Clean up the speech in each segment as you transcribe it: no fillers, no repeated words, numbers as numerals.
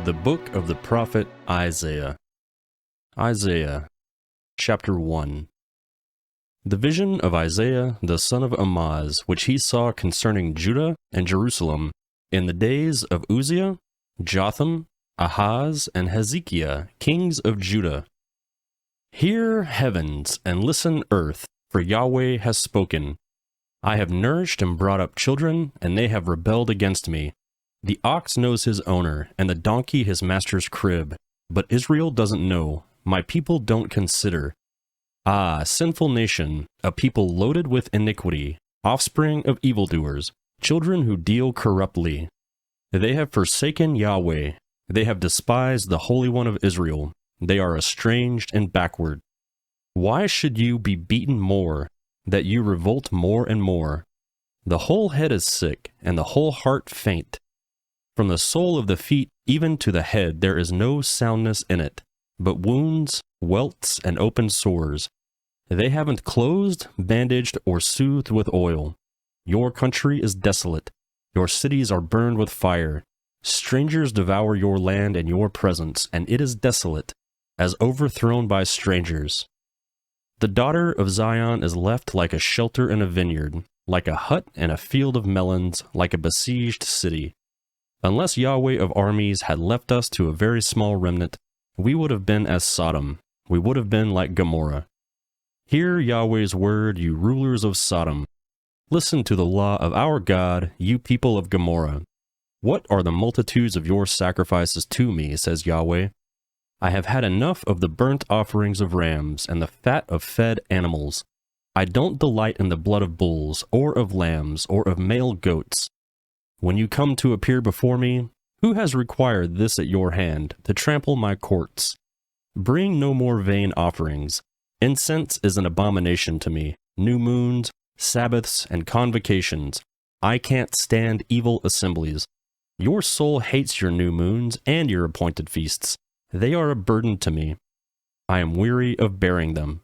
The Book of the Prophet Isaiah. Isaiah, chapter 1. The vision of Isaiah the son of Amoz, which he saw concerning Judah and Jerusalem, in the days of Uzziah, Jotham, Ahaz, and Hezekiah, kings of Judah. Hear, heavens, and listen, earth, for Yahweh has spoken. I have nourished and brought up children, and they have rebelled against me. The ox knows his owner, and the donkey his master's crib. But Israel doesn't know, my people don't consider. Ah, sinful nation, a people loaded with iniquity, offspring of evildoers, children who deal corruptly. They have forsaken Yahweh, they have despised the Holy One of Israel, they are estranged and backward. Why should you be beaten more, that you revolt more and more? The whole head is sick, and the whole heart faint. From the sole of the feet even to the head there is no soundness in it, but wounds, welts, and open sores. They haven't closed, bandaged, or soothed with oil. Your country is desolate. Your cities are burned with fire. Strangers devour your land and your presence, and it is desolate, as overthrown by strangers. The daughter of Zion is left like a shelter in a vineyard, like a hut in a field of melons, like a besieged city. Unless Yahweh of armies had left us to a very small remnant, we would have been as Sodom, we would have been like Gomorrah. Hear Yahweh's word, you rulers of Sodom. Listen to the law of our God, you people of Gomorrah. What are the multitudes of your sacrifices to me, says Yahweh? I have had enough of the burnt offerings of rams and the fat of fed animals. I don't delight in the blood of bulls, or of lambs, or of male goats. When you come to appear before me, who has required this at your hand, to trample my courts? Bring no more vain offerings. Incense is an abomination to me. New moons, Sabbaths, and convocations. I can't stand evil assemblies. Your soul hates your new moons and your appointed feasts. They are a burden to me. I am weary of bearing them.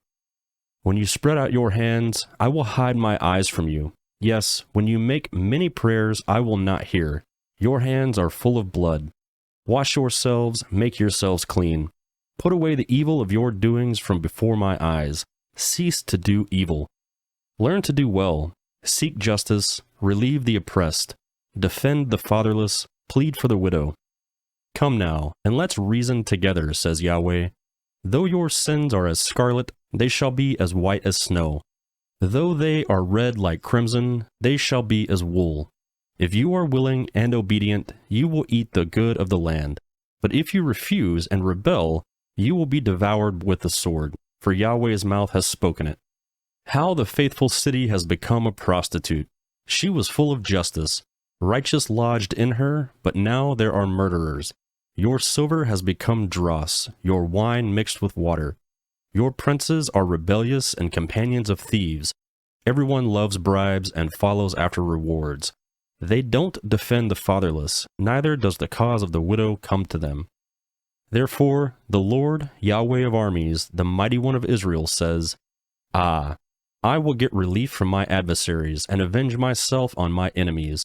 When you spread out your hands, I will hide my eyes from you. Yes, when you make many prayers, I will not hear. Your hands are full of blood. Wash yourselves, make yourselves clean. Put away the evil of your doings from before my eyes. Cease to do evil. Learn to do well. Seek justice. Relieve the oppressed. Defend the fatherless. Plead for the widow. Come now, and let's reason together, says Yahweh. Though your sins are as scarlet, they shall be as white as snow. Though they are red like crimson, they shall be as wool. If you are willing and obedient, you will eat the good of the land. But if you refuse and rebel, you will be devoured with the sword, for Yahweh's mouth has spoken it. How the faithful city has become a prostitute. She was full of justice. Righteous lodged in her, but now there are murderers. Your silver has become dross, your wine mixed with water. Your princes are rebellious and companions of thieves. Everyone loves bribes and follows after rewards. They don't defend the fatherless, neither does the cause of the widow come to them. Therefore, the Lord, Yahweh of armies, the mighty one of Israel, says, Ah, I will get relief from my adversaries and avenge myself on my enemies.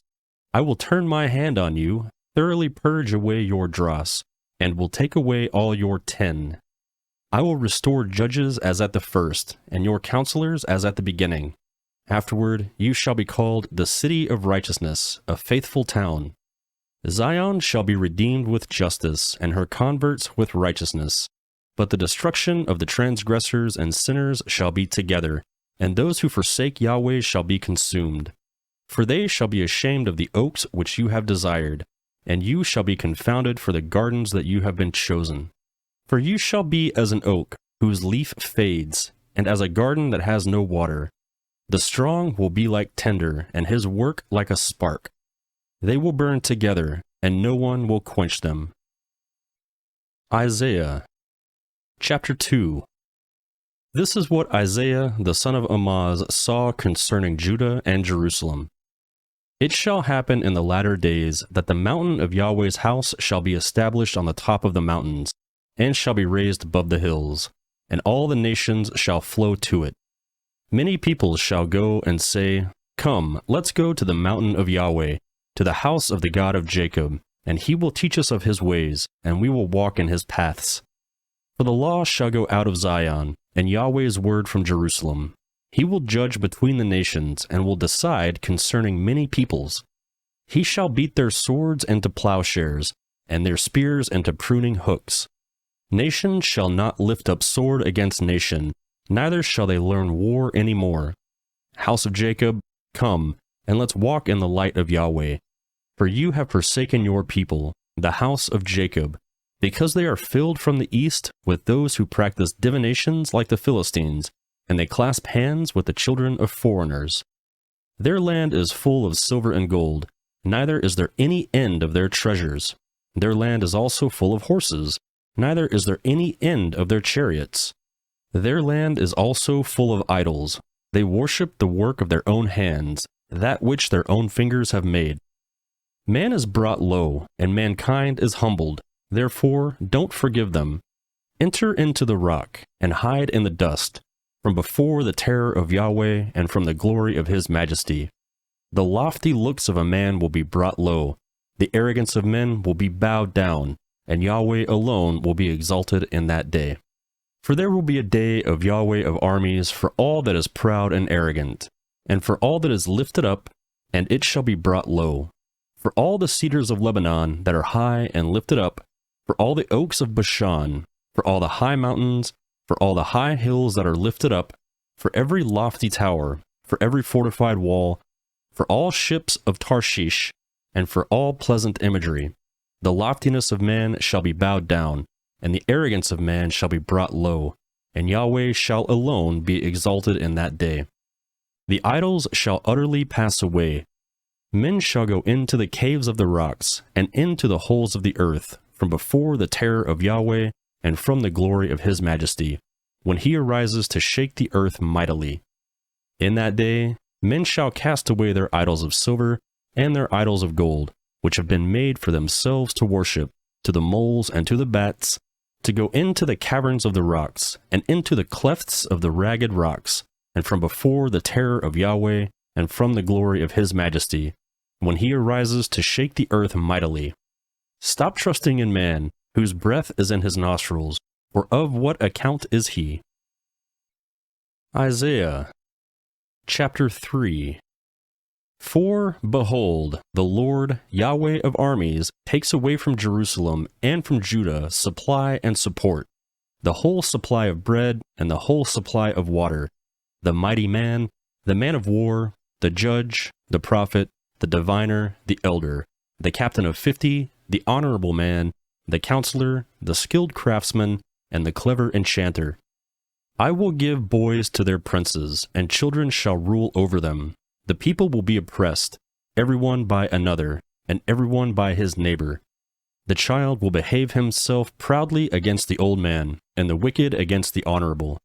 I will turn my hand on you, thoroughly purge away your dross, and will take away all your tin. I will restore judges as at the first, and your counselors as at the beginning. Afterward, you shall be called the city of righteousness, a faithful town. Zion shall be redeemed with justice, and her converts with righteousness. But the destruction of the transgressors and sinners shall be together, and those who forsake Yahweh shall be consumed. For they shall be ashamed of the oaks which you have desired, and you shall be confounded for the gardens that you have been chosen. For you shall be as an oak, whose leaf fades, and as a garden that has no water. The strong will be like tinder, and his work like a spark. They will burn together, and no one will quench them. Isaiah, chapter 2. This is what Isaiah the son of Amoz saw concerning Judah and Jerusalem. It shall happen in the latter days that the mountain of Yahweh's house shall be established on the top of the mountains, and shall be raised above the hills, and all the nations shall flow to it. Many peoples shall go and say, Come, let's go to the mountain of Yahweh, to the house of the God of Jacob, and he will teach us of his ways, and we will walk in his paths. For the law shall go out of Zion, and Yahweh's word from Jerusalem. He will judge between the nations, and will decide concerning many peoples. He shall beat their swords into plowshares, and their spears into pruning hooks. Nation shall not lift up sword against nation, neither shall they learn war any more. House of Jacob, come, and let's walk in the light of Yahweh. For you have forsaken your people, the house of Jacob, because they are filled from the east with those who practice divinations like the Philistines, and they clasp hands with the children of foreigners. Their land is full of silver and gold, neither is there any end of their treasures. Their land is also full of horses, neither is there any end of their chariots. Their land is also full of idols. They worship the work of their own hands, that which their own fingers have made. Man is brought low, and mankind is humbled. Therefore, don't forgive them. Enter into the rock, and hide in the dust, from before the terror of Yahweh and from the glory of his majesty. The lofty looks of a man will be brought low, the arrogance of men will be bowed down, and Yahweh alone will be exalted in that day. For there will be a day of Yahweh of armies for all that is proud and arrogant, and for all that is lifted up, and it shall be brought low. For all the cedars of Lebanon that are high and lifted up, for all the oaks of Bashan, for all the high mountains, for all the high hills that are lifted up, for every lofty tower, for every fortified wall, for all ships of Tarshish, and for all pleasant imagery. The loftiness of man shall be bowed down, and the arrogance of man shall be brought low, and Yahweh shall alone be exalted in that day. The idols shall utterly pass away. Men shall go into the caves of the rocks, and into the holes of the earth, from before the terror of Yahweh, and from the glory of his majesty, when he arises to shake the earth mightily. In that day, men shall cast away their idols of silver, and their idols of gold, which have been made for themselves to worship, to the moles and to the bats, to go into the caverns of the rocks, and into the clefts of the ragged rocks, and from before the terror of Yahweh, and from the glory of his majesty, when he arises to shake the earth mightily. Stop trusting in man, whose breath is in his nostrils, for of what account is he? Isaiah chapter 3. For, behold, the Lord, Yahweh of armies, takes away from Jerusalem and from Judah supply and support, the whole supply of bread and the whole supply of water, the mighty man, the man of war, the judge, the prophet, the diviner, the elder, the captain of 50, the honorable man, the counselor, the skilled craftsman, and the clever enchanter. I will give boys to their princes, and children shall rule over them. The people will be oppressed, everyone by another, and everyone by his neighbor. The child will behave himself proudly against the old man, and the wicked against the honorable.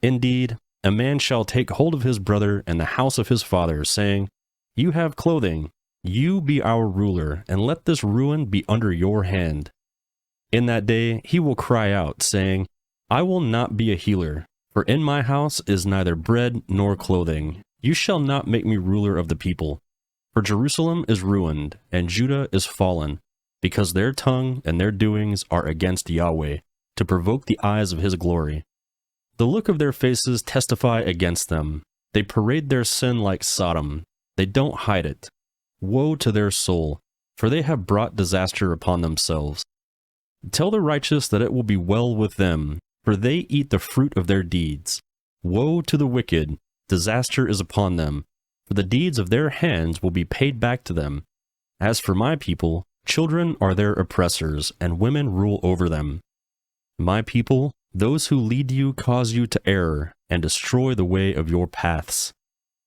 Indeed, a man shall take hold of his brother and the house of his father, saying, You have clothing, you be our ruler, and let this ruin be under your hand. In that day he will cry out, saying, I will not be a healer, for in my house is neither bread nor clothing. You shall not make me ruler of the people. For Jerusalem is ruined, and Judah is fallen, because their tongue and their doings are against Yahweh, to provoke the eyes of his glory. The look of their faces testify against them. They parade their sin like Sodom. They don't hide it. Woe to their soul, for they have brought disaster upon themselves. Tell the righteous that it will be well with them, for they eat the fruit of their deeds. Woe to the wicked, disaster is upon them, for the deeds of their hands will be paid back to them. As for my people, children are their oppressors, and women rule over them. My people, those who lead you cause you to err, and destroy the way of your paths.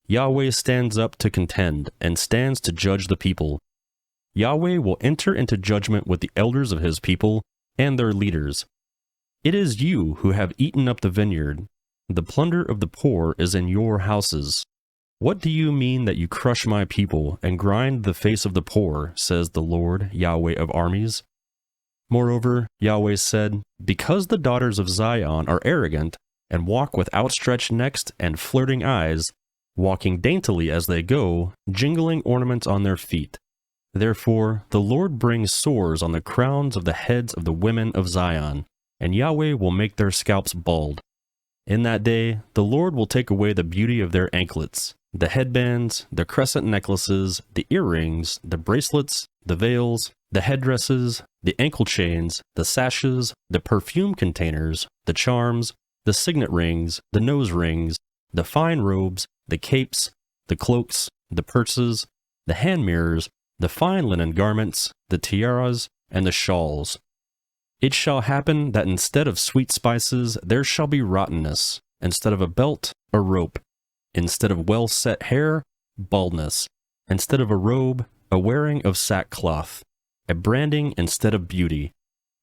Yahweh stands up to contend, and stands to judge the people. Yahweh will enter into judgment with the elders of his people, and their leaders. It is you who have eaten up the vineyard. The plunder of the poor is in your houses. What do you mean that you crush my people, and grind the face of the poor, says the Lord, Yahweh of armies? Moreover, Yahweh said, Because the daughters of Zion are arrogant, and walk with outstretched necks and flirting eyes, walking daintily as they go, jingling ornaments on their feet. Therefore, the Lord brings sores on the crowns of the heads of the women of Zion, and Yahweh will make their scalps bald. In that day, the Lord will take away the beauty of their anklets, the headbands, the crescent necklaces, the earrings, the bracelets, the veils, the headdresses, the ankle chains, the sashes, the perfume containers, the charms, the signet rings, the nose rings, the fine robes, the capes, the cloaks, the purses, the hand mirrors, the fine linen garments, the tiaras, and the shawls. It shall happen that instead of sweet spices there shall be rottenness, instead of a belt, a rope, instead of well-set hair, baldness, instead of a robe, a wearing of sackcloth, a branding instead of beauty.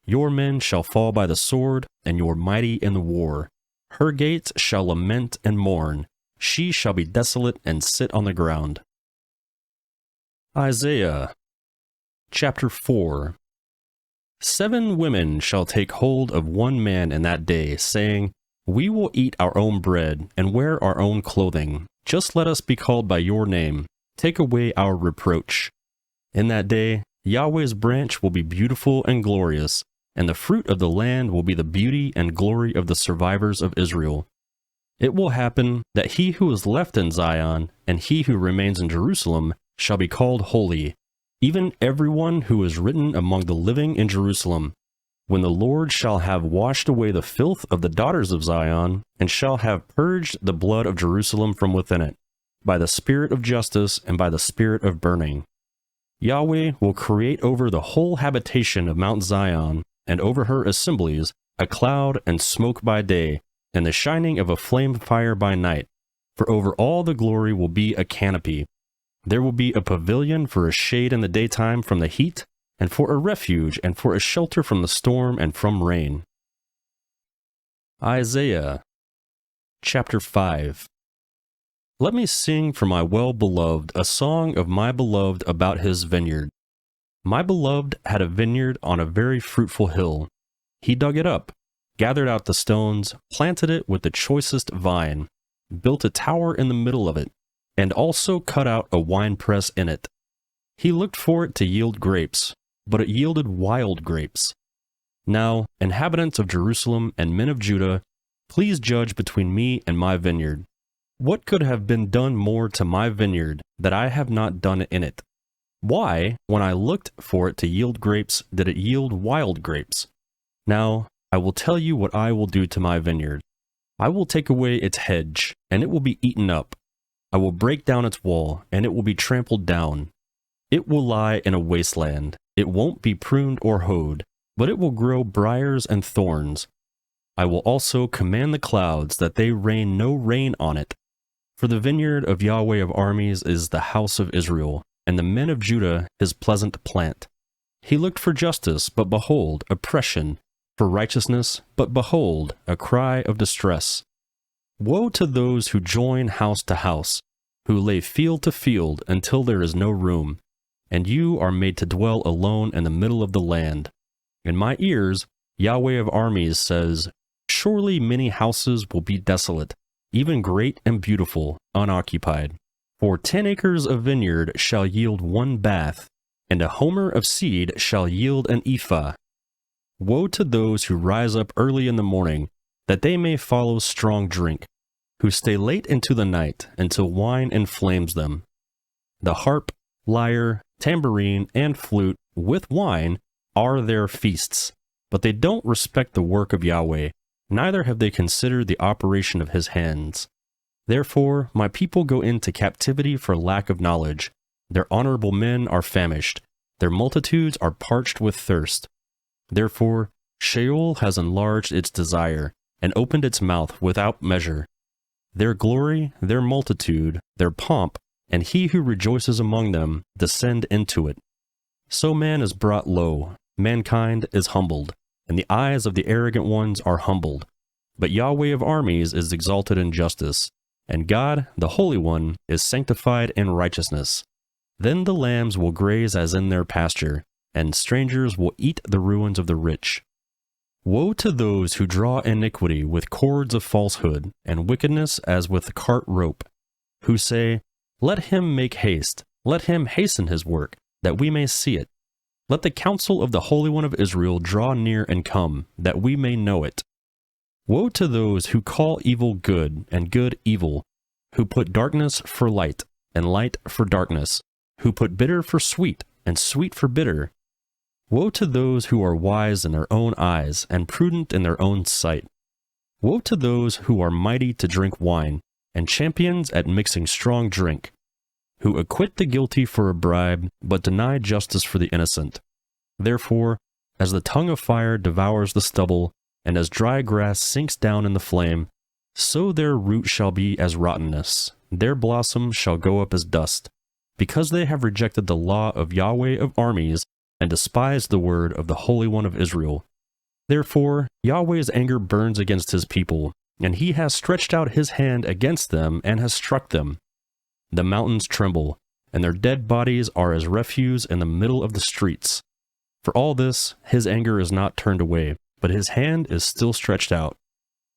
Your men shall fall by the sword, and your mighty in the war. Her gates shall lament and mourn. She shall be desolate and sit on the ground. Isaiah chapter 4. 7 women shall take hold of one man in that day, saying, We will eat our own bread and wear our own clothing. Just let us be called by your name. Take away our reproach. In that day, Yahweh's branch will be beautiful and glorious, and the fruit of the land will be the beauty and glory of the survivors of Israel. It will happen that he who is left in Zion and he who remains in Jerusalem shall be called holy, even everyone who is written among the living in Jerusalem, when the Lord shall have washed away the filth of the daughters of Zion, and shall have purged the blood of Jerusalem from within it, by the spirit of justice and by the spirit of burning. Yahweh will create over the whole habitation of Mount Zion, and over her assemblies, a cloud and smoke by day, and the shining of a flame fire by night, for over all the glory will be a canopy. There will be a pavilion for a shade in the daytime from the heat, and for a refuge and for a shelter from the storm and from rain. Isaiah chapter 5. Let me sing for my well-beloved a song of my beloved about his vineyard. My beloved had a vineyard on a very fruitful hill. He dug it up, gathered out the stones, planted it with the choicest vine, built a tower in the middle of it, and also cut out a winepress in it. He looked for it to yield grapes, but it yielded wild grapes. Now, inhabitants of Jerusalem and men of Judah, please judge between me and my vineyard. What could have been done more to my vineyard that I have not done in it? Why, when I looked for it to yield grapes, did it yield wild grapes? Now, I will tell you what I will do to my vineyard. I will take away its hedge, and it will be eaten up. I will break down its wall, and it will be trampled down. It will lie in a wasteland. It won't be pruned or hoed, but it will grow briars and thorns. I will also command the clouds that they rain no rain on it. For the vineyard of Yahweh of armies is the house of Israel, and the men of Judah his pleasant plant. He looked for justice, but behold, oppression, for righteousness, but behold, a cry of distress. Woe to those who join house to house, who lay field to field until there is no room, and you are made to dwell alone in the middle of the land. In my ears, Yahweh of armies says, Surely many houses will be desolate, even great and beautiful, unoccupied. For 10 acres of vineyard shall yield 1 bath, and a homer of seed shall yield an ephah. Woe to those who rise up early in the morning, that they may follow strong drink, who stay late into the night until wine inflames them. The harp, lyre, tambourine, and flute, with wine, are their feasts, but they don't respect the work of Yahweh, neither have they considered the operation of his hands. Therefore my people go into captivity for lack of knowledge. Their honorable men are famished, their multitudes are parched with thirst. Therefore Sheol has enlarged its desire, and opened its mouth without measure. Their glory, their multitude, their pomp, and he who rejoices among them descend into it. So man is brought low, mankind is humbled, and the eyes of the arrogant ones are humbled. But Yahweh of armies is exalted in justice, and God, the Holy One, is sanctified in righteousness. Then the lambs will graze as in their pasture, and strangers will eat the ruins of the rich. Woe to those who draw iniquity with cords of falsehood, and wickedness as with cart rope, who say, Let him make haste, let him hasten his work, that we may see it. Let the counsel of the Holy One of Israel draw near and come, that we may know it. Woe to those who call evil good and good evil, who put darkness for light and light for darkness, who put bitter for sweet and sweet for bitter. Woe to those who are wise in their own eyes and prudent in their own sight. Woe to those who are mighty to drink wine and champions at mixing strong drink, who acquit the guilty for a bribe, but deny justice for the innocent. Therefore, as the tongue of fire devours the stubble, and as dry grass sinks down in the flame, so their root shall be as rottenness, their blossom shall go up as dust, because they have rejected the law of Yahweh of armies, and despised the word of the Holy One of Israel. Therefore, Yahweh's anger burns against his people, and he has stretched out his hand against them and has struck them. The mountains tremble, and their dead bodies are as refuse in the middle of the streets. For all this, his anger is not turned away, but his hand is still stretched out.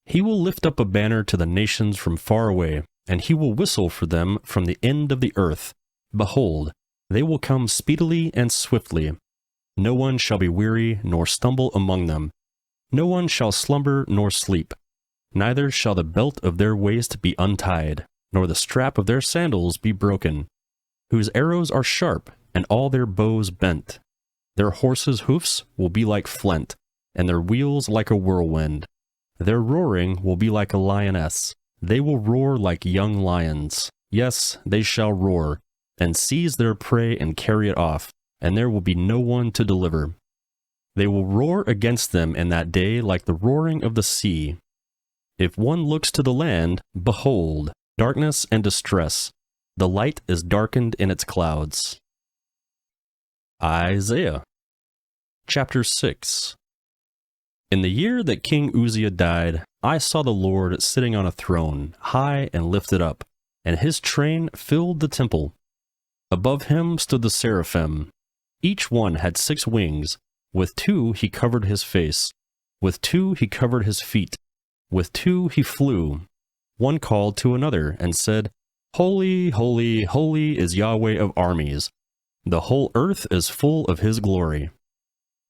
He will lift up a banner to the nations from far away, and he will whistle for them from the end of the earth. Behold, they will come speedily and swiftly. No one shall be weary nor stumble among them. No one shall slumber nor sleep. Neither shall the belt of their waist be untied, nor the strap of their sandals be broken, whose arrows are sharp, and all their bows bent. Their horses' hoofs will be like flint, and their wheels like a whirlwind. Their roaring will be like a lioness. They will roar like young lions. Yes, they shall roar, and seize their prey and carry it off, and there will be no one to deliver. They will roar against them in that day like the roaring of the sea. If one looks to the land, behold, darkness and distress. The light is darkened in its clouds. Isaiah Chapter 6. In the year that King Uzziah died, I saw the Lord sitting on a throne, high and lifted up, and his train filled the temple. Above him stood the seraphim. Each one had 6 wings. With 2 he covered his face. With 2 he covered his feet. With 2 he flew. One called to another and said, Holy, holy, holy is Yahweh of armies. The whole earth is full of his glory.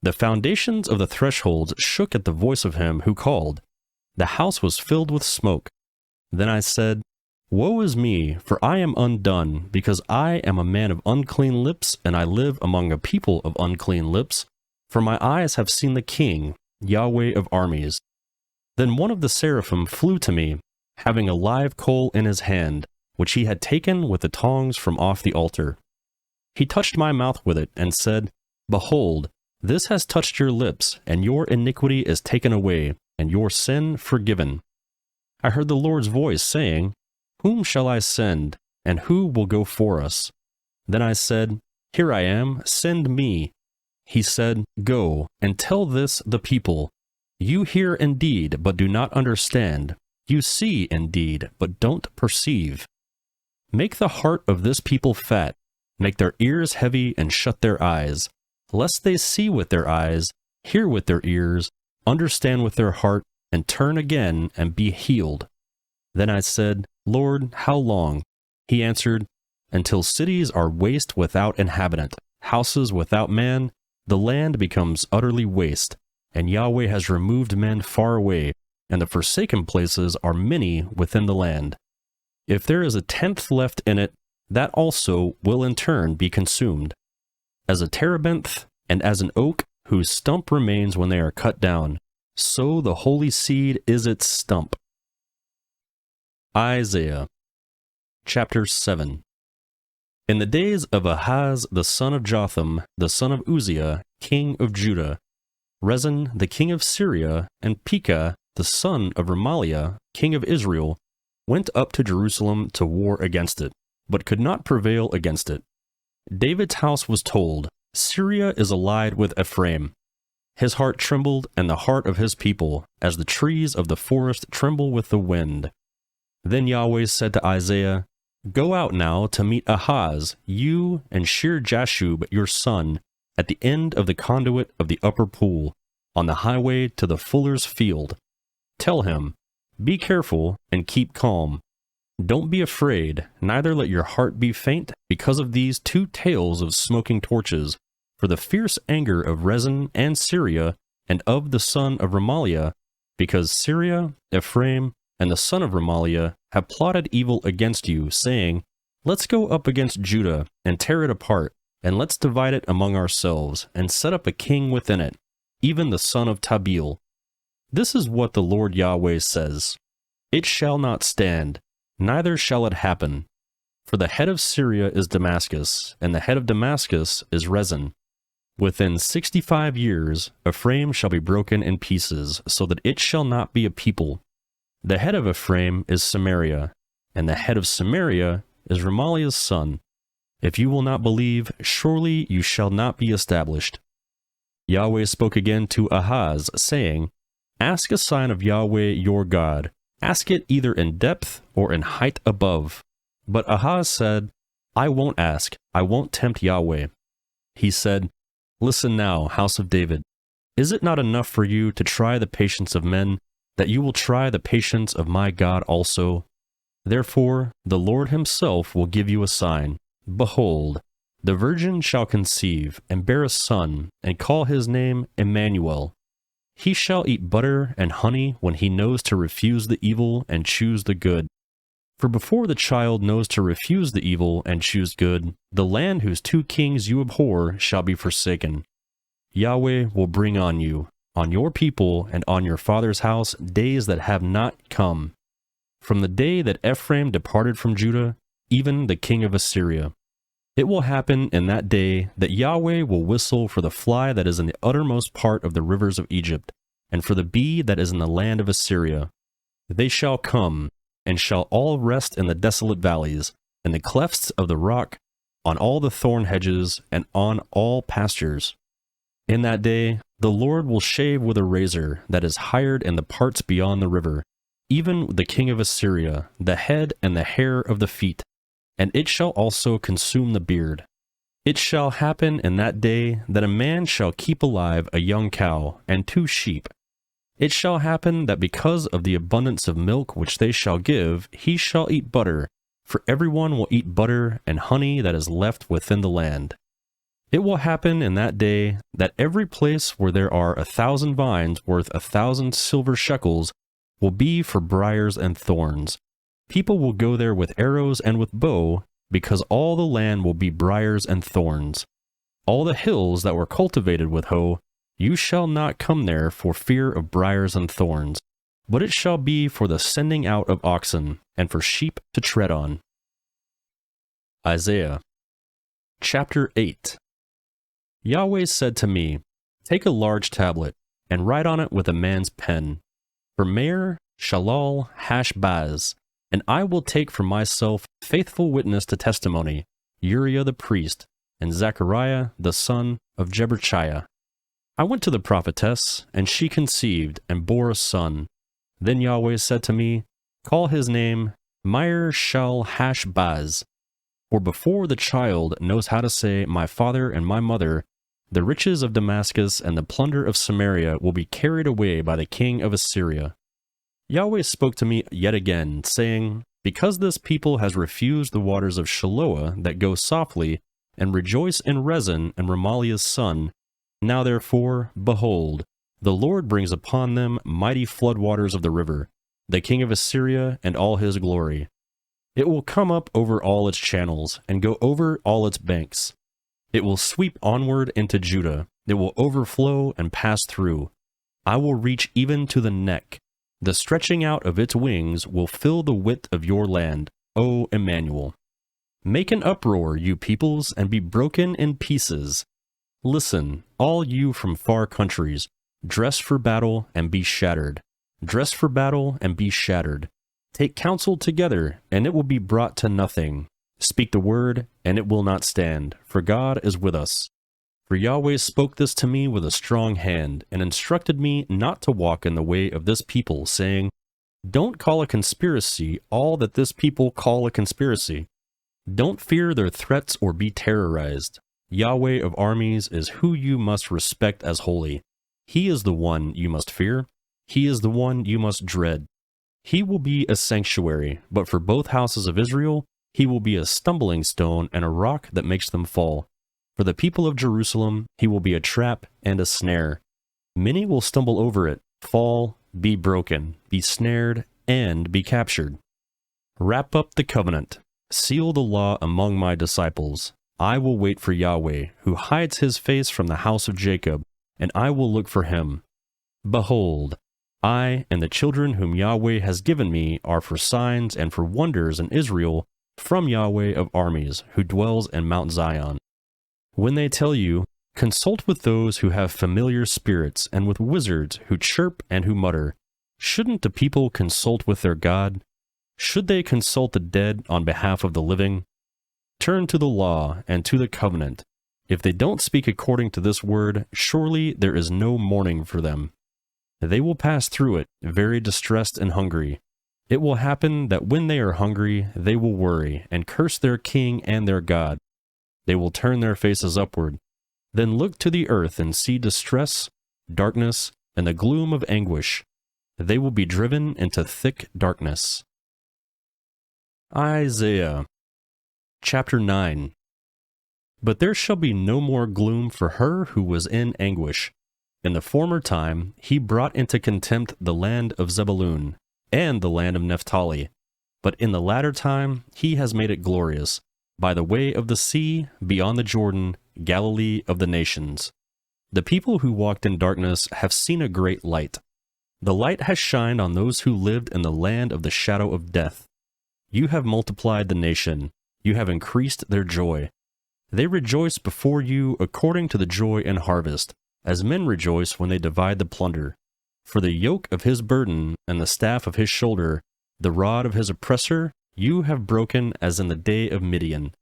The foundations of the thresholds shook at the voice of him who called. The house was filled with smoke. Then I said, Woe is me, for I am undone, because I am a man of unclean lips, and I live among a people of unclean lips, for my eyes have seen the King, Yahweh of armies. Then one of the seraphim flew to me, having a live coal in his hand, which he had taken with the tongs from off the altar. He touched my mouth with it, and said, Behold, this has touched your lips, and your iniquity is taken away, and your sin forgiven. I heard the Lord's voice saying, Whom shall I send, and who will go for us? Then I said, Here I am, send me. He said, Go, and tell this the people. You hear indeed, but do not understand. You see indeed, but don't perceive. Make the heart of this people fat, make their ears heavy, and shut their eyes, lest they see with their eyes, hear with their ears, understand with their heart, and turn again and be healed. Then I said, Lord, how long? He answered, Until cities are waste without inhabitant, houses without man, the land becomes utterly waste, and Yahweh has removed men far away, and the forsaken places are many within the land. If there is a 10th left in it, that also will in turn be consumed. As a terebinth and as an oak whose stump remains when they are cut down, so the holy seed is its stump. Isaiah Chapter 7. In the days of Ahaz the son of Jotham, the son of Uzziah, king of Judah, Rezin the king of Syria, and Pekah the son of Remaliah, king of Israel, went up to Jerusalem to war against it, but could not prevail against it. David's house was told, Syria is allied with Ephraim. His heart trembled, and the heart of his people, as the trees of the forest tremble with the wind. Then Yahweh said to Isaiah, Go out now to meet Ahaz, you and Shir-Jashub your son, at the end of the conduit of the upper pool, on the highway to the fuller's field. Tell him, Be careful and keep calm. Don't be afraid, neither let your heart be faint because of these two tails of smoking torches, for the fierce anger of Rezin and Syria, and of the son of Remaliah, because Syria, Ephraim, and the son of Remaliah have plotted evil against you, saying, Let's go up against Judah, and tear it apart, and let's divide it among ourselves, and set up a king within it, even the son of Tabeel. This is what the Lord Yahweh says, It shall not stand, neither shall it happen. For the head of Syria is Damascus, and the head of Damascus is Rezin. Within 65 years, Ephraim shall be broken in pieces, so that it shall not be a people. The head of Ephraim is Samaria, and the head of Samaria is Remaliah's son. If you will not believe, surely you shall not be established. Yahweh spoke again to Ahaz, saying, Ask a sign of Yahweh your God. Ask it either in depth or in height above. But Ahaz said, I won't ask, I won't tempt Yahweh. He said, Listen now, house of David. Is it not enough for you to try the patience of men, that you will try the patience of my God also? Therefore, the Lord himself will give you a sign. Behold, the virgin shall conceive, and bear a son, and call his name Emmanuel. He shall eat butter and honey when he knows to refuse the evil and choose the good. For before the child knows to refuse the evil and choose good, the land whose two kings you abhor shall be forsaken. Yahweh will bring on you, on your people, and on your father's house days that have not come. From the day that Ephraim departed from Judah, even the king of Assyria. It will happen in that day that Yahweh will whistle for the fly that is in the uttermost part of the rivers of Egypt, and for the bee that is in the land of Assyria. They shall come, and shall all rest in the desolate valleys, in the clefts of the rock, on all the thorn hedges, and on all pastures. In that day the Lord will shave with a razor that is hired in the parts beyond the river, even the king of Assyria, the head and the hair of the feet, and it shall also consume the beard. It shall happen in that day that a man shall keep alive a young cow and 2 sheep. It shall happen that because of the abundance of milk which they shall give, he shall eat butter, for everyone will eat butter and honey that is left within the land. It will happen in that day that every place where there are 1,000 vines worth 1,000 silver shekels will be for briars and thorns. People will go there with arrows and with bow, because all the land will be briars and thorns. All the hills that were cultivated with hoe, you shall not come there for fear of briars and thorns, but it shall be for the sending out of oxen, and for sheep to tread on. Isaiah chapter 8. Yahweh said to me, Take a large tablet, and write on it with a man's pen, for Meir, Shalal, Hashbaz, and I will take for myself faithful witness to testimony, Uriah the priest, and Zechariah the son of Jeberchiah. I went to the prophetess, and she conceived, and bore a son. Then Yahweh said to me, Call his name Meir Shal Hashbaz, for before the child knows how to say, My father and my mother, the riches of Damascus and the plunder of Samaria will be carried away by the king of Assyria. Yahweh spoke to me yet again, saying, Because this people has refused the waters of Shiloah that go softly, and rejoice in Rezin and Remaliah's son, now therefore, behold, the Lord brings upon them mighty floodwaters of the river, the king of Assyria and all his glory. It will come up over all its channels, and go over all its banks. It will sweep onward into Judah, it will overflow and pass through. I will reach even to the neck. The stretching out of its wings will fill the width of your land, O Emmanuel. Make an uproar, you peoples, and be broken in pieces. Listen, all you from far countries, dress for battle and be shattered. Dress for battle and be shattered. Take counsel together, and it will be brought to nothing. Speak the word, and it will not stand, for God is with us. For Yahweh spoke this to me with a strong hand, and instructed me not to walk in the way of this people, saying, Don't call a conspiracy all that this people call a conspiracy. Don't fear their threats or be terrorized. Yahweh of armies is who you must respect as holy. He is the one you must fear. He is the one you must dread. He will be a sanctuary, but for both houses of Israel, he will be a stumbling stone and a rock that makes them fall. For the people of Jerusalem, he will be a trap and a snare. Many will stumble over it, fall, be broken, be snared, and be captured. Wrap up the covenant. Seal the law among my disciples. I will wait for Yahweh, who hides his face from the house of Jacob, and I will look for him. Behold, I and the children whom Yahweh has given me are for signs and for wonders in Israel from Yahweh of armies, who dwells in Mount Zion. When they tell you, consult with those who have familiar spirits and with wizards who chirp and who mutter, shouldn't the people consult with their God? Should they consult the dead on behalf of the living? Turn to the law and to the covenant. If they don't speak according to this word, surely there is no mourning for them. They will pass through it, very distressed and hungry. It will happen that when they are hungry, they will worry and curse their king and their God. They will turn their faces upward, then look to the earth and see distress, darkness, and the gloom of anguish. They will be driven into thick darkness. Isaiah chapter 9. But there shall be no more gloom for her who was in anguish. In the former time he brought into contempt the land of Zebulun and the land of Naphtali. But in the latter time he has made it glorious, by the way of the sea, beyond the Jordan, Galilee of the nations. The people who walked in darkness have seen a great light. The light has shined on those who lived in the land of the shadow of death. You have multiplied the nation. You have increased their joy. They rejoice before you according to the joy in harvest, as men rejoice when they divide the plunder. For the yoke of his burden and the staff of his shoulder, the rod of his oppressor, you have broken as in the day of Midian.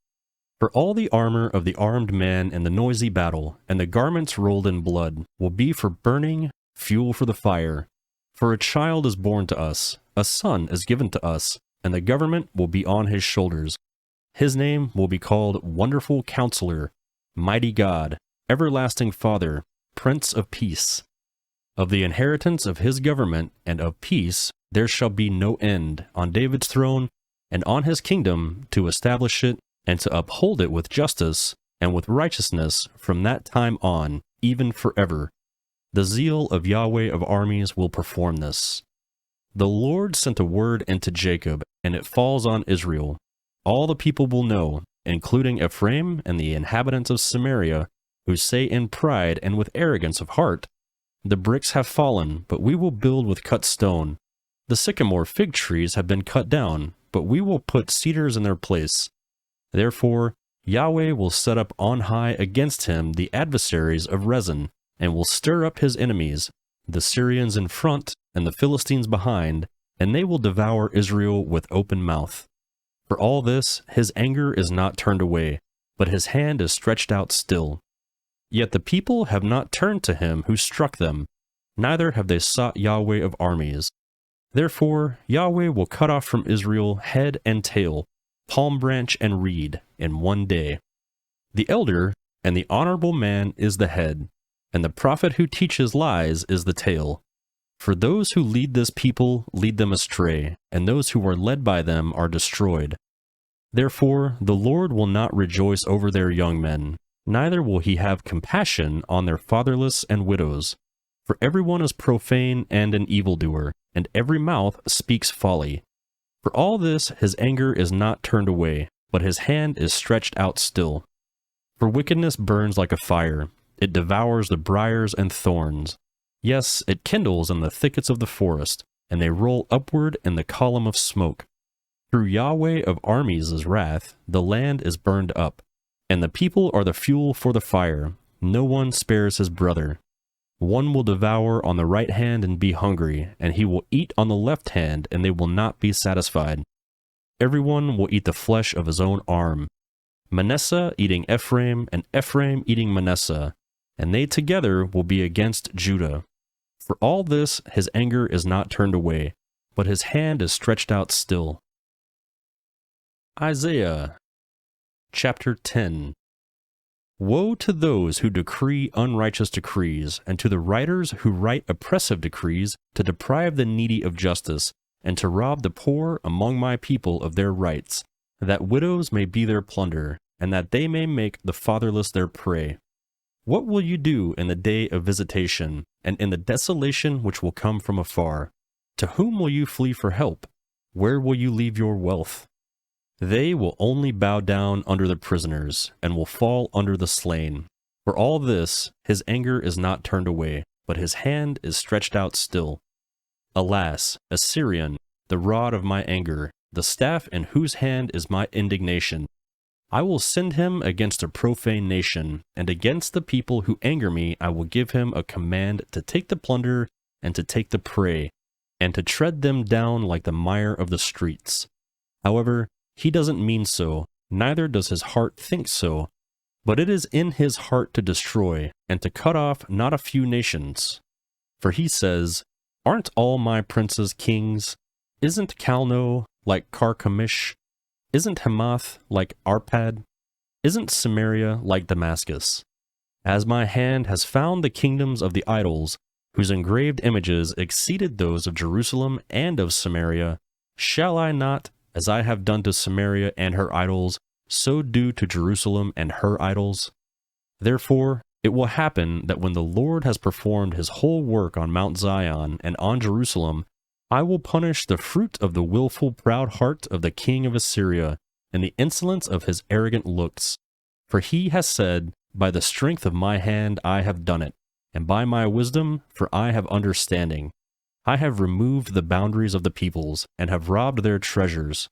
For all the armor of the armed man in the noisy battle, and the garments rolled in blood, will be for burning, fuel for the fire. For a child is born to us, a son is given to us, and the government will be on his shoulders. His name will be called Wonderful Counselor, Mighty God, Everlasting Father, Prince of Peace. Of the inheritance of his government and of peace there shall be no end on David's throne and on his kingdom, to establish it and to uphold it with justice and with righteousness from that time on, even forever. The zeal of Yahweh of armies will perform this. The Lord sent a word into Jacob, and it falls on Israel. All the people will know, including Ephraim and the inhabitants of Samaria, who say in pride and with arrogance of heart, the bricks have fallen, but we will build with cut stone. The sycamore fig trees have been cut down, but we will put cedars in their place. Therefore, Yahweh will set up on high against him the adversaries of Rezin, and will stir up his enemies, the Syrians in front and the Philistines behind, and they will devour Israel with open mouth. For all this, his anger is not turned away, but his hand is stretched out still. Yet the people have not turned to him who struck them, neither have they sought Yahweh of armies. Therefore, Yahweh will cut off from Israel head and tail, palm branch and reed, in one day. The elder and the honorable man is the head, and the prophet who teaches lies is the tail. For those who lead this people lead them astray, and those who are led by them are destroyed. Therefore, the Lord will not rejoice over their young men, neither will he have compassion on their fatherless and widows. For everyone is profane and an evildoer, and every mouth speaks folly. For all this his anger is not turned away, but his hand is stretched out still. For wickedness burns like a fire, it devours the briars and thorns. Yes, it kindles in the thickets of the forest, and they roll upward in the column of smoke. Through Yahweh of armies' wrath, the land is burned up, and the people are the fuel for the fire. No one spares his brother. One will devour on the right hand and be hungry, and he will eat on the left hand, and they will not be satisfied. Everyone will eat the flesh of his own arm. Manasseh eating Ephraim, and Ephraim eating Manasseh, and they together will be against Judah. For all this his anger is not turned away, but his hand is stretched out still. Isaiah chapter 10. Woe to those who decree unrighteous decrees, and to the writers who write oppressive decrees to deprive the needy of justice, and to rob the poor among my people of their rights, that widows may be their plunder, and that they may make the fatherless their prey. What will you do in the day of visitation, and in the desolation which will come from afar? To whom will you flee for help? Where will you leave your wealth? They will only bow down under the prisoners, and will fall under the slain. For all this, his anger is not turned away, but his hand is stretched out still. Alas, Assyrian, the rod of my anger, the staff in whose hand is my indignation. I will send him against a profane nation, and against the people who anger me I will give him a command to take the plunder and to take the prey, and to tread them down like the mire of the streets. However, he doesn't mean so, neither does his heart think so, but it is in his heart to destroy, and to cut off not a few nations. For he says, Aren't all my princes kings? Isn't Calno like Carchemish? Isn't Hamath like Arpad? Isn't Samaria like Damascus? As my hand has found the kingdoms of the idols, whose engraved images exceeded those of Jerusalem and of Samaria, shall I not, as I have done to Samaria and her idols, so do to Jerusalem and her idols? Therefore, it will happen that when the Lord has performed his whole work on Mount Zion and on Jerusalem, I will punish the fruit of the willful proud heart of the king of Assyria, and the insolence of his arrogant looks. For he has said, By the strength of my hand I have done it, and by my wisdom, for I have understanding. I have removed the boundaries of the peoples, and have robbed their treasures.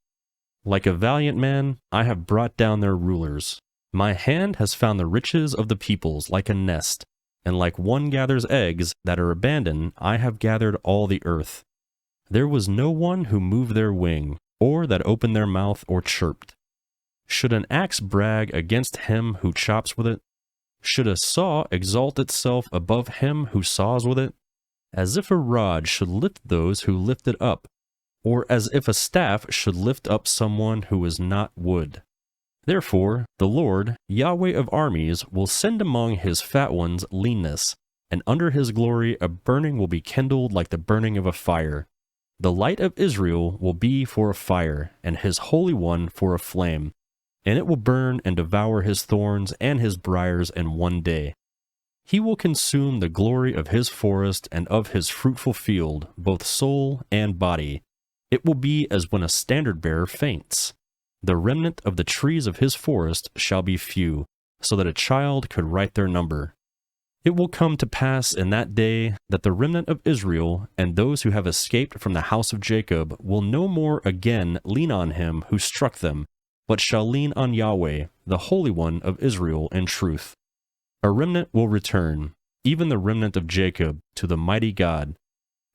Like a valiant man, I have brought down their rulers. My hand has found the riches of the peoples like a nest, and like one gathers eggs that are abandoned, I have gathered all the earth. There was no one who moved their wing, or that opened their mouth or chirped. Should an axe brag against him who chops with it? Should a saw exalt itself above him who saws with it? As if a rod should lift those who lift it up, or as if a staff should lift up someone who is not wood. Therefore, the Lord, Yahweh of armies, will send among his fat ones leanness, and under his glory a burning will be kindled like the burning of a fire. The light of Israel will be for a fire, and his Holy One for a flame, and it will burn and devour his thorns and his briars in one day. He will consume the glory of his forest and of his fruitful field, both soul and body. It will be as when a standard-bearer faints. The remnant of the trees of his forest shall be few, so that a child could write their number. It will come to pass in that day that the remnant of Israel and those who have escaped from the house of Jacob will no more again lean on him who struck them, but shall lean on Yahweh, the Holy One of Israel, in truth. A remnant will return, even the remnant of Jacob, to the mighty God.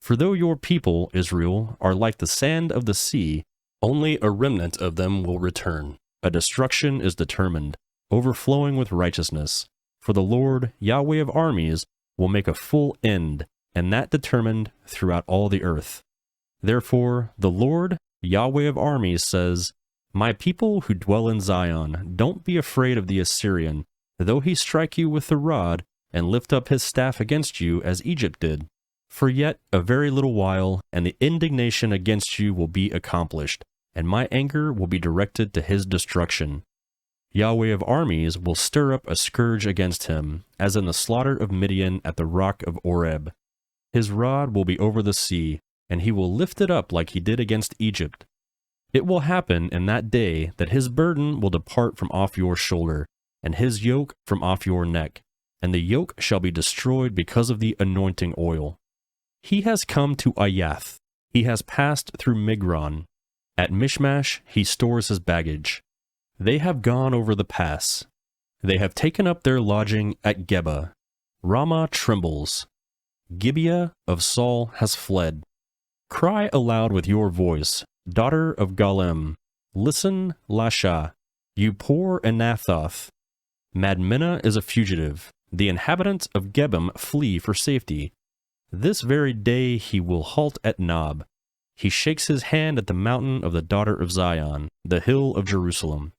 For though your people, Israel, are like the sand of the sea, only a remnant of them will return. A destruction is determined, overflowing with righteousness. For the Lord, Yahweh of armies, will make a full end, and that determined throughout all the earth. Therefore, the Lord, Yahweh of armies, says, My people who dwell in Zion, don't be afraid of the Assyrian, though he strike you with the rod, and lift up his staff against you as Egypt did. For yet a very little while, and the indignation against you will be accomplished, and my anger will be directed to his destruction. Yahweh of armies will stir up a scourge against him, as in the slaughter of Midian at the rock of Oreb. His rod will be over the sea, and he will lift it up like he did against Egypt. It will happen in that day that his burden will depart from off your shoulder, and his yoke from off your neck, and the yoke shall be destroyed because of the anointing oil. He has come to Ayath. He has passed through Migron. At Mishmash he stores his baggage. They have gone over the pass. They have taken up their lodging at Geba. Ramah trembles. Gibeah of Saul has fled. Cry aloud with your voice, daughter of Galem. Listen, Lasha, you poor Anathoth. Madmenah is a fugitive. The inhabitants of Gebim flee for safety. This very day he will halt at Nob. He shakes his hand at the mountain of the daughter of Zion, the hill of Jerusalem.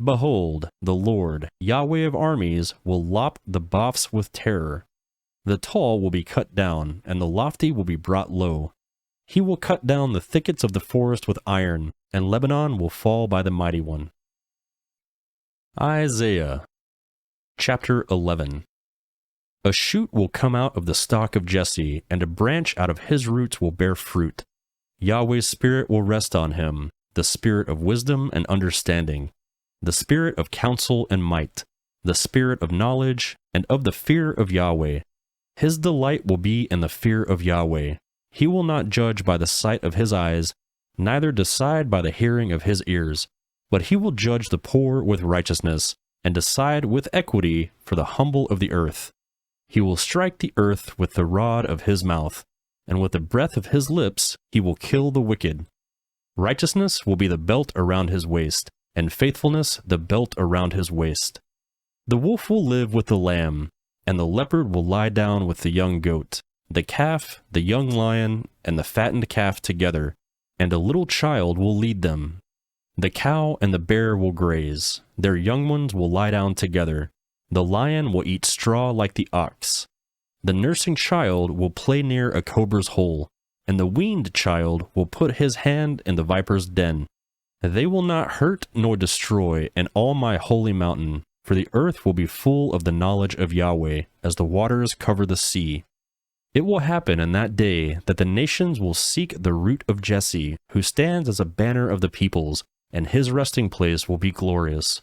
Behold, the Lord, Yahweh of armies, will lop the boughs with terror. The tall will be cut down, and the lofty will be brought low. He will cut down the thickets of the forest with iron, and Lebanon will fall by the mighty one. Isaiah chapter 11. A shoot will come out of the stock of Jesse, and a branch out of his roots will bear fruit. Yahweh's Spirit will rest on him, the Spirit of wisdom and understanding, the Spirit of counsel and might, the Spirit of knowledge and of the fear of Yahweh. His delight will be in the fear of Yahweh. He will not judge by the sight of his eyes, neither decide by the hearing of his ears, but he will judge the poor with righteousness, and decide with equity for the humble of the earth. He will strike the earth with the rod of his mouth, and with the breath of his lips he will kill the wicked. Righteousness will be the belt around his waist, and faithfulness the belt around his waist. The wolf will live with the lamb, and the leopard will lie down with the young goat, the calf, the young lion, and the fattened calf together, and a little child will lead them. The cow and the bear will graze, their young ones will lie down together. The lion will eat straw like the ox. The nursing child will play near a cobra's hole, and the weaned child will put his hand in the viper's den. They will not hurt nor destroy in all my holy mountain, for the earth will be full of the knowledge of Yahweh, as the waters cover the sea. It will happen in that day that the nations will seek the root of Jesse, who stands as a banner of the peoples, and his resting place will be glorious.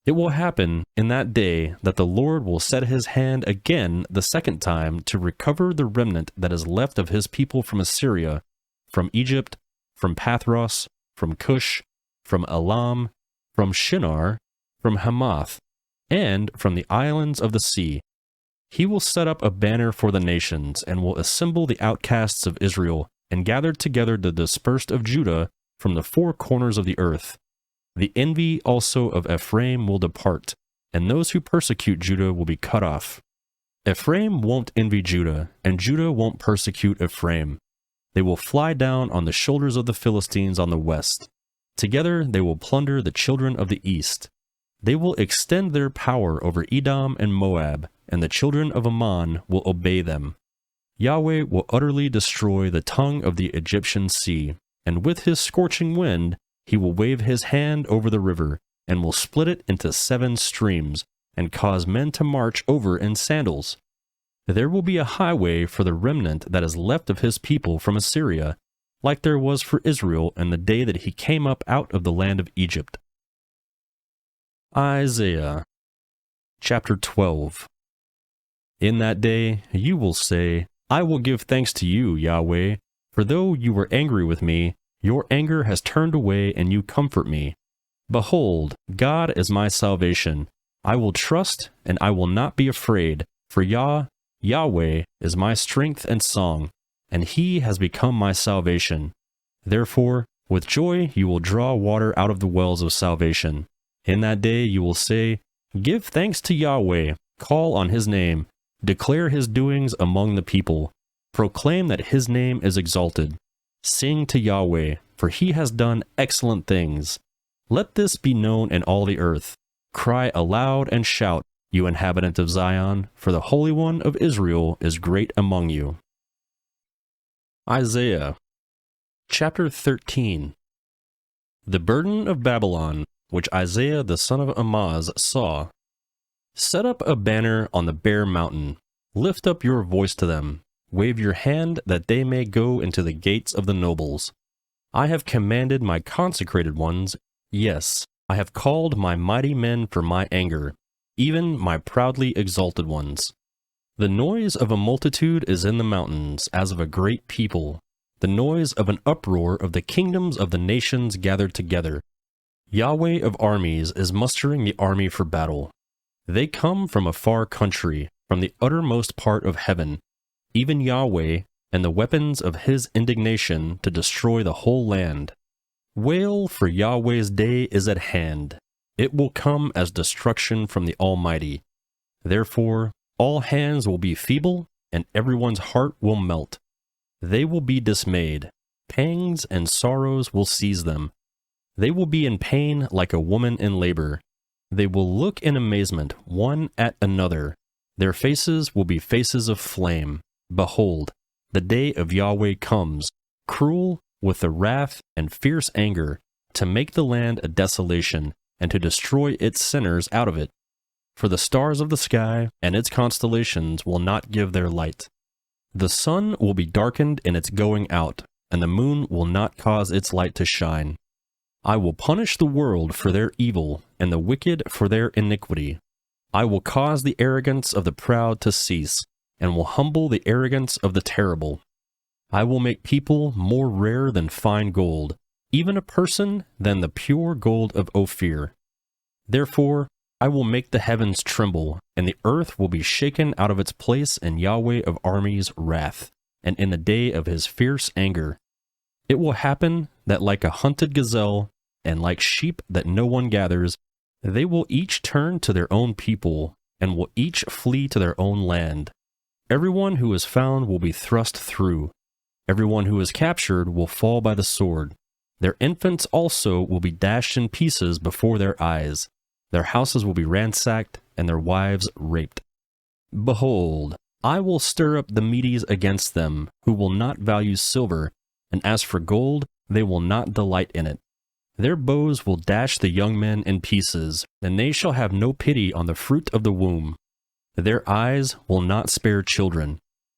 It will happen in that day that the Lord will set his hand again the second time to recover the remnant that is left of his people from Assyria, from Egypt, from Pathros, from Cush, from Elam, from Shinar, from Hamath, and from the islands of the sea. He will set up a banner for the nations, and will assemble the outcasts of Israel, and gather together the dispersed of Judah from the four corners of the earth. The envy also of Ephraim will depart, and those who persecute Judah will be cut off. Ephraim won't envy Judah, and Judah won't persecute Ephraim. They will fly down on the shoulders of the Philistines on the west. Together they will plunder the children of the east. They will extend their power over Edom and Moab, and the children of Ammon will obey them. Yahweh will utterly destroy the tongue of the Egyptian sea, and with his scorching wind he will wave his hand over the river, and will split it into 7 streams, and cause men to march over in sandals. There will be a highway for the remnant that is left of his people from Assyria, like there was for Israel in the day that he came up out of the land of Egypt. Isaiah chapter 12. In that day you will say, I will give thanks to you, Yahweh, for though you were angry with me, your anger has turned away, and you comfort me. Behold, God is my salvation. I will trust, and I will not be afraid, for Yahweh is my strength and song, and he has become my salvation. Therefore, with joy you will draw water out of the wells of salvation. In that day you will say, Give thanks to Yahweh, call on his name, declare his doings among the people, proclaim that his name is exalted. Sing to Yahweh, for he has done excellent things. Let this be known in all the earth. Cry aloud and shout, you inhabitant of Zion, for the Holy One of Israel is great among you. Isaiah chapter 13. The burden of Babylon, which Isaiah the son of Amoz saw. Set up a banner on the bare mountain. Lift up your voice to them. Wave your hand that they may go into the gates of the nobles. I have commanded my consecrated ones, yes, I have called my mighty men for my anger, even my proudly exalted ones. The noise of a multitude is in the mountains, as of a great people, the noise of an uproar of the kingdoms of the nations gathered together. Yahweh of armies is mustering the army for battle. They come from a far country, from the uttermost part of heaven, even Yahweh, and the weapons of his indignation to destroy the whole land. Wail, for Yahweh's day is at hand. It will come as destruction from the Almighty. Therefore, all hands will be feeble, and everyone's heart will melt. They will be dismayed. Pangs and sorrows will seize them. They will be in pain like a woman in labor. They will look in amazement one at another. Their faces will be faces of flame. Behold, the day of Yahweh comes, cruel with the wrath and fierce anger, to make the land a desolation, and to destroy its sinners out of it. For the stars of the sky and its constellations will not give their light. The sun will be darkened in its going out, and the moon will not cause its light to shine. I will punish the world for their evil, and the wicked for their iniquity. I will cause the arrogance of the proud to cease, and will humble the arrogance of the terrible. I will make people more rare than fine gold, even a person than the pure gold of Ophir. Therefore, I will make the heavens tremble, and the earth will be shaken out of its place in Yahweh of armies' wrath, and in the day of his fierce anger. It will happen that like a hunted gazelle, and like sheep that no one gathers, they will each turn to their own people, and will each flee to their own land. Everyone who is found will be thrust through. Everyone who is captured will fall by the sword. Their infants also will be dashed in pieces before their eyes. Their houses will be ransacked, and their wives raped. Behold, I will stir up the Medes against them, who will not value silver, and as for gold, they will not delight in it. Their bows will dash the young men in pieces, and they shall have no pity on the fruit of the womb. Their eyes will not spare children.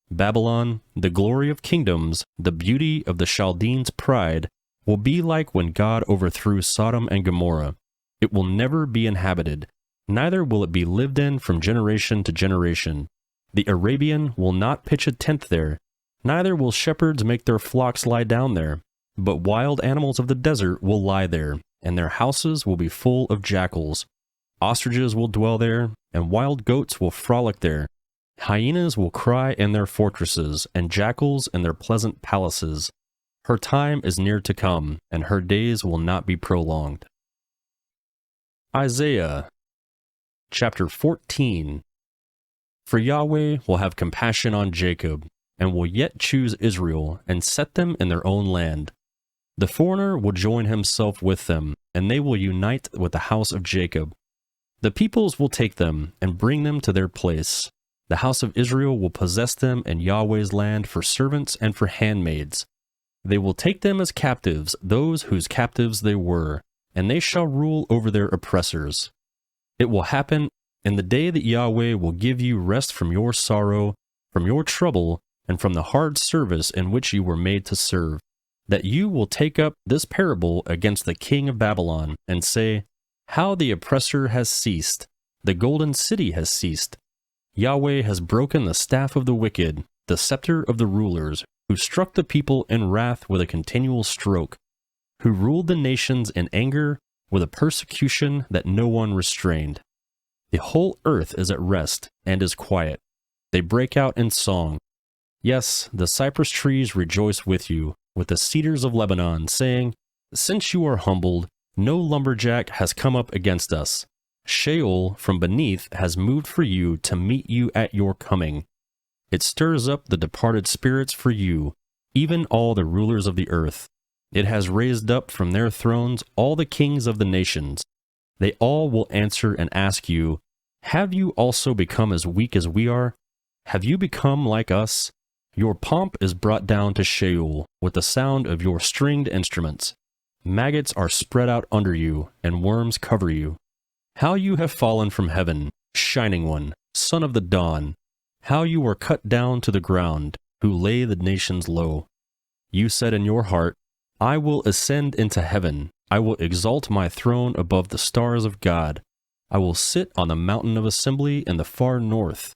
Babylon, the glory of kingdoms, the beauty of the Chaldeans' pride, will be like when God overthrew Sodom and Gomorrah. It will never be inhabited, neither will it be lived in from generation to generation. The Arabian will not pitch a tent there, neither will shepherds make their flocks lie down there, but wild animals of the desert will lie there, and their houses will be full of jackals. Ostriches will dwell there, and wild goats will frolic there. Hyenas will cry in their fortresses, and jackals in their pleasant palaces. Her time is near to come, and her days will not be prolonged. Isaiah chapter 14. For Yahweh will have compassion on Jacob, and will yet choose Israel, and set them in their own land. The foreigner will join himself with them, and they will unite with the house of Jacob. The peoples will take them, and bring them to their place. The house of Israel will possess them in Yahweh's land for servants and for handmaids. They will take them as captives, those whose captives they were, and they shall rule over their oppressors. It will happen in the day that Yahweh will give you rest from your sorrow, from your trouble, and from the hard service in which you were made to serve, that you will take up this parable against the king of Babylon, and say, How the oppressor has ceased, the golden city has ceased. Yahweh has broken the staff of the wicked, the scepter of the rulers, who struck the people in wrath with a continual stroke, who ruled the nations in anger with a persecution that no one restrained. The whole earth is at rest and is quiet. They break out in song. Yes, the cypress trees rejoice with you, with the cedars of Lebanon, saying, Since you are humbled, no lumberjack has come up against us. Sheol from beneath has moved for you to meet you at your coming. It stirs up the departed spirits for you, even all the rulers of the earth. It has raised up from their thrones all the kings of the nations. They all will answer and ask you, Have you also become as weak as we are? Have you become like us? Your pomp is brought down to Sheol with the sound of your stringed instruments. Maggots are spread out under you, and worms cover you. How you have fallen from heaven, shining one, son of the dawn. How you were cut down to the ground, who lay the nations low. You said in your heart, I will ascend into heaven. I will exalt my throne above the stars of God. I will sit on the mountain of assembly in the far north.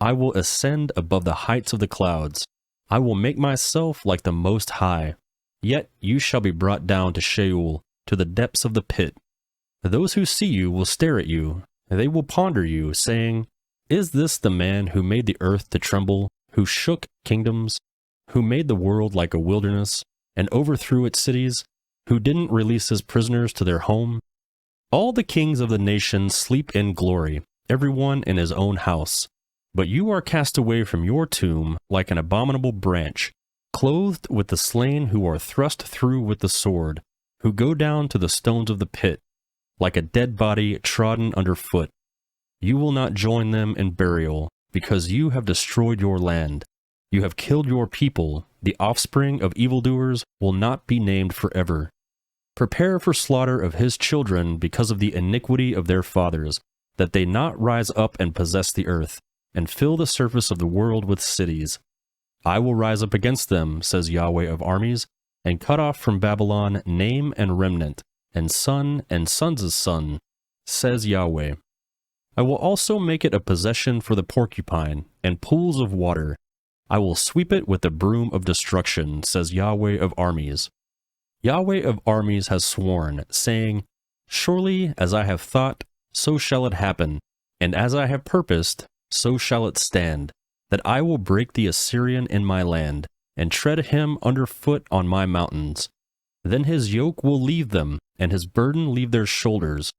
I will ascend above the heights of the clouds. I will make myself like the Most High. Yet you shall be brought down to Sheol, to the depths of the pit. Those who see you will stare at you. They will ponder you, saying, Is this the man who made the earth to tremble, who shook kingdoms, who made the world like a wilderness, and overthrew its cities, who didn't release his prisoners to their home? All the kings of the nations sleep in glory, everyone in his own house. But you are cast away from your tomb like an abominable branch, clothed with the slain who are thrust through with the sword, who go down to the stones of the pit, like a dead body trodden underfoot. You will not join them in burial, because you have destroyed your land. You have killed your people. The offspring of evildoers will not be named forever. Prepare for slaughter of his children because of the iniquity of their fathers, that they not rise up and possess the earth, and fill the surface of the world with cities. I will rise up against them, says Yahweh of armies, and cut off from Babylon name and remnant, and sons' son, says Yahweh. I will also make it a possession for the porcupine, and pools of water. I will sweep it with the broom of destruction, says Yahweh of armies. Yahweh of armies has sworn, saying, Surely as I have thought, so shall it happen, and as I have purposed, so shall it stand, that I will break the Assyrian in my land, and tread him under foot on my mountains. Then his yoke will leave them, and his burden leave their shoulders.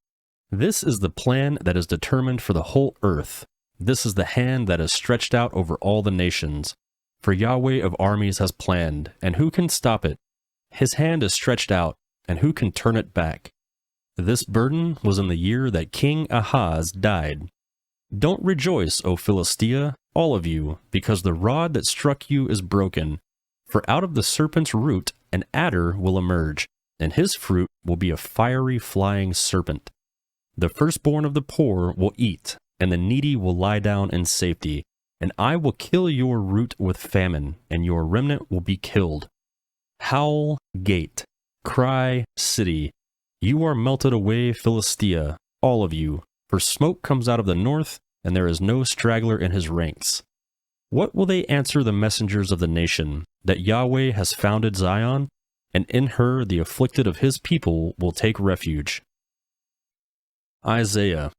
This is the plan that is determined for the whole earth. This is the hand that is stretched out over all the nations. For Yahweh of armies has planned, and who can stop it? His hand is stretched out, and who can turn it back? This burden was in the year that King Ahaz died. Don't rejoice, O Philistia, all of you, because the rod that struck you is broken. For out of the serpent's root an adder will emerge, and his fruit will be a fiery flying serpent. The firstborn of the poor will eat, and the needy will lie down in safety, and I will kill your root with famine, and your remnant will be killed. Howl, gate, cry, city. You are melted away, Philistia, all of you, for smoke comes out of the north, and there is no straggler in his ranks. What will they answer the messengers of the nation, that Yahweh has founded Zion, and in her the afflicted of his people will take refuge? Isaiah,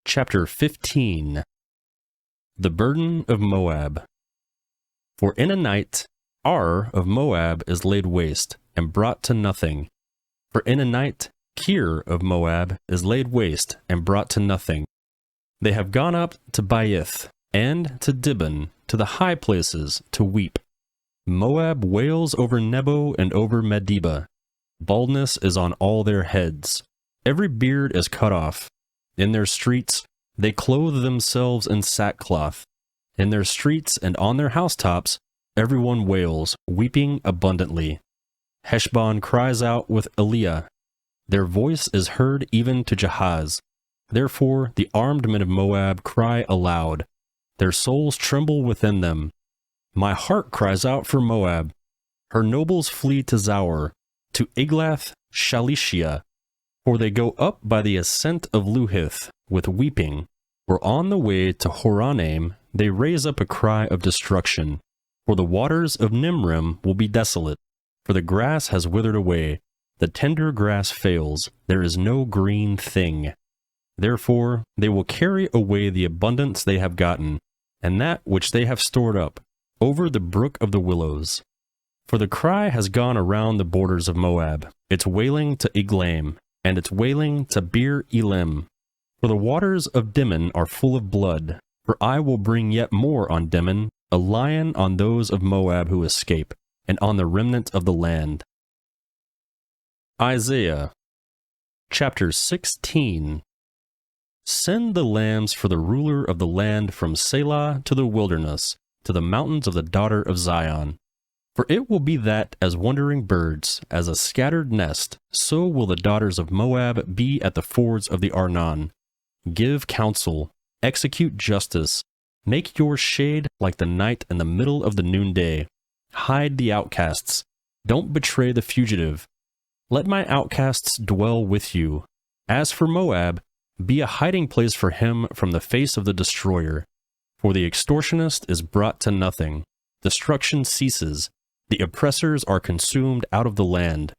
chapter 15. The burden of Moab. For in a night, Ar of Moab is laid waste, and brought to nothing. For in a night, Kir of Moab is laid waste, and brought to nothing. They have gone up to Baith, and to Dibon, to the high places, to weep. Moab wails over Nebo and over Medeba. Baldness is on all their heads. Every beard is cut off. In their streets, they clothe themselves in sackcloth. In their streets and on their housetops, everyone wails, weeping abundantly. Heshbon cries out with Eliah. Their voice is heard even to Jahaz. Therefore the armed men of Moab cry aloud. Their souls tremble within them. My heart cries out for Moab. Her nobles flee to Zoar, to Eglath Shalishiah. For they go up by the ascent of Luhith with weeping. For on the way to Horonaim they raise up a cry of destruction. For the waters of Nimrim will be desolate. For the grass has withered away. The tender grass fails. There is no green thing. Therefore they will carry away the abundance they have gotten, and that which they have stored up, over the brook of the willows. For the cry has gone around the borders of Moab, its wailing to Eglaim, and its wailing to Bir Elim. For the waters of Dimon are full of blood, for I will bring yet more on Dimon, a lion on those of Moab who escape, and on the remnant of the land. Isaiah, chapter 16. Send the lambs for the ruler of the land from Selah to the wilderness, to the mountains of the daughter of Zion. For it will be that as wandering birds, as a scattered nest, so will the daughters of Moab be at the fords of the Arnon. Give counsel, execute justice, make your shade like the night in the middle of the noonday. Hide the outcasts, don't betray the fugitive. Let my outcasts dwell with you. As for Moab, be a hiding place for him from the face of the destroyer. For the extortionist is brought to nothing. Destruction ceases. The oppressors are consumed out of the land.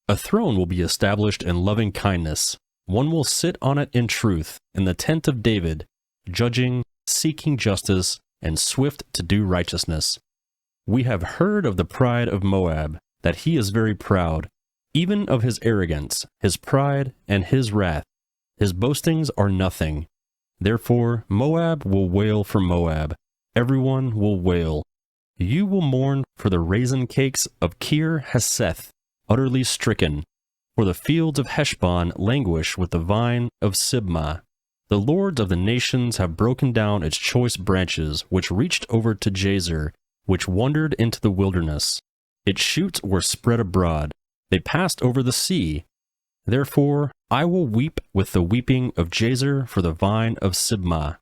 A throne will be established in loving kindness. One will sit on it in truth, in the tent of David, judging, seeking justice, and swift to do righteousness. We have heard of the pride of Moab, that he is very proud, even of his arrogance, his pride, and his wrath. His boastings are nothing. Therefore Moab will wail for Moab. Everyone will wail. You will mourn for the raisin cakes of Kir Heseth, utterly stricken. For the fields of Heshbon languish with the vine of Sibmah. The lords of the nations have broken down its choice branches, which reached over to Jazer, which wandered into the wilderness. Its shoots were spread abroad. They passed over the sea. Therefore I will weep with the weeping of Jazer for the vine of Sibmah.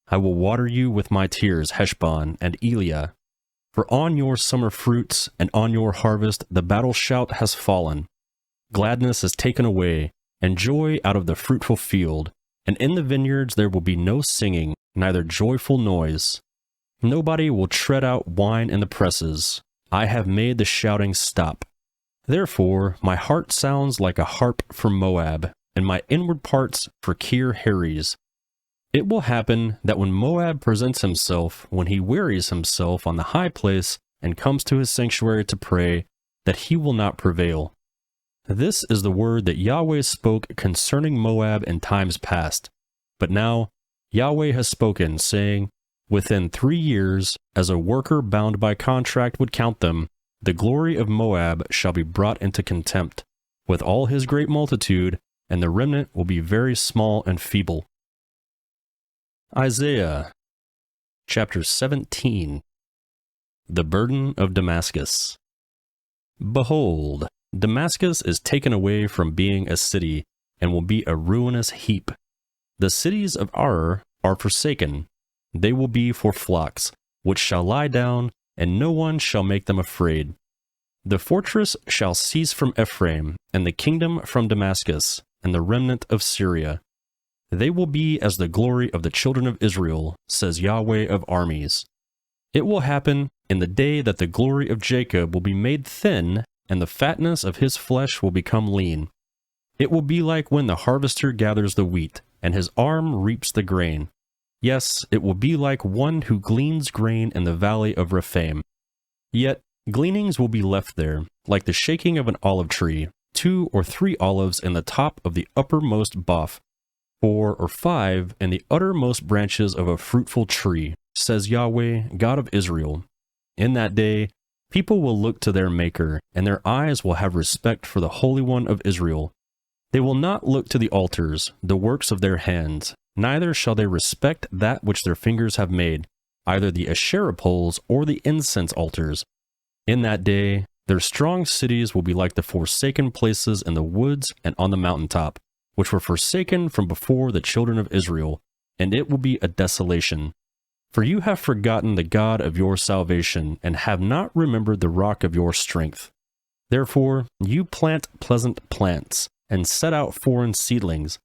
I will water you with my tears, Heshbon and Eliah. For on your summer fruits and on your harvest the battle shout has fallen. Gladness is taken away, and joy out of the fruitful field, and in the vineyards there will be no singing, neither joyful noise. Nobody will tread out wine in the presses. I have made the shouting stop. Therefore my heart sounds like a harp for Moab, and my inward parts for Kir Heres. It will happen that when Moab presents himself, when he wearies himself on the high place and comes to his sanctuary to pray, that he will not prevail. This is the word that Yahweh spoke concerning Moab in times past. But now Yahweh has spoken, saying, within 3 years, as a worker bound by contract would count them, the glory of Moab shall be brought into contempt, with all his great multitude, and the remnant will be very small and feeble. Isaiah chapter 17. The burden of Damascus. Behold, Damascus is taken away from being a city, and will be a ruinous heap. The cities of Ar are forsaken. They will be for flocks, which shall lie down, and no one shall make them afraid. The fortress shall cease from Ephraim, and the kingdom from Damascus, and the remnant of Syria. They will be as the glory of the children of Israel, says Yahweh of armies. It will happen in the day that the glory of Jacob will be made thin, and the fatness of his flesh will become lean. It will be like when the harvester gathers the wheat, and his arm reaps the grain. Yes, it will be like one who gleans grain in the valley of Rephaim. Yet gleanings will be left there, like the shaking of an olive tree, 2 or 3 olives in the top of the uppermost bough, 4 or 5 in the uttermost branches of a fruitful tree, says Yahweh, God of Israel. In that day, people will look to their Maker, and their eyes will have respect for the Holy One of Israel. They will not look to the altars, the works of their hands, neither shall they respect that which their fingers have made, either the Asherah poles or the incense altars. In that day, their strong cities will be like the forsaken places in the woods and on the mountaintop, which were forsaken from before the children of Israel, and it will be a desolation. For you have forgotten the God of your salvation, and have not remembered the rock of your strength. Therefore you plant pleasant plants, and set out foreign seedlings.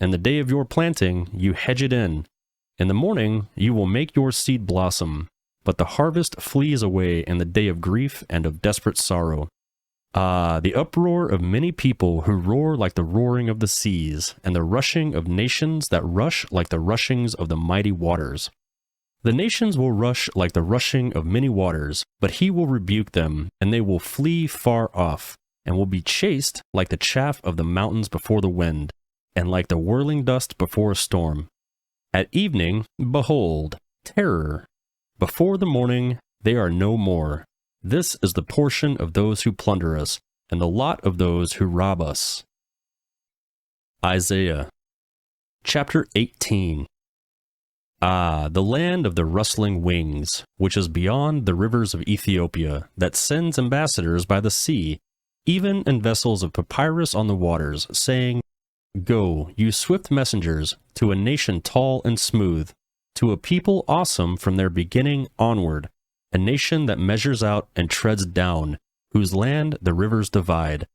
In the day of your planting you hedge it in. In the morning you will make your seed blossom, but the harvest flees away in the day of grief and of desperate sorrow. Ah, the uproar of many people who roar like the roaring of the seas, and the rushing of nations that rush like the rushings of the mighty waters. The nations will rush like the rushing of many waters, but he will rebuke them, and they will flee far off, and will be chased like the chaff of the mountains before the wind, and like the whirling dust before a storm. At evening, behold, terror. Before the morning, they are no more. This is the portion of those who plunder us, and the lot of those who rob us. Isaiah chapter 18. Ah, the land of the rustling wings, which is beyond the rivers of Ethiopia, that sends ambassadors by the sea, even in vessels of papyrus on the waters, saying, Go, you swift messengers, to a nation tall and smooth, to a people awesome from their beginning onward, a nation that measures out and treads down, whose land the rivers divide.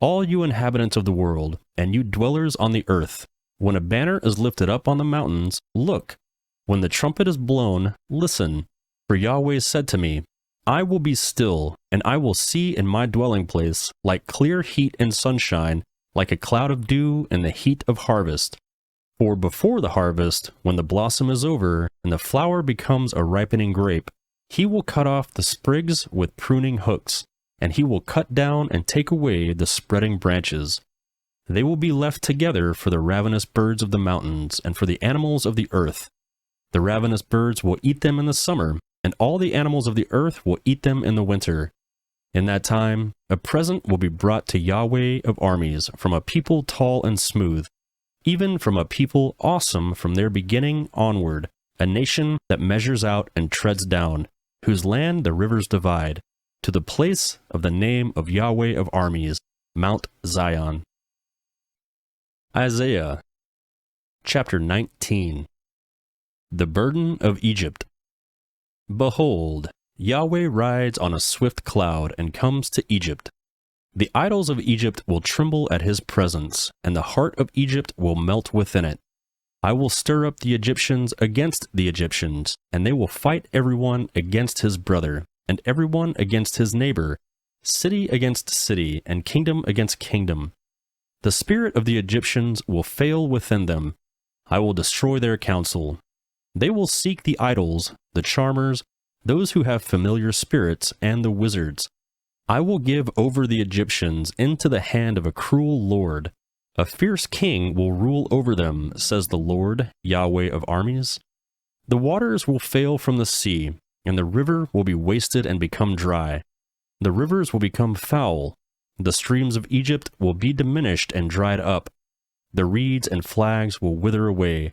All you inhabitants of the world, and you dwellers on the earth, when a banner is lifted up on the mountains, look. When the trumpet is blown, listen. For Yahweh said to me, I will be still, and I will see in my dwelling place, like clear heat and sunshine, like a cloud of dew in the heat of harvest. For before the harvest, when the blossom is over, and the flower becomes a ripening grape, he will cut off the sprigs with pruning hooks, and he will cut down and take away the spreading branches. They will be left together for the ravenous birds of the mountains, and for the animals of the earth. The ravenous birds will eat them in the summer, and all the animals of the earth will eat them in the winter. In that time, a present will be brought to Yahweh of armies from a people tall and smooth, even from a people awesome from their beginning onward, a nation that measures out and treads down, whose land the rivers divide, to the place of the name of Yahweh of armies, Mount Zion. Isaiah chapter 19. The burden of Egypt. Behold, Yahweh rides on a swift cloud and comes to Egypt. The idols of Egypt will tremble at his presence, and the heart of Egypt will melt within it. I will stir up the Egyptians against the Egyptians, and they will fight everyone against his brother, and everyone against his neighbor, city against city, and kingdom against kingdom. The spirit of the Egyptians will fail within them. I will destroy their counsel. They will seek the idols, the charmers, those who have familiar spirits, and the wizards. I will give over the Egyptians into the hand of a cruel lord. A fierce king will rule over them, says the Lord, Yahweh of armies. The waters will fail from the sea, and the river will be wasted and become dry. The rivers will become foul. The streams of Egypt will be diminished and dried up. The reeds and flags will wither away.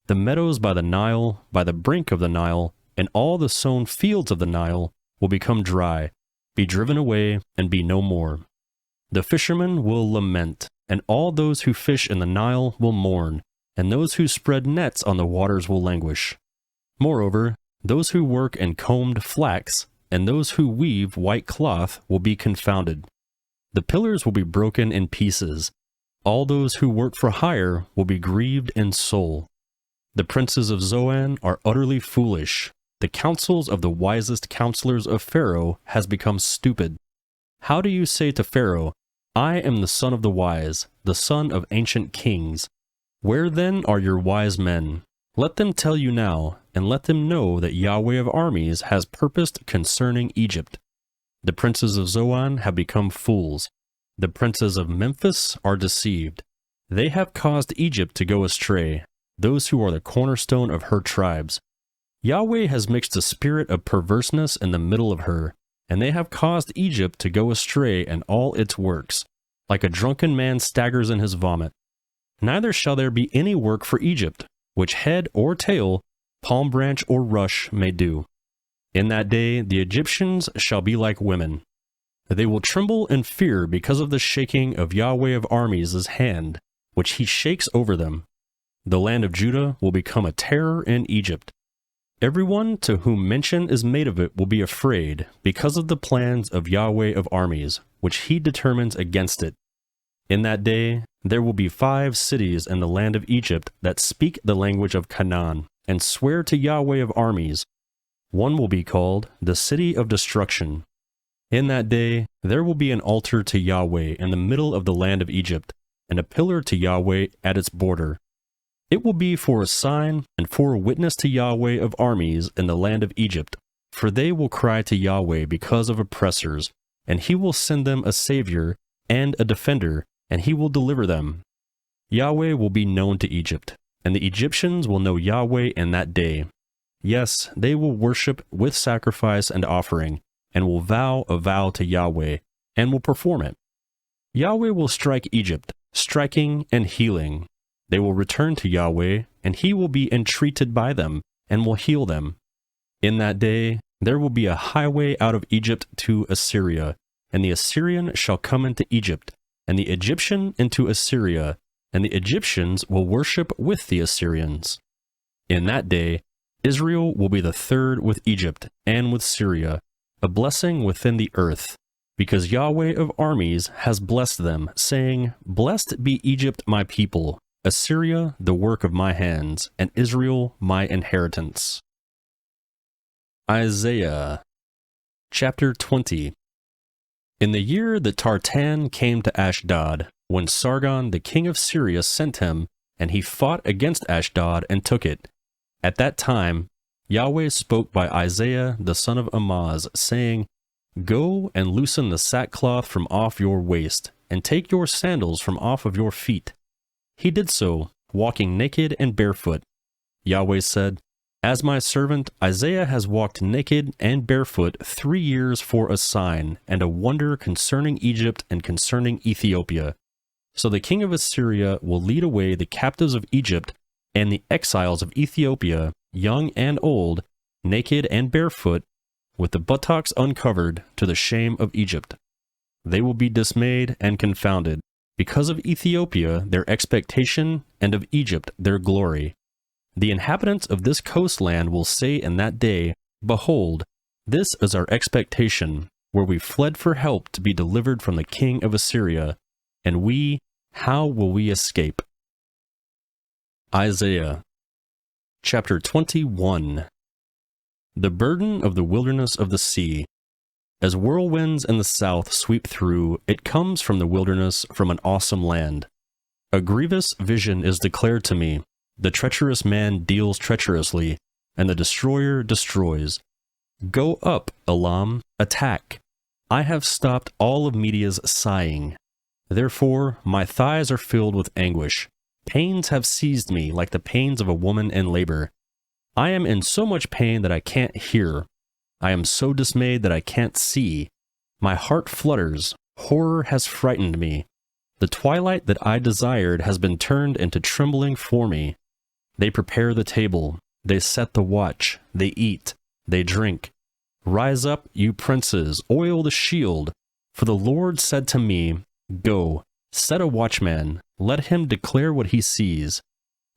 The meadows by the Nile, by the brink of the Nile, and all the sown fields of the Nile will become dry, be driven away, and be no more. The fishermen will lament, and all those who fish in the Nile will mourn, and those who spread nets on the waters will languish. Moreover, those who work in combed flax, and those who weave white cloth will be confounded. The pillars will be broken in pieces. All those who work for hire will be grieved in soul. The princes of Zoan are utterly foolish. The counsels of the wisest counselors of Pharaoh has become stupid. How do you say to Pharaoh, I am the son of the wise, the son of ancient kings? Where then are your wise men? Let them tell you now, and let them know that Yahweh of armies has purposed concerning Egypt. The princes of Zoan have become fools. The princes of Memphis are deceived. They have caused Egypt to go astray, those who are the cornerstone of her tribes. Yahweh has mixed a spirit of perverseness in the middle of her, and they have caused Egypt to go astray in all its works, like a drunken man staggers in his vomit. Neither shall there be any work for Egypt, which head or tail, palm branch or rush may do. In that day the Egyptians shall be like women. They will tremble and fear because of the shaking of Yahweh of armies' hand, which he shakes over them. The land of Judah will become a terror in Egypt. Everyone to whom mention is made of it will be afraid because of the plans of Yahweh of armies, which he determines against it. In that day there will be 5 cities in the land of Egypt that speak the language of Canaan, and swear to Yahweh of armies. One will be called the City of Destruction. In that day there will be an altar to Yahweh in the middle of the land of Egypt, and a pillar to Yahweh at its border. It will be for a sign and for a witness to Yahweh of armies in the land of Egypt, for they will cry to Yahweh because of oppressors, and he will send them a savior and a defender, and he will deliver them. Yahweh will be known to Egypt, and the Egyptians will know Yahweh in that day. Yes, they will worship with sacrifice and offering, and will vow a vow to Yahweh, and will perform it. Yahweh will strike Egypt, striking and healing. They will return to Yahweh, and he will be entreated by them, and will heal them. In that day there will be a highway out of Egypt to Assyria, and the Assyrian shall come into Egypt, and the Egyptian into Assyria, and the Egyptians will worship with the Assyrians. In that day Israel will be the third with Egypt and with Syria, a blessing within the earth, because Yahweh of armies has blessed them, saying, Blessed be Egypt my people, Assyria the work of my hands, and Israel my inheritance. Isaiah chapter 20. In the year that Tartan came to Ashdod, when Sargon the king of Syria sent him, and he fought against Ashdod and took it, at that time Yahweh spoke by Isaiah the son of Amoz, saying, Go and loosen the sackcloth from off your waist, and take your sandals from off of your feet. He did so, walking naked and barefoot. Yahweh said, As my servant Isaiah has walked naked and barefoot 3 years for a sign and a wonder concerning Egypt and concerning Ethiopia. So the king of Assyria will lead away the captives of Egypt and the exiles of Ethiopia, young and old, naked and barefoot, with the buttocks uncovered, to the shame of Egypt. They will be dismayed and confounded, because of Ethiopia their expectation, and of Egypt their glory. The inhabitants of this coastland will say in that day, Behold, this is our expectation, where we fled for help to be delivered from the king of Assyria, and we, how will we escape? Isaiah chapter 21. The burden of the wilderness of the sea. As whirlwinds in the south sweep through, it comes from the wilderness, from an awesome land. A grievous vision is declared to me. The treacherous man deals treacherously, and the destroyer destroys. Go up, Elam, attack. I have stopped all of Media's sighing. Therefore, my thighs are filled with anguish. Pains have seized me like the pains of a woman in labor. I am in so much pain that I can't hear. I am so dismayed that I can't see. My heart flutters. Horror has frightened me. The twilight that I desired has been turned into trembling for me. They prepare the table. They set the watch. They eat. They drink. Rise up, you princes, oil the shield. For the Lord said to me, Go, set a watchman. Let him declare what he sees.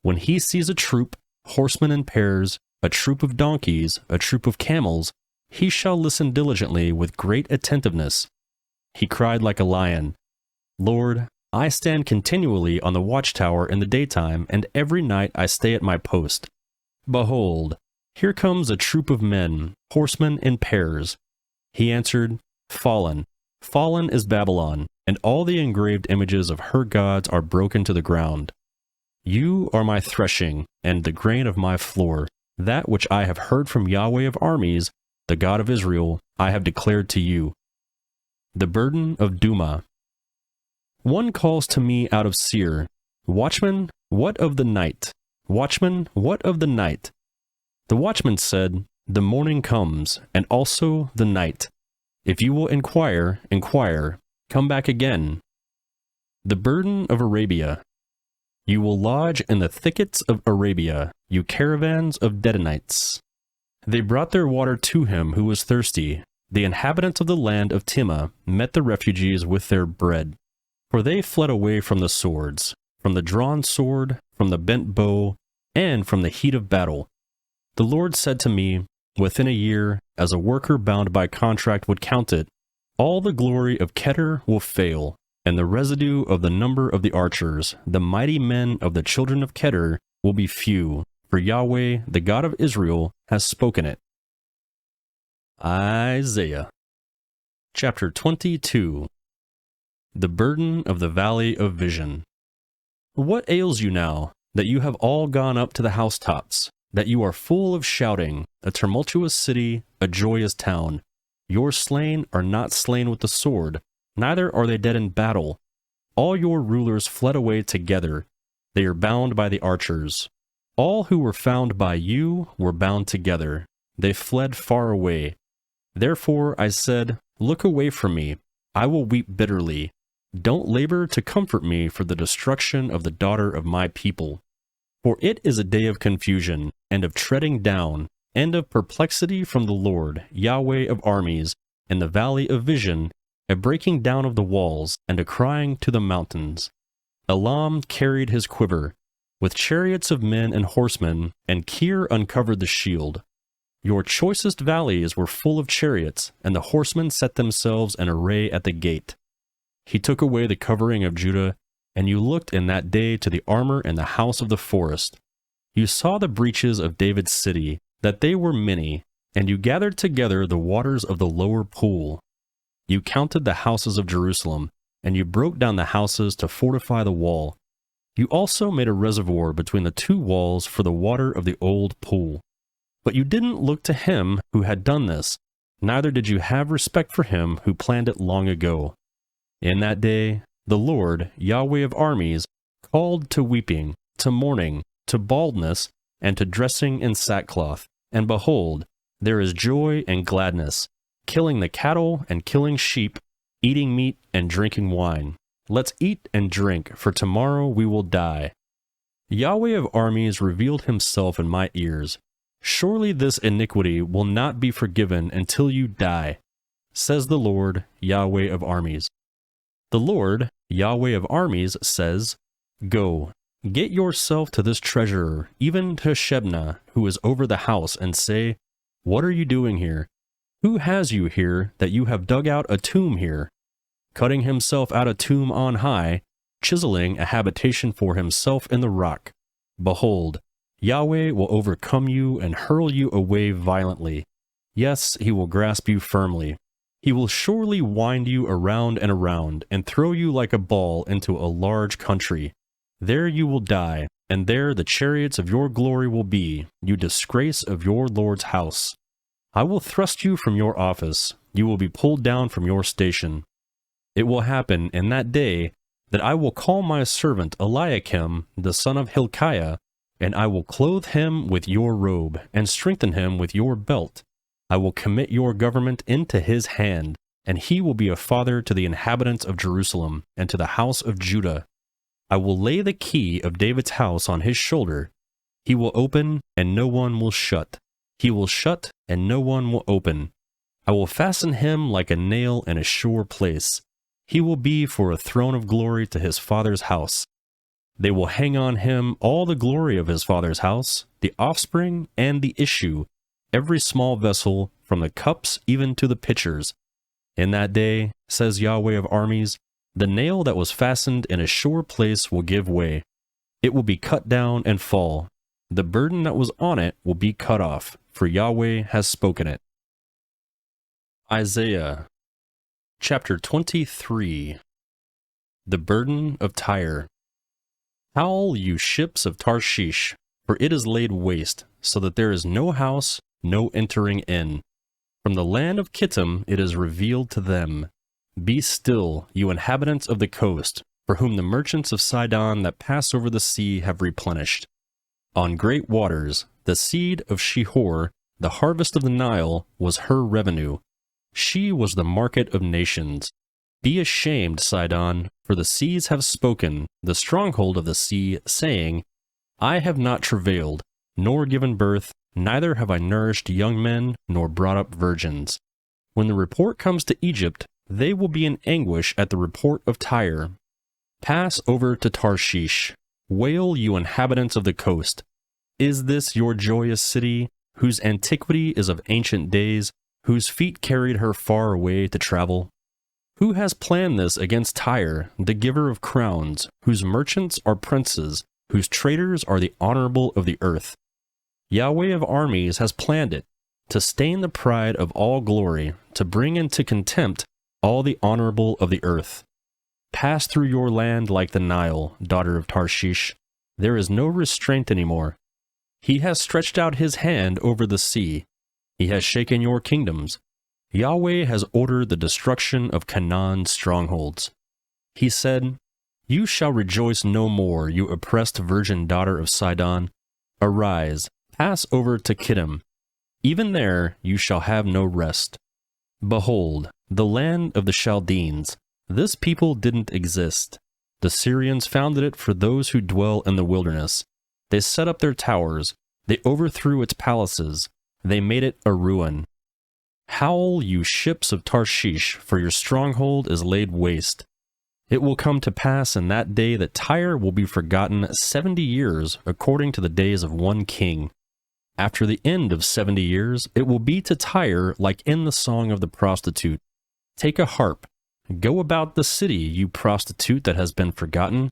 When he sees a troop, horsemen in pairs, a troop of donkeys, a troop of camels, he shall listen diligently with great attentiveness. He cried like a lion, Lord, I stand continually on the watchtower in the daytime, and every night I stay at my post. Behold, here comes a troop of men, horsemen in pairs. He answered, Fallen, fallen is Babylon, and all the engraved images of her gods are broken to the ground. You are my threshing, and the grain of my floor, that which I have heard from Yahweh of armies, the God of Israel, I have declared to you. The burden of Duma. One calls to me out of Seir, Watchman, what of the night? Watchman, what of the night? The watchman said, The morning comes, and also the night. If you will inquire, inquire. Come back again. The burden of Arabia. You will lodge in the thickets of Arabia, you caravans of Dedanites. They brought their water to him who was thirsty. The inhabitants of the land of Timah met the refugees with their bread. For they fled away from the swords, from the drawn sword, from the bent bow, and from the heat of battle. The Lord said to me, Within a year, as a worker bound by contract would count it, all the glory of Kedar will fail, and the residue of the number of the archers, the mighty men of the children of Kedar, will be few, for Yahweh, the God of Israel, has spoken it. Isaiah chapter 22. The burden of the valley of vision. What ails you now, that you have all gone up to the housetops, that you are full of shouting, a tumultuous city, a joyous town? Your slain are not slain with the sword, neither are they dead in battle. All your rulers fled away together. They are bound by the archers. All who were found by you were bound together. They fled far away. Therefore I said, Look away from me. I will weep bitterly. Don't labor to comfort me for the destruction of the daughter of my people. For it is a day of confusion, and of treading down, and of perplexity from the Lord, Yahweh of armies, in the valley of vision, a breaking down of the walls, and a crying to the mountains. Elam carried his quiver, with chariots of men and horsemen, and Kir uncovered the shield. Your choicest valleys were full of chariots, and the horsemen set themselves in array at the gate. He took away the covering of Judah, and you looked in that day to the armor in the house of the forest. You saw the breaches of David's city, that they were many, and you gathered together the waters of the lower pool. You counted the houses of Jerusalem, and you broke down the houses to fortify the wall. You also made a reservoir between the two walls for the water of the old pool. But you didn't look to him who had done this, neither did you have respect for him who planned it long ago. In that day, the Lord, Yahweh of armies, called to weeping, to mourning, to baldness, and to dressing in sackcloth. And behold, there is joy and gladness, killing the cattle and killing sheep, eating meat and drinking wine. Let's eat and drink, for tomorrow we will die. Yahweh of armies revealed himself in my ears. Surely this iniquity will not be forgiven until you die, says the Lord, Yahweh of armies. The Lord, Yahweh of armies, says, Go, get yourself to this treasurer, even to Shebna, who is over the house, and say, What are you doing here? Who has you here that you have dug out a tomb here? Cutting himself out a tomb on high, chiseling a habitation for himself in the rock. Behold, Yahweh will overcome you and hurl you away violently. Yes, he will grasp you firmly. He will surely wind you around and throw you like a ball into a large country. There you will die, and there the chariots of your glory will be, you disgrace of your Lord's house. I will thrust you from your office, you will be pulled down from your station. It will happen in that day that I will call my servant Eliakim, the son of Hilkiah, and I will clothe him with your robe, and strengthen him with your belt. I will commit your government into his hand, and he will be a father to the inhabitants of Jerusalem, and to the house of Judah. I will lay the key of David's house on his shoulder. He will open, and no one will shut. He will shut, and no one will open. I will fasten him like a nail in a sure place. He will be for a throne of glory to his father's house. They will hang on him all the glory of his father's house, the offspring and the issue, every small vessel, from the cups even to the pitchers. In that day, says Yahweh of armies, the nail that was fastened in a sure place will give way. It will be cut down and fall. The burden that was on it will be cut off, for Yahweh has spoken it. Isaiah chapter 23. The burden of Tyre. Howl, you ships of Tarshish, for it is laid waste, so that there is no house, no entering in. From the land of Kittim it is revealed to them. Be still, you inhabitants of the coast, for whom the merchants of Sidon that pass over the sea have replenished. On great waters, the seed of Shihor, the harvest of the Nile, was her revenue. She was the market of nations. Be ashamed, Sidon, for the seas have spoken, the stronghold of the sea, saying, I have not travailed, nor given birth, neither have I nourished young men, nor brought up virgins. When the report comes to Egypt, they will be in anguish at the report of Tyre. Pass over to Tarshish. Wail, you inhabitants of the coast. Is this your joyous city, whose antiquity is of ancient days, whose feet carried her far away to travel? Who has planned this against Tyre, the giver of crowns, whose merchants are princes, whose traders are the honorable of the earth? Yahweh of armies has planned it, to stain the pride of all glory, to bring into contempt all the honorable of the earth. Pass through your land like the Nile, daughter of Tarshish. There is no restraint anymore. He has stretched out his hand over the sea. He has shaken your kingdoms. Yahweh has ordered the destruction of Canaan's strongholds. He said, You shall rejoice no more, you oppressed virgin daughter of Sidon. Arise, pass over to Kittim. Even there you shall have no rest. Behold, the land of the Chaldeans. This people didn't exist. The Syrians founded it for those who dwell in the wilderness. They set up their towers. They overthrew its palaces. They made it a ruin. Howl, you ships of Tarshish, for your stronghold is laid waste. It will come to pass in that day that Tyre will be forgotten 70 years, according to the days of one king. After the end of 70 years, it will be to Tyre like in the song of the prostitute. Take a harp. Go about the city, you prostitute that has been forgotten.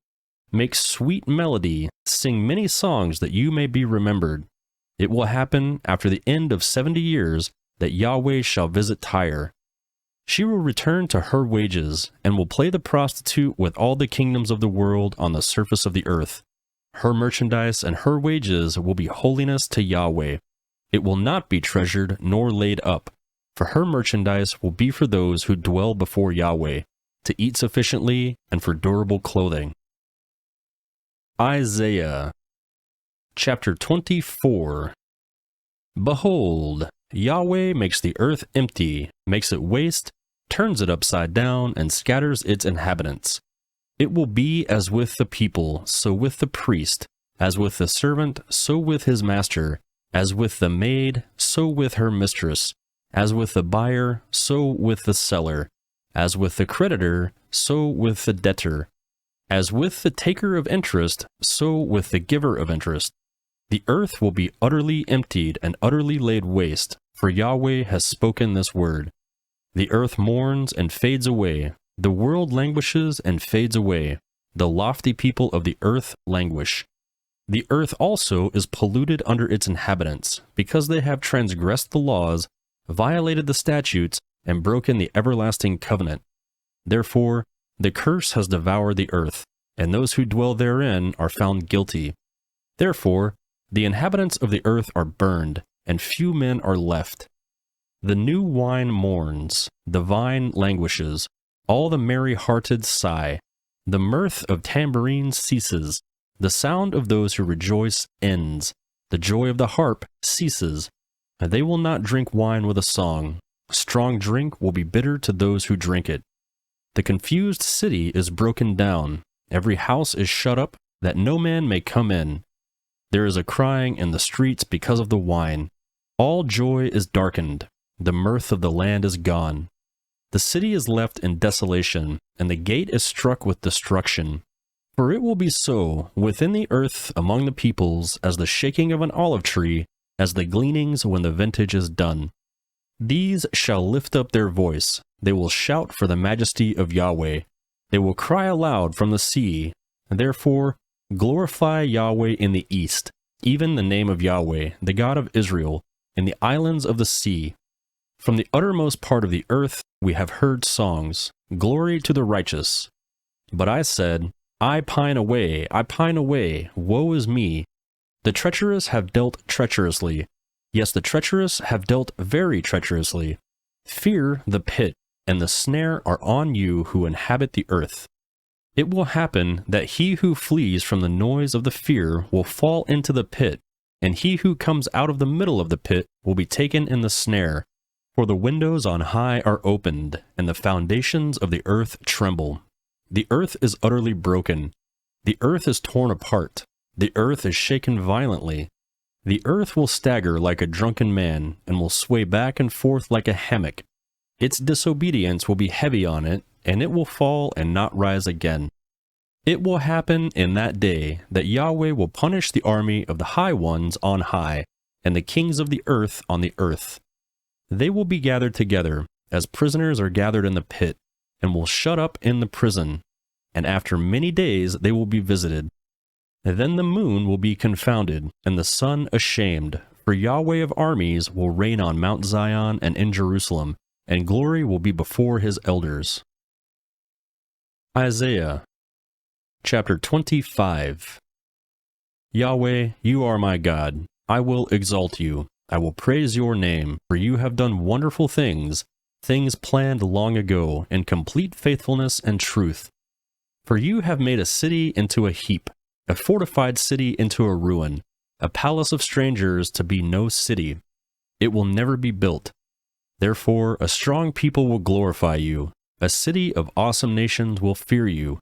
Make sweet melody, sing many songs that you may be remembered. It will happen after the end of 70 years that Yahweh shall visit Tyre. She will return to her wages, and will play the prostitute with all the kingdoms of the world on the surface of the earth. Her merchandise and her wages will be holiness to Yahweh. It will not be treasured nor laid up, for her merchandise will be for those who dwell before Yahweh, to eat sufficiently and for durable clothing. Isaiah chapter 24. Behold, Yahweh makes the earth empty, makes it waste, turns it upside down, and scatters its inhabitants. It will be as with the people, so with the priest, as with the servant, so with his master, As with the maid, so with her mistress. As with the buyer, so with the seller. As with the creditor, so with the debtor. As with the taker of interest, so with the giver of interest. The earth will be utterly emptied and utterly laid waste, for Yahweh has spoken this word. The earth mourns and fades away. The world languishes and fades away. The lofty people of the earth languish. The earth also is polluted under its inhabitants, because they have transgressed the laws, violated the statutes, and broken the everlasting covenant. Therefore, the curse has devoured the earth, and those who dwell therein are found guilty. Therefore, the inhabitants of the earth are burned, and few men are left. The new wine mourns, the vine languishes, all the merry-hearted sigh. The mirth of tambourines ceases, the sound of those who rejoice ends, the joy of the harp ceases. They will not drink wine with a song. Strong drink will be bitter to those who drink it. The confused city is broken down, every house is shut up, that no man may come in. There is a crying in the streets because of the wine. All joy is darkened, the mirth of the land is gone. The city is left in desolation, and the gate is struck with destruction. For it will be so within the earth among the peoples as the shaking of an olive tree, as the gleanings when the vintage is done. These shall lift up their voice, they will shout for the majesty of Yahweh. They will cry aloud from the sea. Therefore, glorify Yahweh in the east, even the name of Yahweh, the God of Israel, in the islands of the sea. From the uttermost part of the earth we have heard songs, glory to the righteous. But I said, I pine away, woe is me. The treacherous have dealt treacherously. Yes, the treacherous have dealt very treacherously. Fear the pit, and the snare are on you who inhabit the earth. It will happen that he who flees from the noise of the fear will fall into the pit, and he who comes out of the middle of the pit will be taken in the snare. For the windows on high are opened, and the foundations of the earth tremble. The earth is utterly broken. The earth is torn apart. The earth is shaken violently. The earth will stagger like a drunken man, and will sway back and forth like a hammock. Its disobedience will be heavy on it, and it will fall and not rise again. It will happen in that day that Yahweh will punish the army of the high ones on high, and the kings of the earth on the earth. They will be gathered together, as prisoners are gathered in the pit, and will shut up in the prison, and after many days they will be visited. Then the moon will be confounded, and the sun ashamed, for Yahweh of armies will reign on Mount Zion and in Jerusalem, and glory will be before his elders. Isaiah chapter 25. Yahweh, you are my God. I will exalt you. I will praise your name, for you have done wonderful things, things planned long ago, in complete faithfulness and truth. For you have made a city into a heap, a fortified city into a ruin, a palace of strangers to be no city. It will never be built. Therefore, a strong people will glorify you. A city of awesome nations will fear you.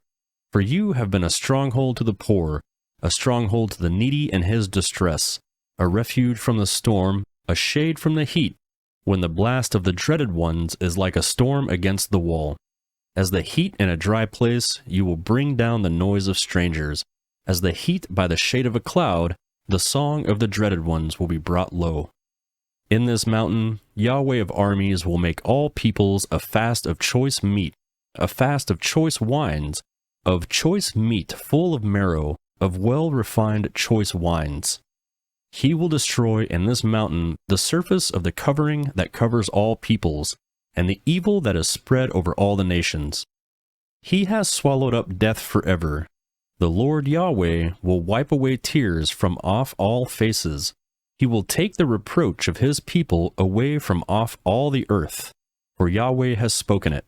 For you have been a stronghold to the poor, a stronghold to the needy in his distress, a refuge from the storm, a shade from the heat, when the blast of the dreaded ones is like a storm against the wall. As the heat in a dry place, you will bring down the noise of strangers. As the heat by the shade of a cloud, the song of the dreaded ones will be brought low. In this mountain, Yahweh of armies will make all peoples a fast of choice meat, a fast of choice wines, of choice meat full of marrow, of well-refined choice wines. He will destroy in this mountain the surface of the covering that covers all peoples, and the evil that is spread over all the nations. He has swallowed up death forever. The Lord Yahweh will wipe away tears from off all faces. He will take the reproach of his people away from off all the earth, for Yahweh has spoken it.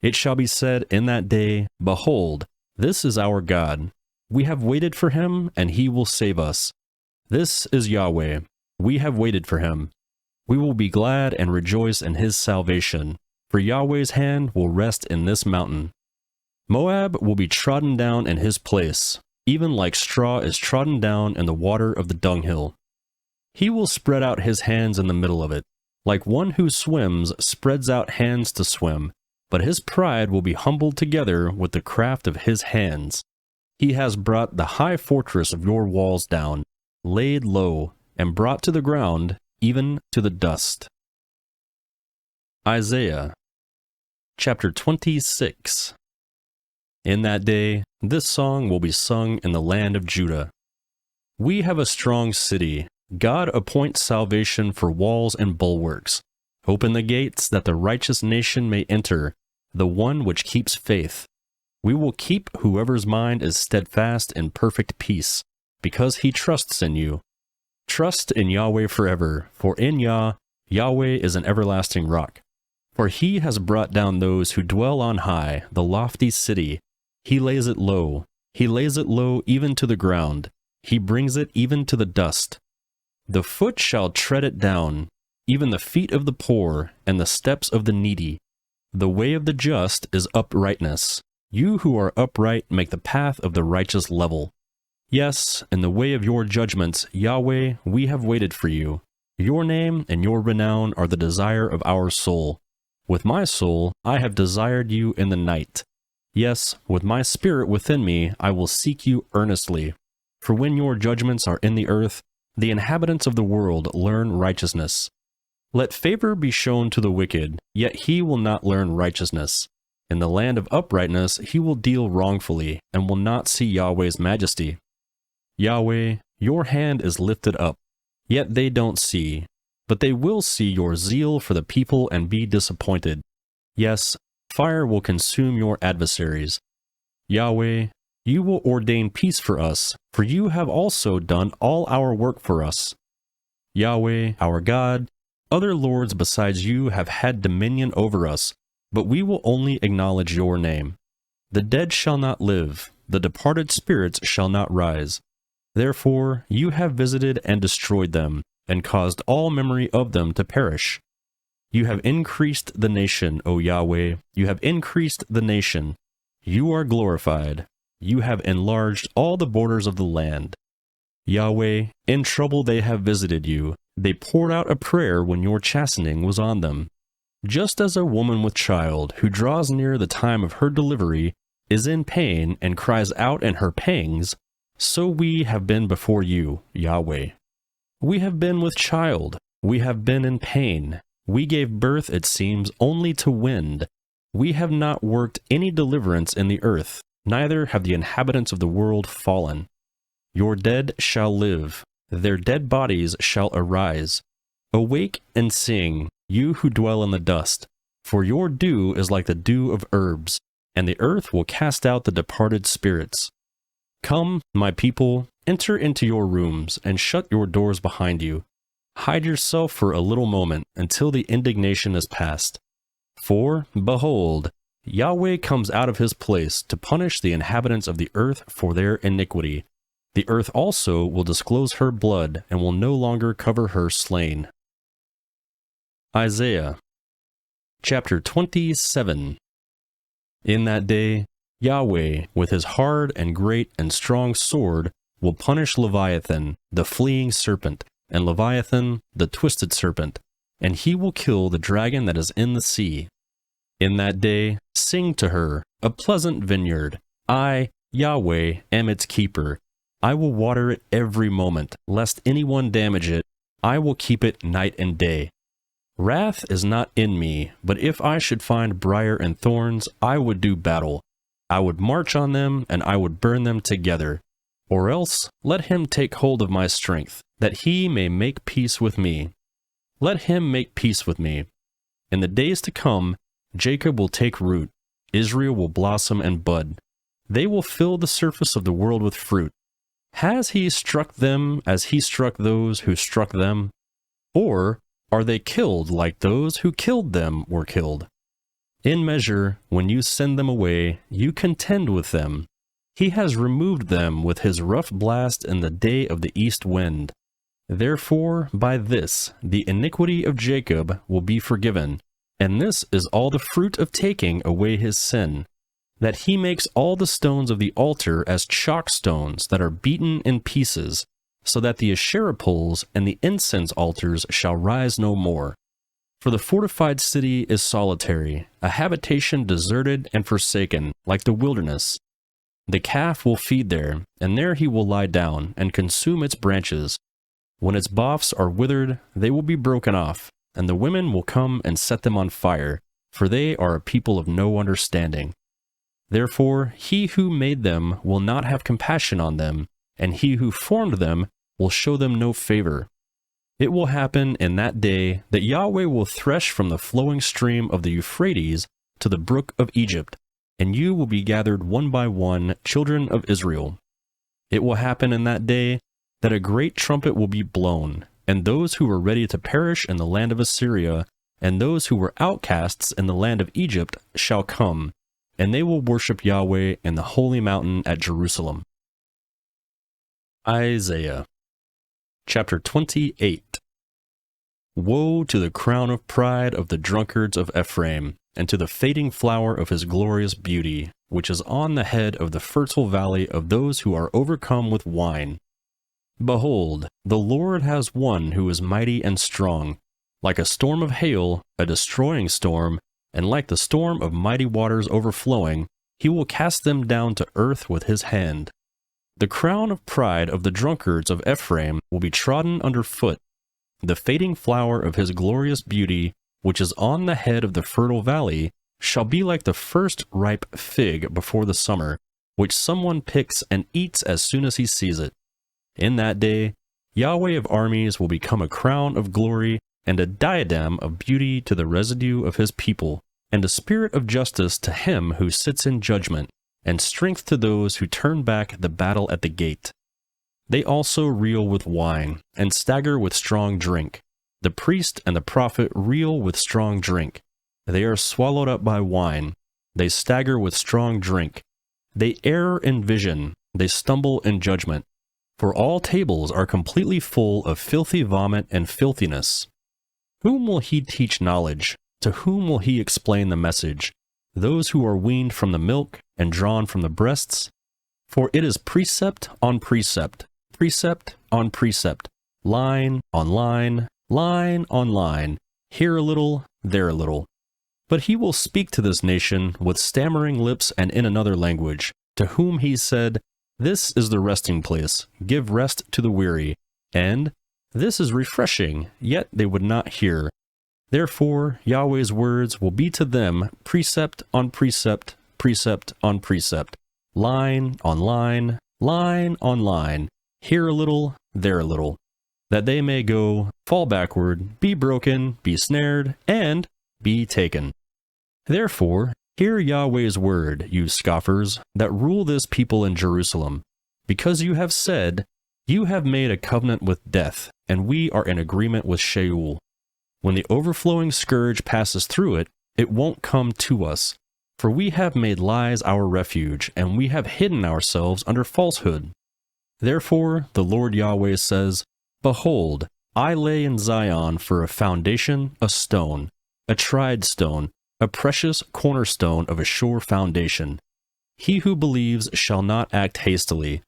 It shall be said in that day, Behold, this is our God. We have waited for him, and he will save us. This is Yahweh. We have waited for him. We will be glad and rejoice in his salvation, for Yahweh's hand will rest in this mountain. Moab will be trodden down in his place, even like straw is trodden down in the water of the dunghill. He will spread out his hands in the middle of it, like one who swims spreads out hands to swim, but his pride will be humbled together with the craft of his hands. He has brought the high fortress of your walls down, laid low, and brought to the ground, even to the dust. Isaiah chapter 26. In that day, this song will be sung in the land of Judah. We have a strong city. God appoints salvation for walls and bulwarks. Open the gates that the righteous nation may enter, the one which keeps faith. We will keep whoever's mind is steadfast in perfect peace, because he trusts in you. Trust in Yahweh forever, for in Yahweh is an everlasting rock. For he has brought down those who dwell on high, the lofty city. He lays it low even to the ground. He brings it even to the dust. The foot shall tread it down, even the feet of the poor, and the steps of the needy. The way of the just is uprightness. You who are upright make the path of the righteous level. Yes, in the way of your judgments, Yahweh, we have waited for you. Your name and your renown are the desire of our soul. With my soul I have desired you in the night. Yes, with my spirit within me I will seek you earnestly. For when your judgments are in the earth, the inhabitants of the world learn righteousness. Let favor be shown to the wicked, yet he will not learn righteousness. In the land of uprightness he will deal wrongfully, and will not see Yahweh's majesty. Yahweh, your hand is lifted up, yet they don't see. But they will see your zeal for the people and be disappointed. Yes, fire will consume your adversaries. Yahweh, you will ordain peace for us, for you have also done all our work for us. Yahweh, our God, other lords besides you have had dominion over us, but we will only acknowledge your name. The dead shall not live, the departed spirits shall not rise. Therefore you have visited and destroyed them, and caused all memory of them to perish. You have increased the nation, O Yahweh, you have increased the nation. You are glorified. You have enlarged all the borders of the land. Yahweh, in trouble they have visited you. They poured out a prayer when your chastening was on them. Just as a woman with child, who draws near the time of her delivery, is in pain and cries out in her pangs, so we have been before you, Yahweh. We have been with child, we have been in pain. We gave birth, it seems, only to wind. We have not worked any deliverance in the earth, neither have the inhabitants of the world fallen. Your dead shall live, their dead bodies shall arise. Awake and sing, you who dwell in the dust, for your dew is like the dew of herbs, and the earth will cast out the departed spirits. Come, my people, enter into your rooms, and shut your doors behind you. Hide yourself for a little moment, until the indignation is past. For, behold, Yahweh comes out of his place to punish the inhabitants of the earth for their iniquity. The earth also will disclose her blood, and will no longer cover her slain. Isaiah chapter 27. In that day, Yahweh, with his hard and great and strong sword, will punish Leviathan, the fleeing serpent, and Leviathan, the twisted serpent, and he will kill the dragon that is in the sea. In that day, sing to her, a pleasant vineyard. I, Yahweh, am its keeper. I will water it every moment, lest anyone damage it. I will keep it night and day. Wrath is not in me, but if I should find briar and thorns, I would do battle. I would march on them, and I would burn them together. Or else, let him take hold of my strength, that he may make peace with me. Let him make peace with me. In the days to come, Jacob will take root, Israel will blossom and bud. They will fill the surface of the world with fruit. Has he struck them as he struck those who struck them? Or are they killed like those who killed them were killed? In measure, when you send them away, you contend with them. He has removed them with his rough blast in the day of the east wind. Therefore, by this, the iniquity of Jacob will be forgiven, and this is all the fruit of taking away his sin, that he makes all the stones of the altar as chalk stones that are beaten in pieces, so that the Asherah poles and the incense altars shall rise no more. For the fortified city is solitary, a habitation deserted and forsaken, like the wilderness. The calf will feed there, and there he will lie down, and consume its branches. When its boughs are withered, they will be broken off, and the women will come and set them on fire, for they are a people of no understanding. Therefore he who made them will not have compassion on them, and he who formed them will show them no favor. It will happen in that day that Yahweh will thresh from the flowing stream of the Euphrates to the brook of Egypt, and you will be gathered one by one, children of Israel. It will happen in that day that a great trumpet will be blown, and those who were ready to perish in the land of Assyria, and those who were outcasts in the land of Egypt shall come, and they will worship Yahweh in the holy mountain at Jerusalem. Isaiah chapter 28. Woe to the crown of pride of the drunkards of Ephraim, and to the fading flower of his glorious beauty, which is on the head of the fertile valley of those who are overcome with wine. Behold, the Lord has one who is mighty and strong, like a storm of hail, a destroying storm, and like the storm of mighty waters overflowing, he will cast them down to earth with his hand. The crown of pride of the drunkards of Ephraim will be trodden under foot. The fading flower of his glorious beauty, which is on the head of the fertile valley, shall be like the first ripe fig before the summer, which someone picks and eats as soon as he sees it. In that day, Yahweh of armies will become a crown of glory and a diadem of beauty to the residue of his people, and a spirit of justice to him who sits in judgment, and strength to those who turn back the battle at the gate. They also reel with wine, and stagger with strong drink. The priest and the prophet reel with strong drink. They are swallowed up by wine. They stagger with strong drink. They err in vision. They stumble in judgment. For all tables are completely full of filthy vomit and filthiness. Whom will he teach knowledge? To whom will he explain the message? Those who are weaned from the milk and drawn from the breasts? For it is precept on precept, precept on precept, line on line, line on line, here a little, there a little. But he will speak to this nation with stammering lips and in another language, to whom he said, This is the resting place, give rest to the weary, and this is refreshing, yet they would not hear. Therefore Yahweh's words will be to them precept on precept, precept on precept, line on line, line on line, here a little, there a little, that they may go, fall backward, be broken, be snared, and be taken. Therefore, hear Yahweh's word, you scoffers, that rule this people in Jerusalem, because you have said, You have made a covenant with death, and we are in agreement with Sheol. When the overflowing scourge passes through it, it won't come to us, for we have made lies our refuge, and we have hidden ourselves under falsehood. Therefore, the Lord Yahweh says, Behold, I lay in Zion for a foundation, a stone, a tried stone, a precious cornerstone of a sure foundation. He who believes shall not act hastily.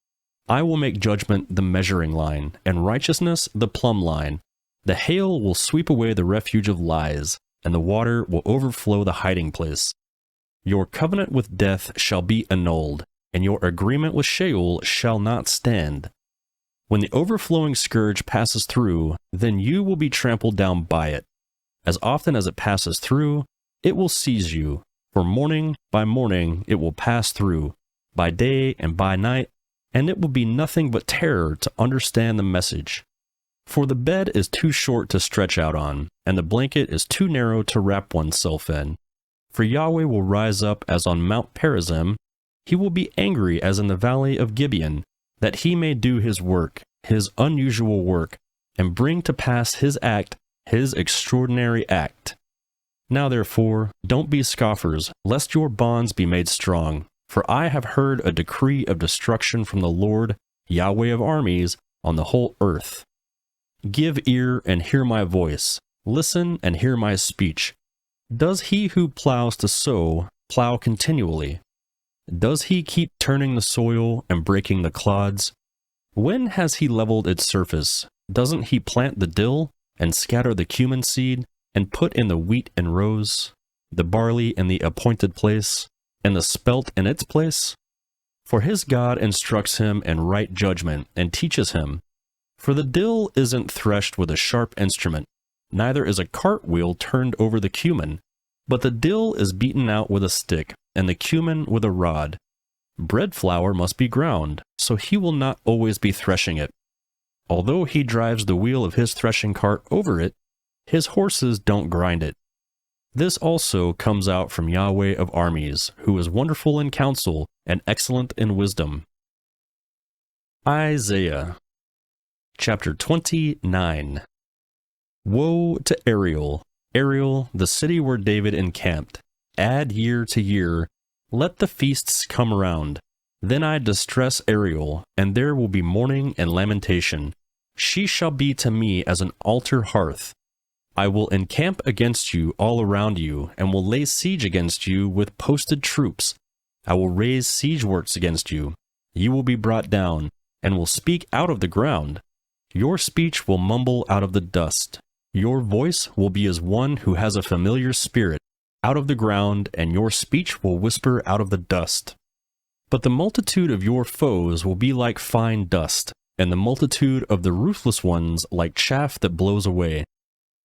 I will make judgment the measuring line, and righteousness the plumb line. The hail will sweep away the refuge of lies, and the water will overflow the hiding place. Your covenant with death shall be annulled, and your agreement with Sheol shall not stand. When the overflowing scourge passes through, then you will be trampled down by it. As often as it passes through, it will seize you, for morning by morning it will pass through, by day and by night, and it will be nothing but terror to understand the message. For the bed is too short to stretch out on, and the blanket is too narrow to wrap oneself in. For Yahweh will rise up as on Mount Perazim, he will be angry as in the valley of Gibeon, that he may do his work, his unusual work, and bring to pass his act, his extraordinary act. Now therefore, don't be scoffers, lest your bonds be made strong. For I have heard a decree of destruction from the Lord, Yahweh of armies, on the whole earth. Give ear and hear my voice. Listen and hear my speech. Does he who plows to sow plow continually? Does he keep turning the soil and breaking the clods? When has he leveled its surface? Doesn't he plant the dill, and scatter the cumin seed, and put in the wheat in rows, the barley in the appointed place, and the spelt in its place? For his God instructs him in right judgment, and teaches him. For the dill isn't threshed with a sharp instrument, neither is a cartwheel turned over the cumin, but the dill is beaten out with a stick, and the cumin with a rod. Bread flour must be ground, so he will not always be threshing it. Although he drives the wheel of his threshing cart over it, his horses don't grind it. This also comes out from Yahweh of armies, who is wonderful in counsel and excellent in wisdom. Isaiah chapter 29. Woe to Ariel, Ariel, the city where David encamped. Add year to year, let the feasts come around. Then I distress Ariel, and there will be mourning and lamentation. She shall be to me as an altar hearth. I will encamp against you all around you, and will lay siege against you with posted troops. I will raise siege works against you. You will be brought down, and will speak out of the ground. Your speech will mumble out of the dust. Your voice will be as one who has a familiar spirit, out of the ground, and your speech will whisper out of the dust. But the multitude of your foes will be like fine dust, and the multitude of the ruthless ones like chaff that blows away.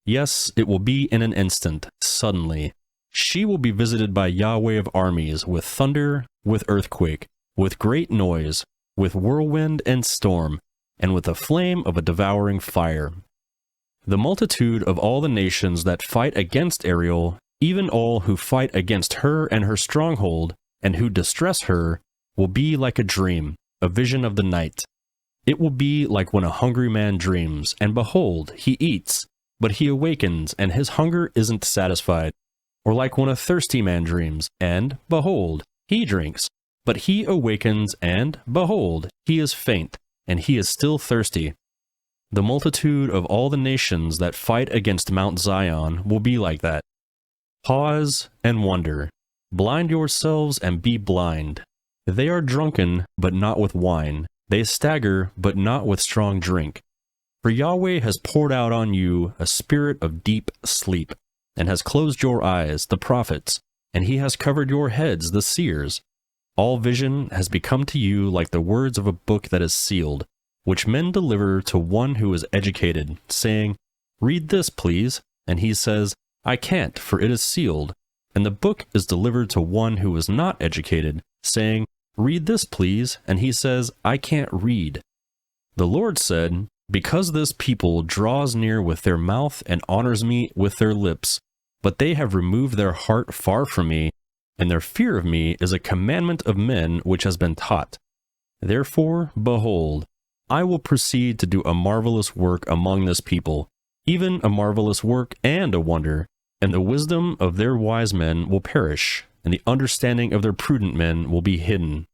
Yes, it will be in an instant, suddenly. She will be visited by Yahweh of armies, with thunder, with earthquake, with great noise, with whirlwind and storm, and with the flame of a devouring fire. The multitude of all the nations that fight against Ariel, even all who fight against her and her stronghold, and who distress her, will be like a dream, a vision of the night. It will be like when a hungry man dreams, and behold, he eats, but he awakens, and his hunger isn't satisfied. Or like when a thirsty man dreams, and behold, he drinks, but he awakens, and behold, he is faint, and he is still thirsty. The multitude of all the nations that fight against Mount Zion will be like that. Pause and wonder. Blind yourselves and be blind. They are drunken, but not with wine. They stagger, but not with strong drink. For Yahweh has poured out on you a spirit of deep sleep, and has closed your eyes, the prophets, and he has covered your heads, the seers. All vision has become to you like the words of a book that is sealed, which men deliver to one who is educated, saying, "Read this, please." And he says, "I can't, for it is sealed." And the book is delivered to one who is not educated, saying, "Read this, please." And he says, "I can't read." The Lord said, "Because this people draws near with their mouth and honors me with their lips, but they have removed their heart far from me, and their fear of me is a commandment of men which has been taught. Therefore, behold, I will proceed to do a marvelous work among this people, even a marvelous work and a wonder, and the wisdom of their wise men will perish, and the understanding of their prudent men will be hidden.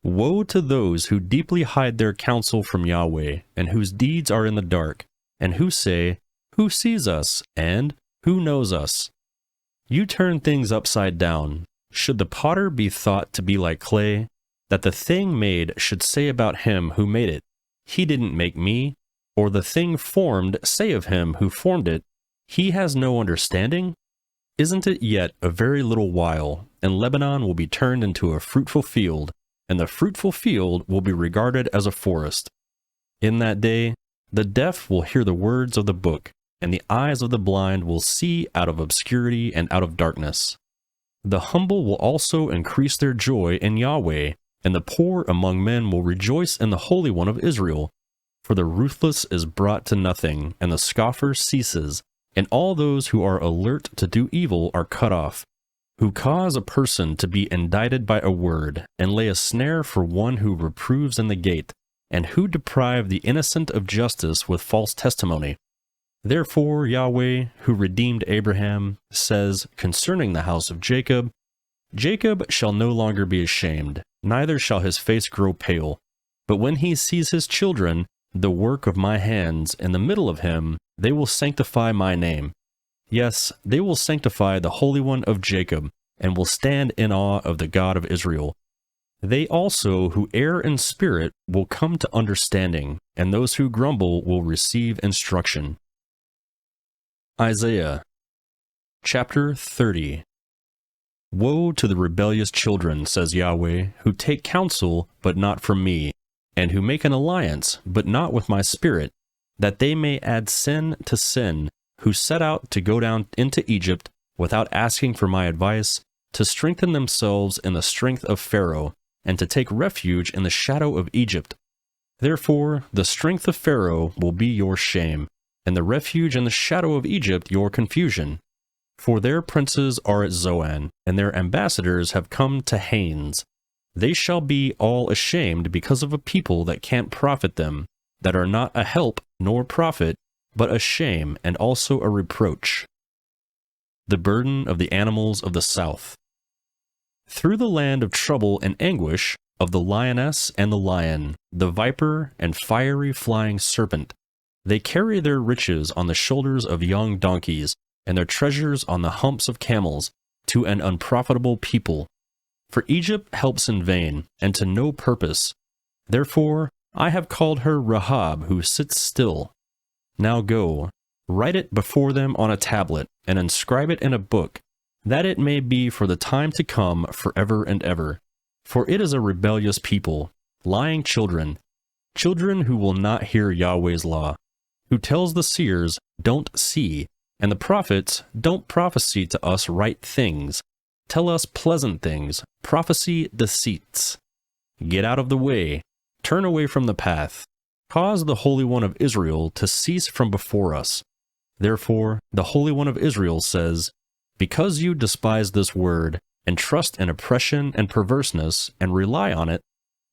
Woe to those who deeply hide their counsel from Yahweh, and whose deeds are in the dark, and who say, 'Who sees us?' and 'Who knows us?' You turn things upside down. Should the potter be thought to be like clay, that the thing made should say about him who made it, 'He didn't make me,' or the thing formed say of him who formed it, 'He has no understanding'? Isn't it yet a very little while, and Lebanon will be turned into a fruitful field, and the fruitful field will be regarded as a forest? In that day, the deaf will hear the words of the book, and the eyes of the blind will see out of obscurity and out of darkness. The humble will also increase their joy in Yahweh, and the poor among men will rejoice in the Holy One of Israel. For the ruthless is brought to nothing, and the scoffer ceases, and all those who are alert to do evil are cut off, who cause a person to be indicted by a word, and lay a snare for one who reproves in the gate, and who deprive the innocent of justice with false testimony. Therefore Yahweh, who redeemed Abraham, says concerning the house of Jacob, "Jacob shall no longer be ashamed, neither shall his face grow pale. But when he sees his children, the work of my hands, in the middle of him, they will sanctify my name. Yes, they will sanctify the Holy One of Jacob, and will stand in awe of the God of Israel. They also who err in spirit will come to understanding, and those who grumble will receive instruction. Isaiah chapter 30. Woe to the rebellious children, says Yahweh, who take counsel, but not from me, and who make an alliance, but not with my spirit, that they may add sin to sin, who set out to go down into Egypt without asking for my advice, to strengthen themselves in the strength of Pharaoh, and to take refuge in the shadow of Egypt. Therefore, the strength of Pharaoh will be your shame, and the refuge in the shadow of Egypt your confusion. For their princes are at Zoan, and their ambassadors have come to Hanes. They shall be all ashamed because of a people that can't profit them, that are not a help nor profit, but a shame and also a reproach. The burden of the animals of the south. Through the land of trouble and anguish, of the lioness and the lion, the viper and fiery flying serpent, they carry their riches on the shoulders of young donkeys, and their treasures on the humps of camels, to an unprofitable people. For Egypt helps in vain, and to no purpose. Therefore I have called her Rahab, who sits still. Now go, write it before them on a tablet, and inscribe it in a book, that it may be for the time to come forever and ever. For it is a rebellious people, lying children, children who will not hear Yahweh's law, who tells the seers, don't see, and the prophets, don't prophesy to us right things, tell us pleasant things, prophesy deceits. Get out of the way, turn away from the path, cause the Holy One of Israel to cease from before us. Therefore, the Holy One of Israel says, because you despise this word, and trust in oppression and perverseness, and rely on it,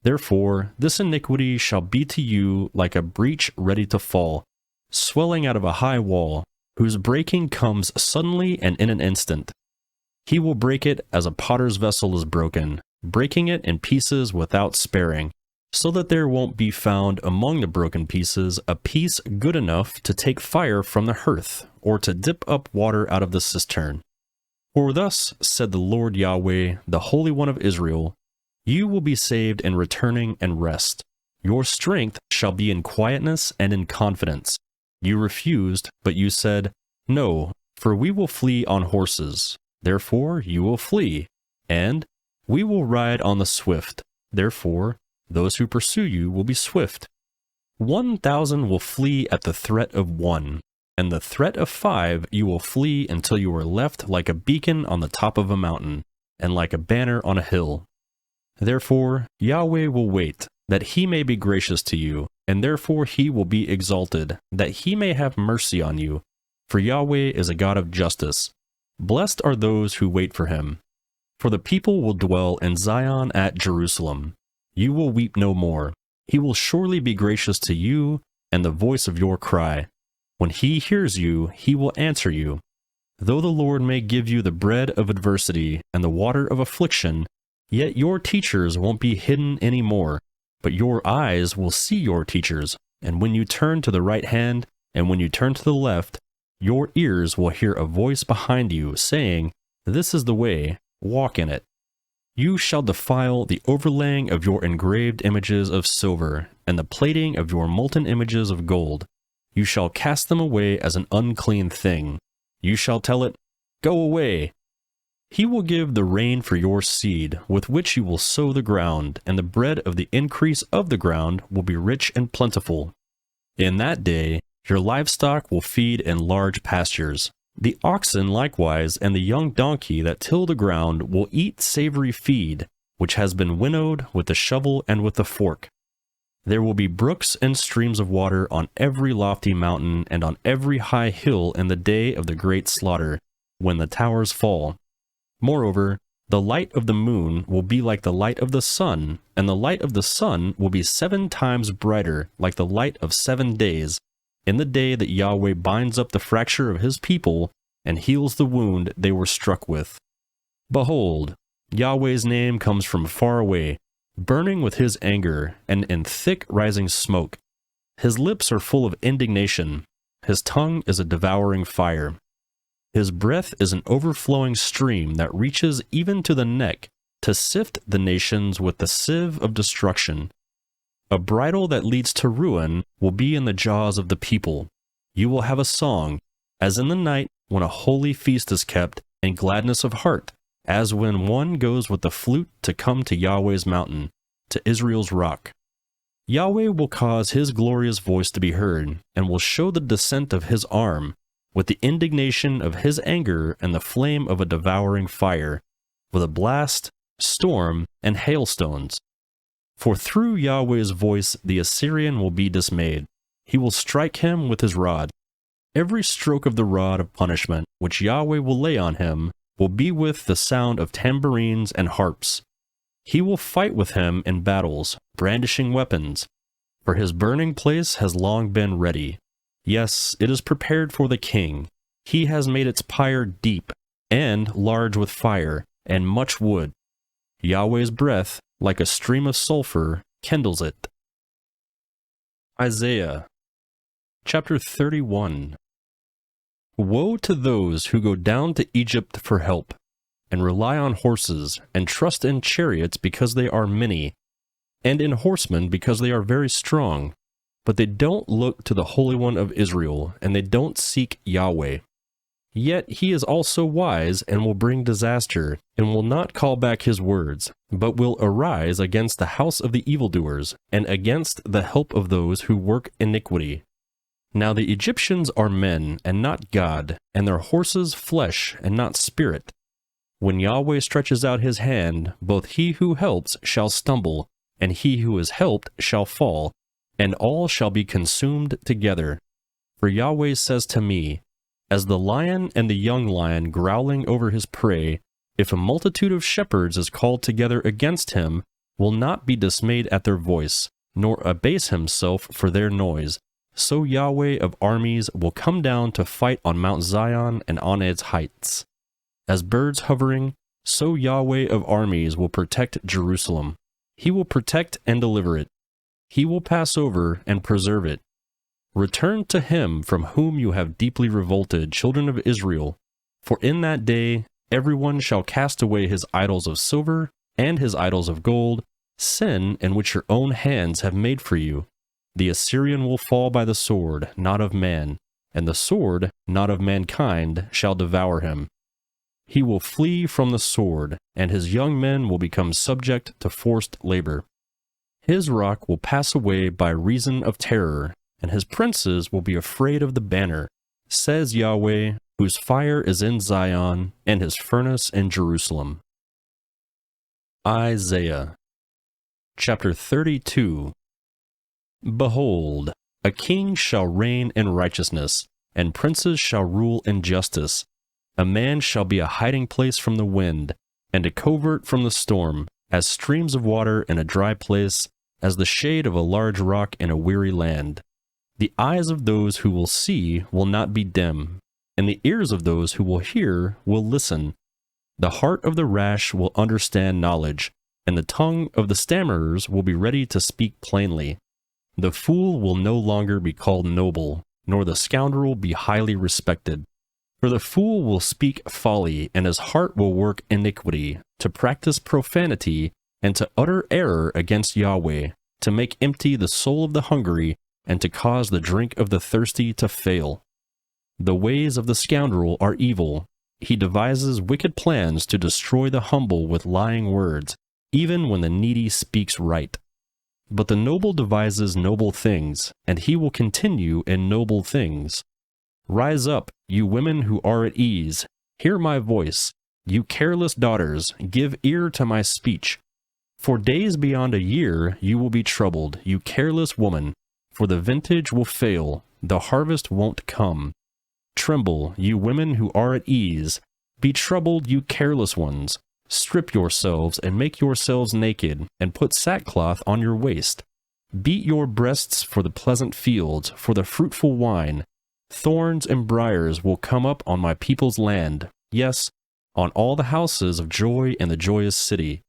therefore this iniquity shall be to you like a breach ready to fall, swelling out of a high wall, whose breaking comes suddenly and in an instant. He will break it as a potter's vessel is broken, breaking it in pieces without sparing, so that there won't be found among the broken pieces a piece good enough to take fire from the hearth, or to dip up water out of the cistern. For thus said the Lord Yahweh, the Holy One of Israel, you will be saved in returning and rest. Your strength shall be in quietness and in confidence. You refused, but you said, no, for we will flee on horses. Therefore you will flee. And we will ride on the swift. Therefore those who pursue you will be swift. 1,000 will flee at the threat of one, and the threat of 5 you will flee until you are left like a beacon on the top of a mountain, and like a banner on a hill. Therefore Yahweh will wait, that he may be gracious to you, and therefore he will be exalted, that he may have mercy on you. For Yahweh is a God of justice. Blessed are those who wait for him. For the people will dwell in Zion at Jerusalem. You will weep no more. He will surely be gracious to you, and the voice of your cry. When he hears you, he will answer you. Though the Lord may give you the bread of adversity and the water of affliction, yet your teachers won't be hidden any more, but your eyes will see your teachers, and when you turn to the right hand, and when you turn to the left, your ears will hear a voice behind you saying, this is the way, walk in it. You shall defile the overlaying of your engraved images of silver, and the plating of your molten images of gold. You shall cast them away as an unclean thing. You shall tell it, go away. He will give the rain for your seed, with which you will sow the ground, and the bread of the increase of the ground will be rich and plentiful. In that day, your livestock will feed in large pastures. The oxen likewise and the young donkey that till the ground will eat savory feed, which has been winnowed with the shovel and with the fork. There will be brooks and streams of water on every lofty mountain and on every high hill in the day of the great slaughter, when the towers fall. Moreover, the light of the moon will be like the light of the sun, and the light of the sun will be 7 times brighter, like the light of 7 days, in the day that Yahweh binds up the fracture of his people and heals the wound they were struck with. Behold, Yahweh's name comes from far away, burning with his anger and in thick rising smoke. His lips are full of indignation. His tongue is a devouring fire. His breath is an overflowing stream that reaches even to the neck, to sift the nations with the sieve of destruction. A bridle that leads to ruin will be in the jaws of the people. You will have a song, as in the night when a holy feast is kept, and gladness of heart, as when one goes with the flute to come to Yahweh's mountain, to Israel's rock. Yahweh will cause his glorious voice to be heard, and will show the descent of his arm, with the indignation of his anger and the flame of a devouring fire, with a blast, storm, and hailstones. For through Yahweh's voice the Assyrian will be dismayed. He will strike him with his rod. Every stroke of the rod of punishment which Yahweh will lay on him will be with the sound of tambourines and harps. He will fight with him in battles, brandishing weapons, for his burning place has long been ready. Yes, it is prepared for the king. He has made its pyre deep, and large with fire, and much wood. Yahweh's breath, like a stream of sulfur, kindles it. Isaiah chapter 31. Woe to those who go down to Egypt for help, and rely on horses, and trust in chariots because they are many, and in horsemen because they are very strong, but they don't look to the Holy One of Israel, and they don't seek Yahweh. Yet he is also wise and will bring disaster, and will not call back his words, but will arise against the house of the evildoers, and against the help of those who work iniquity. Now the Egyptians are men, and not God, and their horses flesh, and not spirit. When Yahweh stretches out his hand, both he who helps shall stumble, and he who is helped shall fall, and all shall be consumed together. For Yahweh says to me, as the lion and the young lion growling over his prey, if a multitude of shepherds is called together against him, will not be dismayed at their voice, nor abase himself for their noise, so Yahweh of armies will come down to fight on Mount Zion and on its heights. As birds hovering, so Yahweh of armies will protect Jerusalem. He will protect and deliver it. He will pass over and preserve it. Return to him from whom you have deeply revolted, children of Israel. For in that day everyone shall cast away his idols of silver and his idols of gold, sin in which your own hands have made for you. The Assyrian will fall by the sword, not of man, and the sword, not of mankind, shall devour him. He will flee from the sword, and his young men will become subject to forced labor. His rock will pass away by reason of terror, and his princes will be afraid of the banner, says Yahweh, whose fire is in Zion, and his furnace in Jerusalem. Isaiah chapter 32. Behold, a king shall reign in righteousness, and princes shall rule in justice. A man shall be a hiding place from the wind, and a covert from the storm, as streams of water in a dry place, as the shade of a large rock in a weary land. The eyes of those who will see will not be dim, and the ears of those who will hear will listen. The heart of the rash will understand knowledge, and the tongue of the stammerers will be ready to speak plainly. The fool will no longer be called noble, nor the scoundrel be highly respected. For the fool will speak folly, and his heart will work iniquity, to practice profanity, and to utter error against Yahweh, to make empty the soul of the hungry, and to cause the drink of the thirsty to fail. The ways of the scoundrel are evil. He devises wicked plans to destroy the humble with lying words, even when the needy speaks right. But the noble devises noble things, and he will continue in noble things. Rise up, you women who are at ease, hear my voice. You careless daughters, give ear to my speech. For days beyond a year you will be troubled, you careless woman, for the vintage will fail, the harvest won't come. Tremble, you women who are at ease. Be troubled, you careless ones. Strip yourselves and make yourselves naked, and put sackcloth on your waist. Beat your breasts for the pleasant fields, for the fruitful wine. Thorns and briars will come up on my people's land, yes, on all the houses of joy in the joyous city.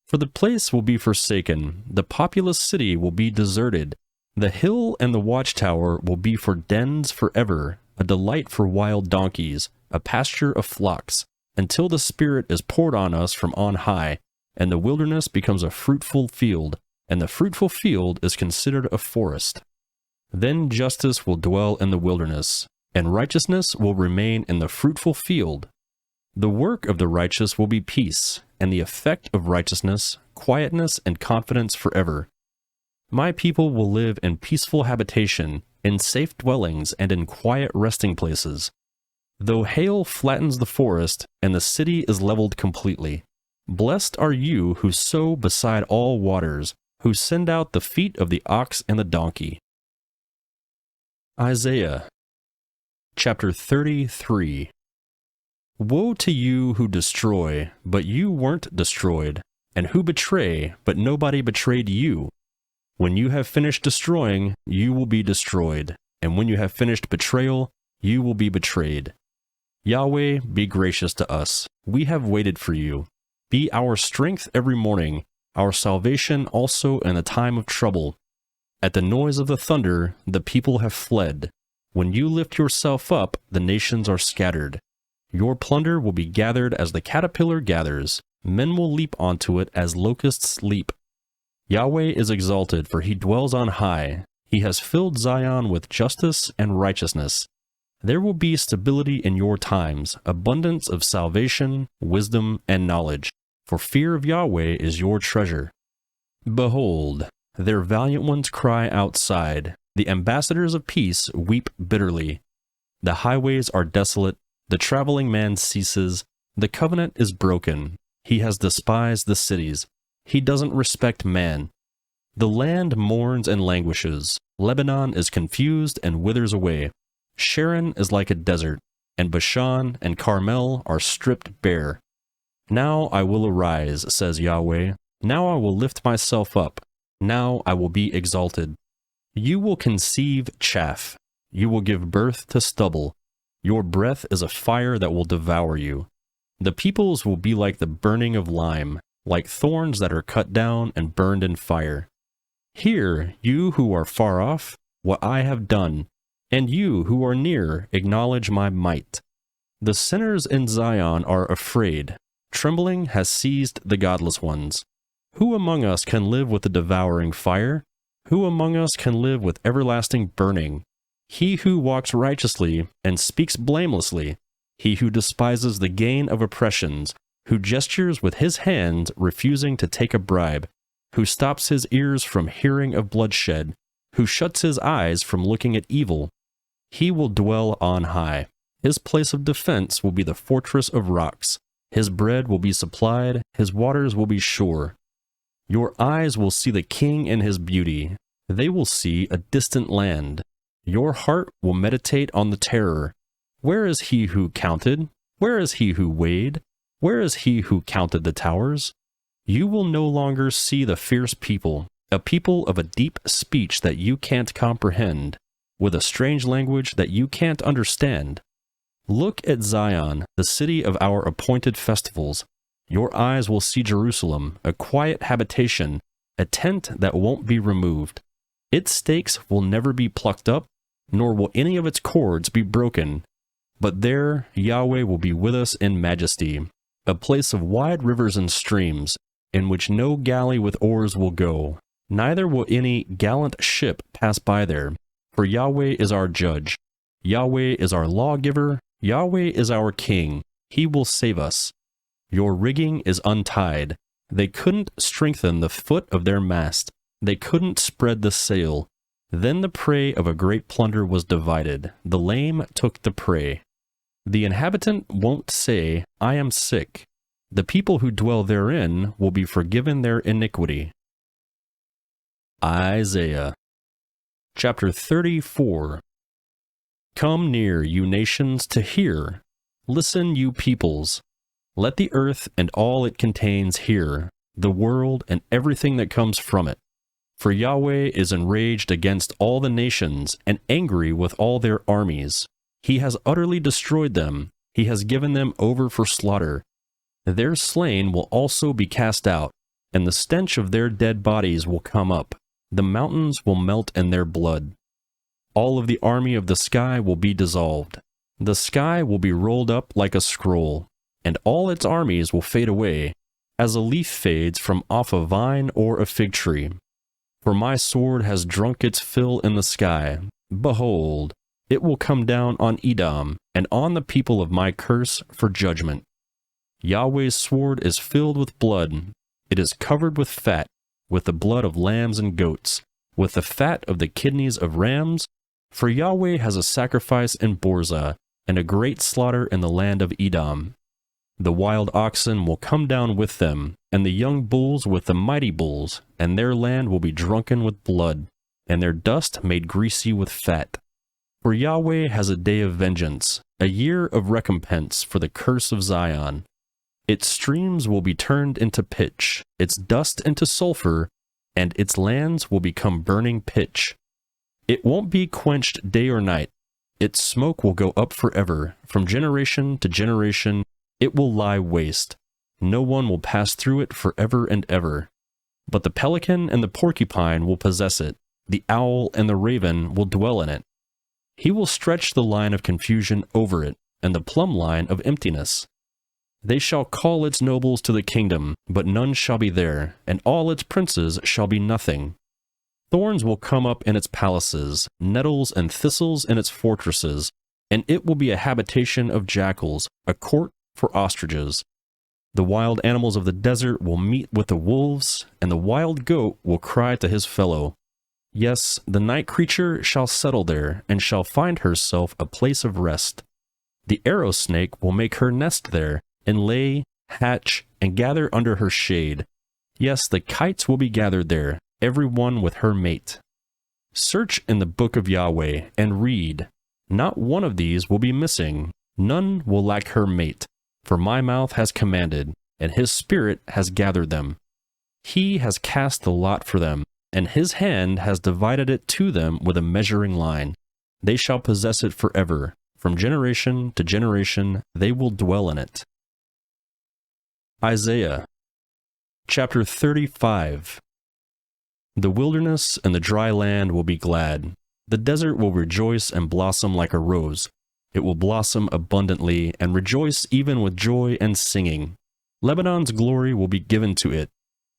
For the place will be forsaken, the populous city will be deserted. The hill and the watchtower will be for dens forever, a delight for wild donkeys, a pasture of flocks, until the Spirit is poured on us from on high, and the wilderness becomes a fruitful field, and the fruitful field is considered a forest. Then justice will dwell in the wilderness, and righteousness will remain in the fruitful field. The work of the righteous will be peace, and the effect of righteousness, quietness and confidence forever. My people will live in peaceful habitation, in safe dwellings, and in quiet resting places. Though hail flattens the forest, and the city is leveled completely, blessed are you who sow beside all waters, who send out the feet of the ox and the donkey. Isaiah chapter 33. Woe to you who destroy, but you weren't destroyed, and who betray, but nobody betrayed you. When you have finished destroying, you will be destroyed, and when you have finished betrayal, you will be betrayed. Yahweh, be gracious to us. We have waited for you. Be our strength every morning, our salvation also in the time of trouble. At the noise of the thunder, the people have fled. When you lift yourself up, the nations are scattered. Your plunder will be gathered as the caterpillar gathers. Men will leap onto it as locusts leap. Yahweh is exalted, for he dwells on high. He has filled Zion with justice and righteousness. There will be stability in your times, abundance of salvation, wisdom, and knowledge, for fear of Yahweh is your treasure. Behold, their valiant ones cry outside. The ambassadors of peace weep bitterly. The highways are desolate. The traveling man ceases. The covenant is broken. He has despised the cities. He doesn't respect man. The land mourns and languishes. Lebanon is confused and withers away. Sharon is like a desert, and Bashan and Carmel are stripped bare. Now I will arise, says Yahweh. Now I will lift myself up. Now I will be exalted. You will conceive chaff. You will give birth to stubble. Your breath is a fire that will devour you. The peoples will be like the burning of lime, like thorns that are cut down and burned in fire. Hear, you who are far off, what I have done, and you who are near acknowledge my might. The sinners in Zion are afraid. Trembling has seized the godless ones. Who among us can live with the devouring fire? Who among us can live with everlasting burning? He who walks righteously and speaks blamelessly, he who despises the gain of oppressions, who gestures with his hands, refusing to take a bribe, who stops his ears from hearing of bloodshed, who shuts his eyes from looking at evil. He will dwell on high. His place of defense will be the fortress of rocks. His bread will be supplied, his waters will be sure. Your eyes will see the king in his beauty. They will see a distant land. Your heart will meditate on the terror. Where is he who counted? Where is he who weighed? Where is he who counted the towers? You will no longer see the fierce people, a people of a deep speech that you can't comprehend, with a strange language that you can't understand. Look at Zion, the city of our appointed festivals. Your eyes will see Jerusalem, a quiet habitation, a tent that won't be removed. Its stakes will never be plucked up, nor will any of its cords be broken. But there Yahweh will be with us in majesty, a place of wide rivers and streams, in which no galley with oars will go, neither will any gallant ship pass by there. For Yahweh is our judge, Yahweh is our lawgiver, Yahweh is our king, he will save us. Your rigging is untied. They couldn't strengthen the foot of their mast. They couldn't spread the sail. Then the prey of a great plunder was divided. The lame took the prey. The inhabitant won't say, I am sick. The people who dwell therein will be forgiven their iniquity. Isaiah chapter 34. Come near, you nations, to hear. Listen, you peoples. Let the earth and all it contains hear, the world and everything that comes from it. For Yahweh is enraged against all the nations and angry with all their armies. He has utterly destroyed them. He has given them over for slaughter. Their slain will also be cast out, and the stench of their dead bodies will come up. The mountains will melt in their blood. All of the army of the sky will be dissolved. The sky will be rolled up like a scroll, and all its armies will fade away. as a leaf fades from off a vine or a fig tree. For my sword has drunk its fill in the sky. Behold, it will come down on Edom, and on the people of my curse for judgment. Yahweh's sword is filled with blood. It is covered with fat, with the blood of lambs and goats, with the fat of the kidneys of rams. For Yahweh has a sacrifice in Borzah, and a great slaughter in the land of Edom. The wild oxen will come down with them, and the young bulls with the mighty bulls, and their land will be drunken with blood, and their dust made greasy with fat. For Yahweh has a day of vengeance, a year of recompense for the curse of Zion. Its streams will be turned into pitch, its dust into sulfur, and its lands will become burning pitch. It won't be quenched day or night. Its smoke will go up forever. From generation to generation, it will lie waste. No one will pass through it forever and ever. But the pelican and the porcupine will possess it. The owl and the raven will dwell in it. He will stretch the line of confusion over it, and the plumb line of emptiness. They shall call its nobles to the kingdom, but none shall be there, and all its princes shall be nothing. Thorns will come up in its palaces, nettles and thistles in its fortresses, and it will be a habitation of jackals, a court for ostriches. The wild animals of the desert will meet with the wolves, and the wild goat will cry to his fellow. Yes, the night creature shall settle there, and shall find herself a place of rest. The arrow snake will make her nest there, and lay, hatch, and gather under her shade. Yes, the kites will be gathered there, every one with her mate. Search in the book of Yahweh, and read. Not one of these will be missing, none will lack her mate, for my mouth has commanded, and his spirit has gathered them. He has cast the lot for them, and his hand has divided it to them with a measuring line. They shall possess it forever. From generation to generation they will dwell in it. Isaiah chapter 35. The wilderness and the dry land will be glad. The desert will rejoice and blossom like a rose. It will blossom abundantly and rejoice even with joy and singing. Lebanon's glory will be given to it,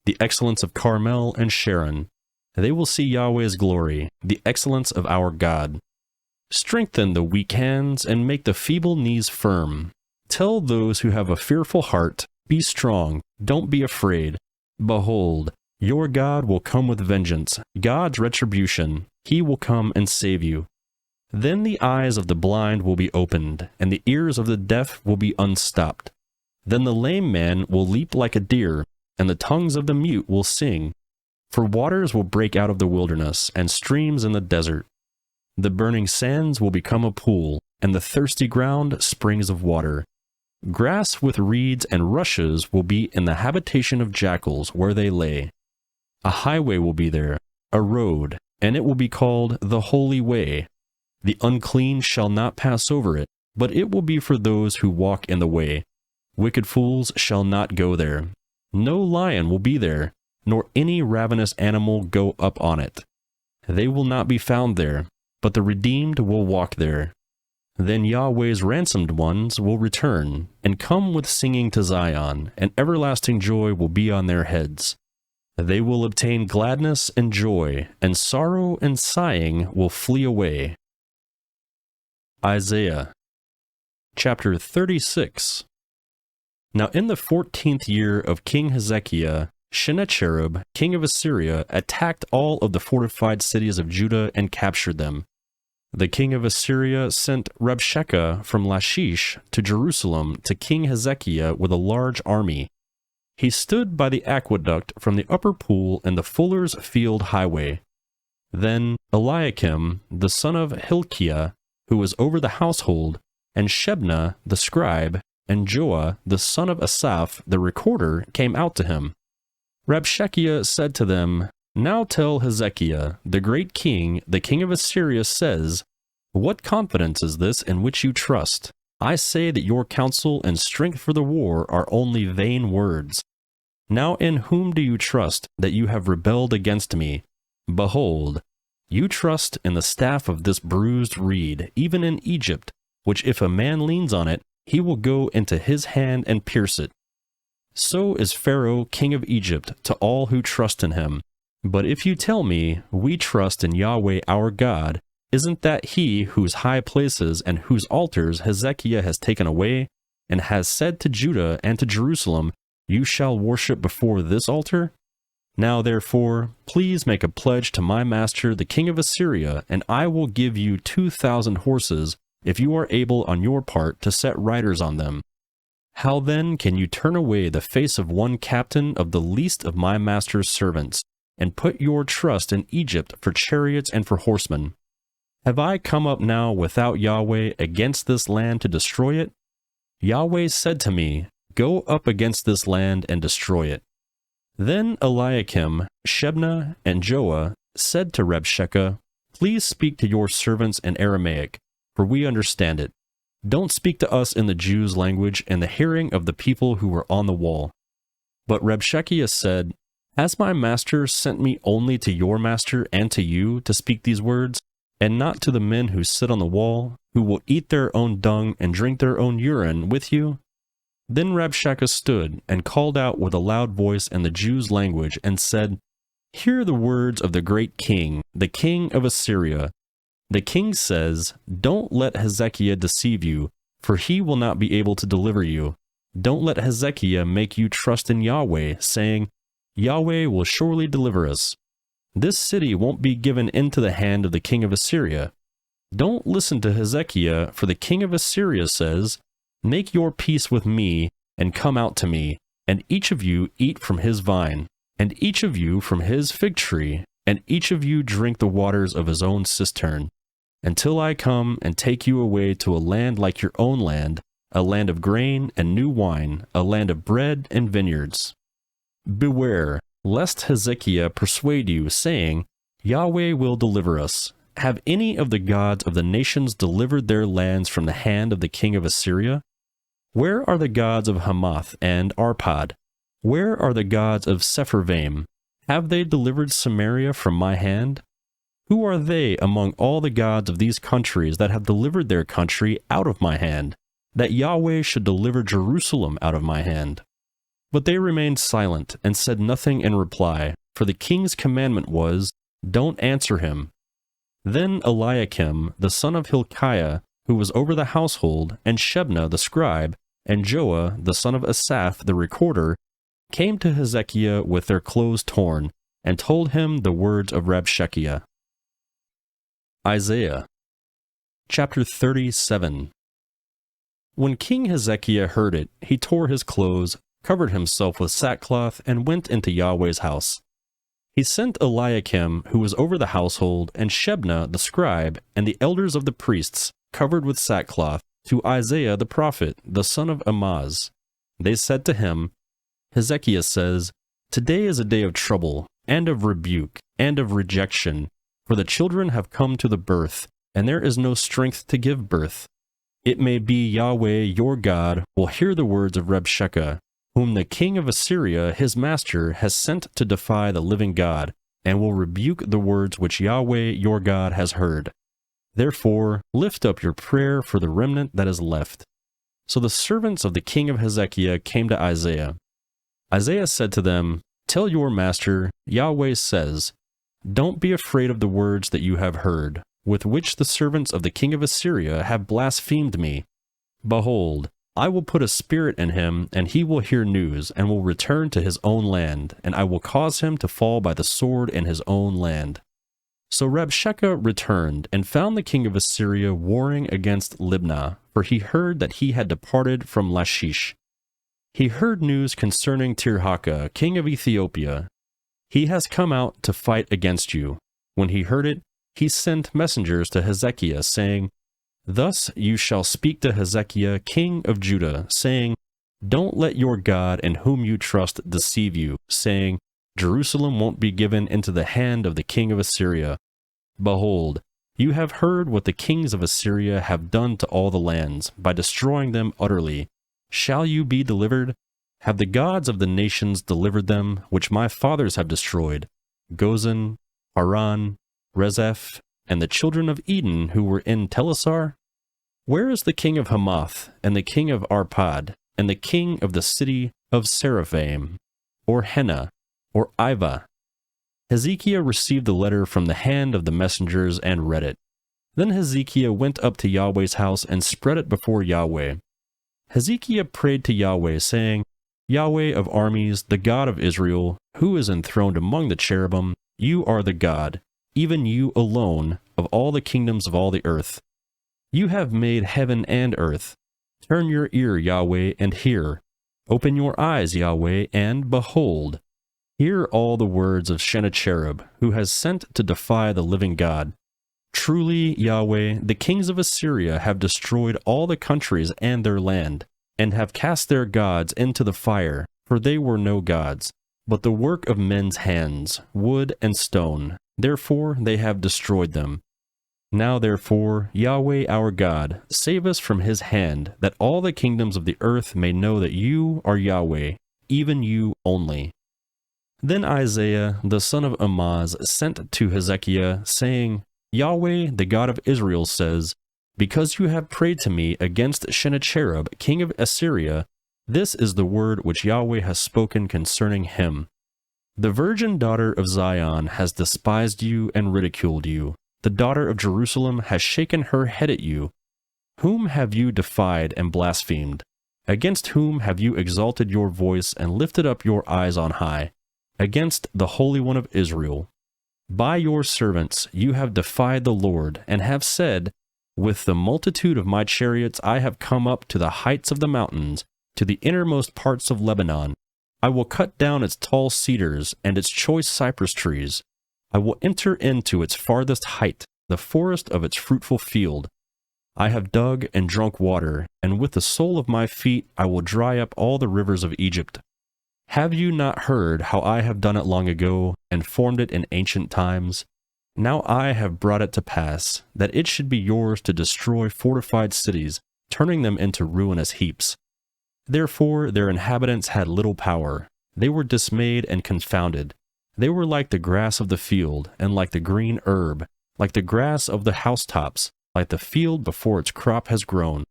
the excellence of Carmel and Sharon. They will see Yahweh's glory, the excellence of our God. Strengthen the weak hands and make the feeble knees firm. Tell those who have a fearful heart, be strong, don't be afraid. Behold, your God will come with vengeance, God's retribution. He will come and save you. Then the eyes of the blind will be opened, and the ears of the deaf will be unstopped. Then the lame man will leap like a deer, and the tongues of the mute will sing. For waters will break out of the wilderness, and streams in the desert. The burning sands will become a pool, and the thirsty ground springs of water. Grass with reeds and rushes will be in the habitation of jackals where they lay. A highway will be there, a road, and it will be called the Holy Way. The unclean shall not pass over it, but it will be for those who walk in the way. Wicked fools shall not go there. No lion will be there, nor any ravenous animal go up on it. They will not be found there, but the redeemed will walk there. Then Yahweh's ransomed ones will return, and come with singing to Zion, and everlasting joy will be on their heads. They will obtain gladness and joy, and sorrow and sighing will flee away. Isaiah chapter 36. Now in the 14th year of King Hezekiah, Sennacherib, king of Assyria, attacked all of the fortified cities of Judah and captured them. The king of Assyria sent Rabshakeh from Lachish to Jerusalem to King Hezekiah with a large army. He stood by the aqueduct from the upper pool and the fuller's field highway. Then Eliakim, the son of Hilkiah, who was over the household, and Shebna, the scribe, and Joah, the son of Asaph, the recorder, came out to him. Rabshakeh said to them, Now tell Hezekiah, the great king, the king of Assyria says, What confidence is this in which you trust? I say that your counsel and strength for the war are only vain words. Now in whom do you trust that you have rebelled against me? Behold, you trust in the staff of this bruised reed, even in Egypt, which if a man leans on it, he will go into his hand and pierce it. So is Pharaoh king of Egypt to all who trust in him. But if you tell me, we trust in Yahweh our God, isn't that he whose high places and whose altars Hezekiah has taken away, and has said to Judah and to Jerusalem, you shall worship before this altar? Now therefore, please make a pledge to my master the king of Assyria, and I will give you 2,000 horses, if you are able on your part to set riders on them. How then can you turn away the face of one captain of the least of my master's servants, and put your trust in Egypt for chariots and for horsemen? Have I come up now without Yahweh against this land to destroy it? Yahweh said to me, go up against this land and destroy it. Then Eliakim, Shebna, and Joah said to Rabshakeh, please speak to your servants in Aramaic, for we understand it. Don't speak to us in the Jews' language in the hearing of the people who were on the wall. But Rabshakeh said, has my master sent me only to your master and to you to speak these words, and not to the men who sit on the wall, who will eat their own dung and drink their own urine with you? Then Rabshakeh stood and called out with a loud voice in the Jews' language and said, hear the words of the great king, the king of Assyria. The king says, don't let Hezekiah deceive you, for he will not be able to deliver you. Don't let Hezekiah make you trust in Yahweh, saying, Yahweh will surely deliver us. This city won't be given into the hand of the king of Assyria. Don't listen to Hezekiah, for the king of Assyria says, make your peace with me, and come out to me, and each of you eat from his vine, and each of you from his fig tree, and each of you drink the waters of his own cistern, until I come and take you away to a land like your own land, a land of grain and new wine, a land of bread and vineyards. Beware, lest Hezekiah persuade you, saying, Yahweh will deliver us. Have any of the gods of the nations delivered their lands from the hand of the king of Assyria? Where are the gods of Hamath and Arpad? Where are the gods of Sepharvaim? Have they delivered Samaria from my hand? Who are they among all the gods of these countries that have delivered their country out of my hand, that Yahweh should deliver Jerusalem out of my hand? But they remained silent and said nothing in reply, for the king's commandment was, don't answer him. Then Eliakim, the son of Hilkiah, who was over the household, and Shebna the scribe, and Joah, the son of Asaph the recorder, came to Hezekiah with their clothes torn, and told him the words of Rabshakeh. Isaiah chapter 37. When King Hezekiah heard it, he tore his clothes, covered himself with sackcloth, and went into Yahweh's house. He sent Eliakim, who was over the household, and Shebna the scribe, and the elders of the priests, covered with sackcloth, to Isaiah the prophet, the son of Amoz. They said to him, Hezekiah says, today is a day of trouble, and of rebuke, and of rejection, for the children have come to the birth, and there is no strength to give birth. It may be Yahweh your God will hear the words of Rabshakeh, whom the king of Assyria his master has sent to defy the living God, and will rebuke the words which Yahweh your God has heard. Therefore lift up your prayer for the remnant that is left. So the servants of the king of Hezekiah came to Isaiah. Isaiah said to them, tell your master, Yahweh says, don't be afraid of the words that you have heard, with which the servants of the king of Assyria have blasphemed me. Behold, I will put a spirit in him, and he will hear news, and will return to his own land, and I will cause him to fall by the sword in his own land. So Rabshakeh returned, and found the king of Assyria warring against Libnah, for he heard that he had departed from Lachish. He heard news concerning Tirhakah, king of Ethiopia. He has come out to fight against you. When he heard it, he sent messengers to Hezekiah, saying, thus you shall speak to Hezekiah, king of Judah, saying, don't let your God in whom you trust deceive you, saying, Jerusalem won't be given into the hand of the king of Assyria. Behold, you have heard what the kings of Assyria have done to all the lands, by destroying them utterly. Shall you be delivered? Have the gods of the nations delivered them, which my fathers have destroyed, Gozan, Haran, Rezeph, and the children of Eden who were in Telasar? Where is the king of Hamath, and the king of Arpad, and the king of the city of Seraphaim, or Henna, or Iva. Hezekiah received the letter from the hand of the messengers and read it. Then Hezekiah went up to Yahweh's house and spread it before Yahweh. Hezekiah prayed to Yahweh, saying, Yahweh of armies, the God of Israel, who is enthroned among the cherubim, you are the God, even you alone, of all the kingdoms of all the earth. You have made heaven and earth. Turn your ear, Yahweh, and hear. Open your eyes, Yahweh, and behold. Hear all the words of Sennacherib, who has sent to defy the living God. Truly, Yahweh, the kings of Assyria have destroyed all the countries and their land, and have cast their gods into the fire, for they were no gods, but the work of men's hands, wood and stone. Therefore they have destroyed them. Now therefore, Yahweh our God, save us from his hand, that all the kingdoms of the earth may know that you are Yahweh, even you only. Then Isaiah the son of Amoz sent to Hezekiah, saying, Yahweh the God of Israel says, Because you have prayed to me against Sennacherib king of Assyria, this is the word which Yahweh has spoken concerning him. The virgin daughter of Zion has despised you and ridiculed you. The daughter of Jerusalem has shaken her head at you. Whom have you defied and blasphemed? Against whom have you exalted your voice and lifted up your eyes on high? Against the Holy One of Israel. By your servants you have defied the Lord, and have said, With the multitude of my chariots I have come up to the heights of the mountains, to the innermost parts of Lebanon. I will cut down its tall cedars and its choice cypress trees. I will enter into its farthest height, the forest of its fruitful field. I have dug and drunk water, and with the sole of my feet I will dry up all the rivers of Egypt. Have you not heard how I have done it long ago, and formed it in ancient times? Now I have brought it to pass, that it should be yours to destroy fortified cities, turning them into ruinous heaps. Therefore their inhabitants had little power. They were dismayed and confounded. They were like the grass of the field, and like the green herb, like the grass of the housetops, like the field before its crop has grown.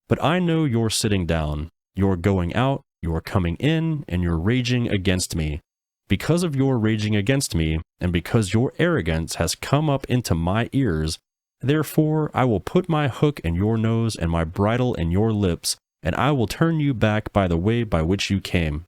But I know your sitting down, your going out, your coming in, and your raging against me. Because of your raging against me, and because your arrogance has come up into my ears, therefore I will put my hook in your nose and my bridle in your lips, and I will turn you back by the way by which you came.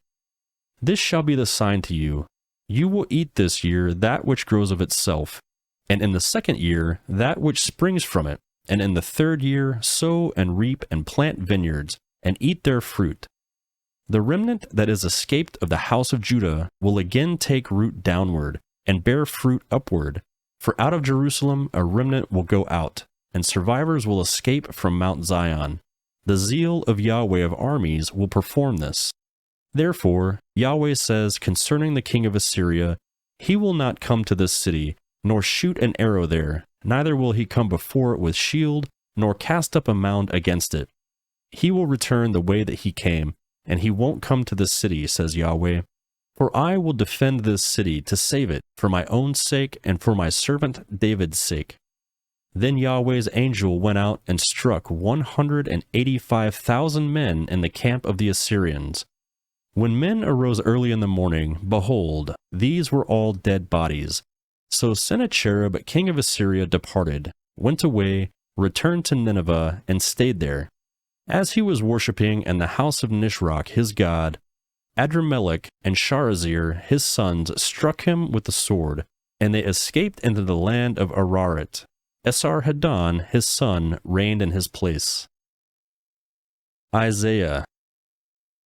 This shall be the sign to you. You will eat this year that which grows of itself, and in the second year that which springs from it, and in the third year sow and reap and plant vineyards, and eat their fruit. The remnant that is escaped of the house of Judah will again take root downward, and bear fruit upward, for out of Jerusalem a remnant will go out, and survivors will escape from Mount Zion. The zeal of Yahweh of armies will perform this. Therefore, Yahweh says concerning the king of Assyria, He will not come to this city, nor shoot an arrow there, neither will he come before it with shield, nor cast up a mound against it. He will return the way that he came, and he won't come to this city, says Yahweh. For I will defend this city to save it, for my own sake and for my servant David's sake. Then Yahweh's angel went out and struck 185,000 men in the camp of the Assyrians. When men arose early in the morning, behold, these were all dead bodies. So Sennacherib king of Assyria departed, went away, returned to Nineveh, and stayed there. As he was worshipping in the house of Nisroch his god, Adrammelech and Sharezer his sons struck him with the sword, and they escaped into the land of Ararat. Esarhaddon his son reigned in his place. Isaiah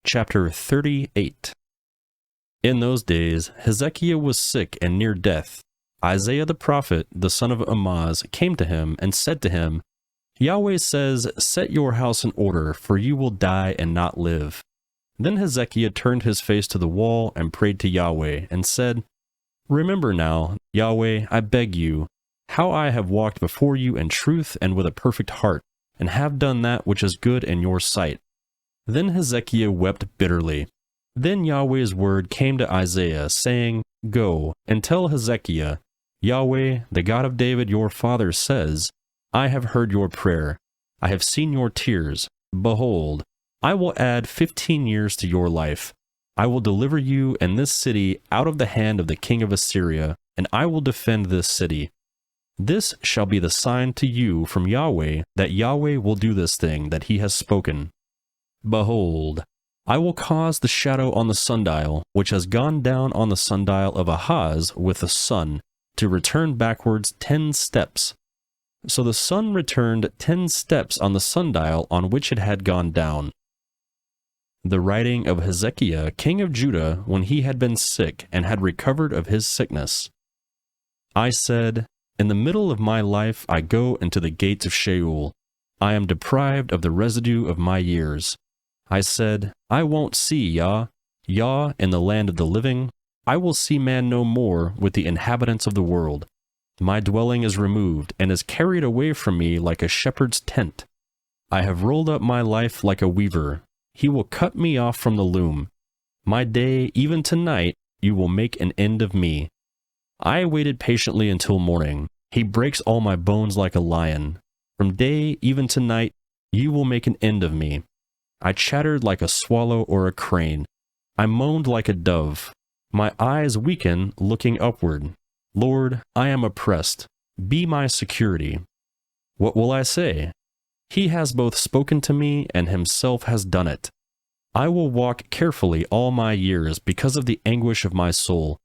chapter 38. In those days Hezekiah was sick and near death. Isaiah the prophet, the son of Amoz, came to him and said to him, Yahweh says, Set your house in order, for you will die and not live. Then Hezekiah turned his face to the wall and prayed to Yahweh, and said, Remember now, Yahweh, I beg you, how I have walked before you in truth and with a perfect heart, and have done that which is good in your sight. Then Hezekiah wept bitterly. Then Yahweh's word came to Isaiah, saying, Go, and tell Hezekiah, Yahweh, the God of David your father says, I have heard your prayer. I have seen your tears. Behold, I will add 15 years to your life. I will deliver you and this city out of the hand of the king of Assyria, and I will defend this city. This shall be the sign to you from Yahweh that Yahweh will do this thing that he has spoken. Behold, I will cause the shadow on the sundial, which has gone down on the sundial of Ahaz with the sun, to return backwards 10 steps. So the sun returned 10 steps on the sundial on which it had gone down. The writing of Hezekiah, king of Judah, when he had been sick and had recovered of his sickness. I said, in the middle of my life I go into the gates of Sheol. I am deprived of the residue of my years. I said, I won't see Yah, Yah in the land of the living. I will see man no more with the inhabitants of the world. My dwelling is removed and is carried away from me like a shepherd's tent. I have rolled up my life like a weaver. He will cut me off from the loom. My day, even tonight, you will make an end of me. I waited patiently until morning. He breaks all my bones like a lion. From day, even to night, you will make an end of me. I chattered like a swallow or a crane. I moaned like a dove. My eyes weaken, looking upward. Lord, I am oppressed. Be my security. What will I say? He has both spoken to me and himself has done it. I will walk carefully all my years because of the anguish of my soul.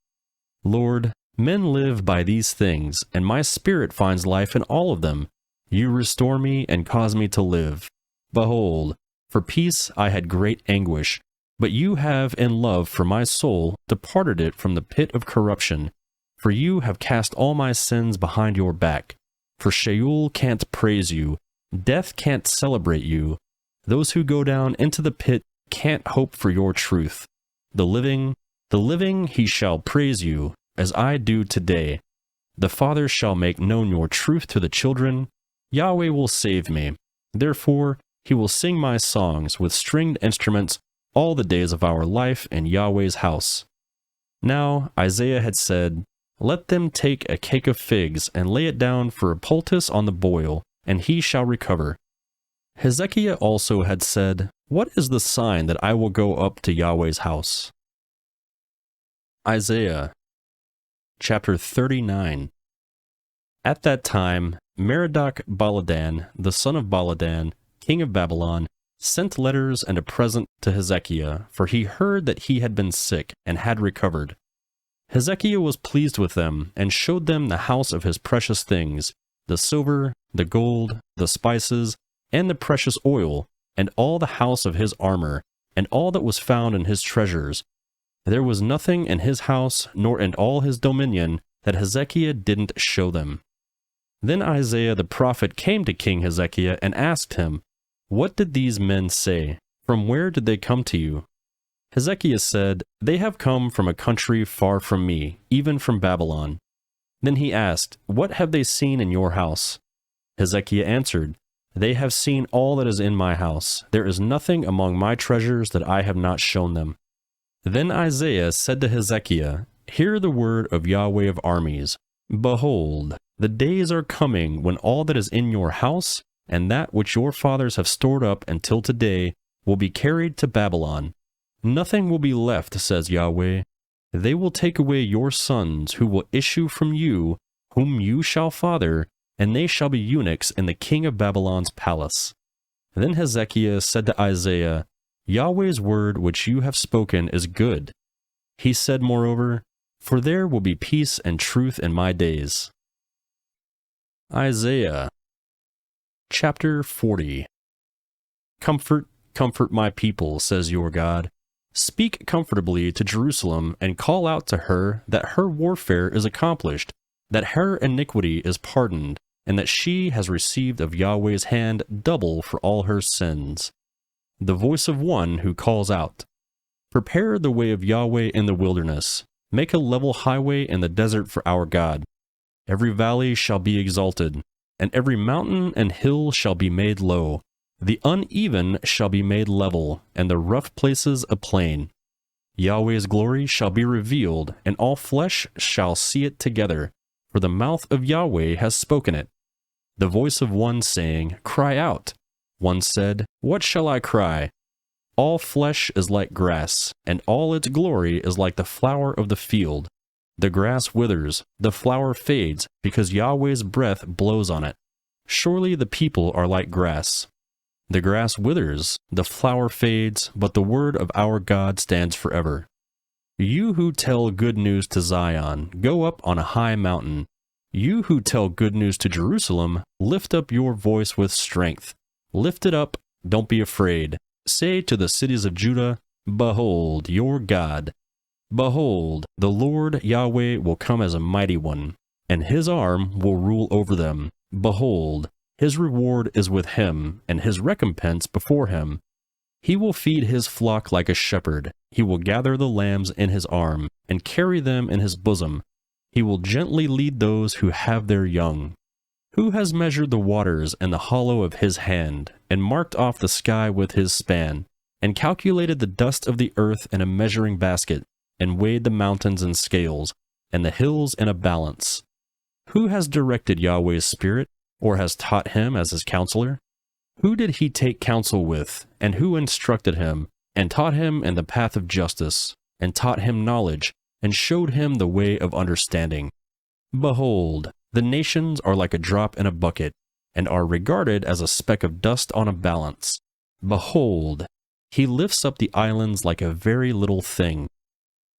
Lord, men live by these things, and my spirit finds life in all of them. You restore me and cause me to live. Behold, for peace I had great anguish, but you have in love for my soul departed it from the pit of corruption. For you have cast all my sins behind your back. For Sheol can't praise you, death can't celebrate you. Those who go down into the pit can't hope for your truth. The living he shall praise you, as I do today. The fathers shall make known your truth to the children. Yahweh will save me. Therefore, he will sing my songs with stringed instruments all the days of our life in Yahweh's house. Now Isaiah had said, let them take a cake of figs and lay it down for a poultice on the boil, and he shall recover. Hezekiah also had said, what is the sign that I will go up to Yahweh's house? Isaiah chapter 39. At that time, Merodach-Baladan, the son of Baladan, king of Babylon, sent letters and a present to Hezekiah, for he heard that he had been sick and had recovered. Hezekiah was pleased with them and showed them the house of his precious things, the silver, the gold, the spices, and the precious oil, and all the house of his armor, and all that was found in his treasures. There was nothing in his house, nor in all his dominion, that Hezekiah didn't show them. Then Isaiah the prophet came to King Hezekiah and asked him, what did these men say? From where did they come to you? Hezekiah said, they have come from a country far from me, even from Babylon. Then he asked, what have they seen in your house? Hezekiah answered, they have seen all that is in my house. There is nothing among my treasures that I have not shown them. Then Isaiah said to Hezekiah, hear the word of Yahweh of armies. Behold, the days are coming when all that is in your house, and that which your fathers have stored up until today, will be carried to Babylon. Nothing will be left, says Yahweh. They will take away your sons, who will issue from you, whom you shall father, and they shall be eunuchs in the king of Babylon's palace. Then Hezekiah said to Isaiah, Yahweh's word which you have spoken is good. He said, moreover, for there will be peace and truth in my days. Isaiah chapter 40. Comfort, comfort my people, says your God. Speak comfortably to Jerusalem and call out to her that her warfare is accomplished, that her iniquity is pardoned, and that she has received of Yahweh's hand double for all her sins. The voice of one who calls out, prepare the way of Yahweh in the wilderness, make a level highway in the desert for our God. Every valley shall be exalted, and every mountain and hill shall be made low. The uneven shall be made level, and the rough places a plain. Yahweh's glory shall be revealed, and all flesh shall see it together, for the mouth of Yahweh has spoken it. The voice of one saying, cry out. One said, what shall I cry? All flesh is like grass, and all its glory is like the flower of the field. The grass withers, the flower fades, because Yahweh's breath blows on it. Surely the people are like grass. The grass withers, the flower fades, but the word of our God stands forever. You who tell good news to Zion, go up on a high mountain. You who tell good news to Jerusalem, lift up your voice with strength. Lift it up, don't be afraid. Say to the cities of Judah, Behold your God. Behold, the Lord Yahweh will come as a mighty one, and his arm will rule over them. Behold, his reward is with him, and his recompense before him. He will feed his flock like a shepherd. He will gather the lambs in his arm, and carry them in his bosom. He will gently lead those who have their young. Who has measured the waters in the hollow of his hand, and marked off the sky with his span, and calculated the dust of the earth in a measuring basket, and weighed the mountains in scales, and the hills in a balance? Who has directed Yahweh's spirit, or has taught him as his counselor? Who did he take counsel with, and who instructed him, and taught him in the path of justice, and taught him knowledge, and showed him the way of understanding? Behold, the nations are like a drop in a bucket, and are regarded as a speck of dust on a balance. Behold, he lifts up the islands like a very little thing.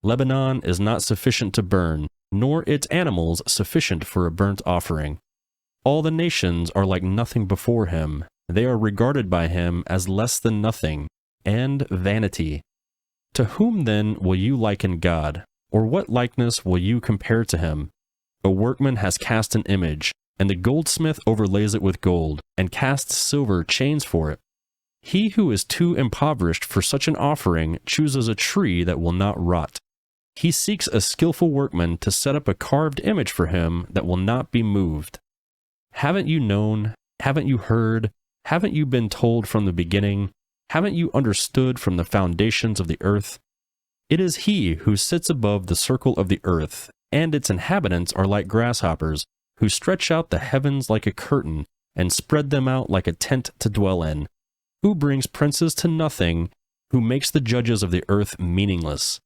Lebanon is not sufficient to burn, nor its animals sufficient for a burnt offering. All the nations are like nothing before him. They are regarded by him as less than nothing, and vanity. To whom then will you liken God, or what likeness will you compare to him? A workman has cast an image, and the goldsmith overlays it with gold, and casts silver chains for it. He who is too impoverished for such an offering chooses a tree that will not rot. He seeks a skillful workman to set up a carved image for him that will not be moved. Haven't you known? Haven't you heard? Haven't you been told from the beginning? Haven't you understood from the foundations of the earth? It is he who sits above the circle of the earth, and its inhabitants are like grasshoppers, who stretch out the heavens like a curtain, and spread them out like a tent to dwell in, who brings princes to nothing, who makes the judges of the earth meaningless.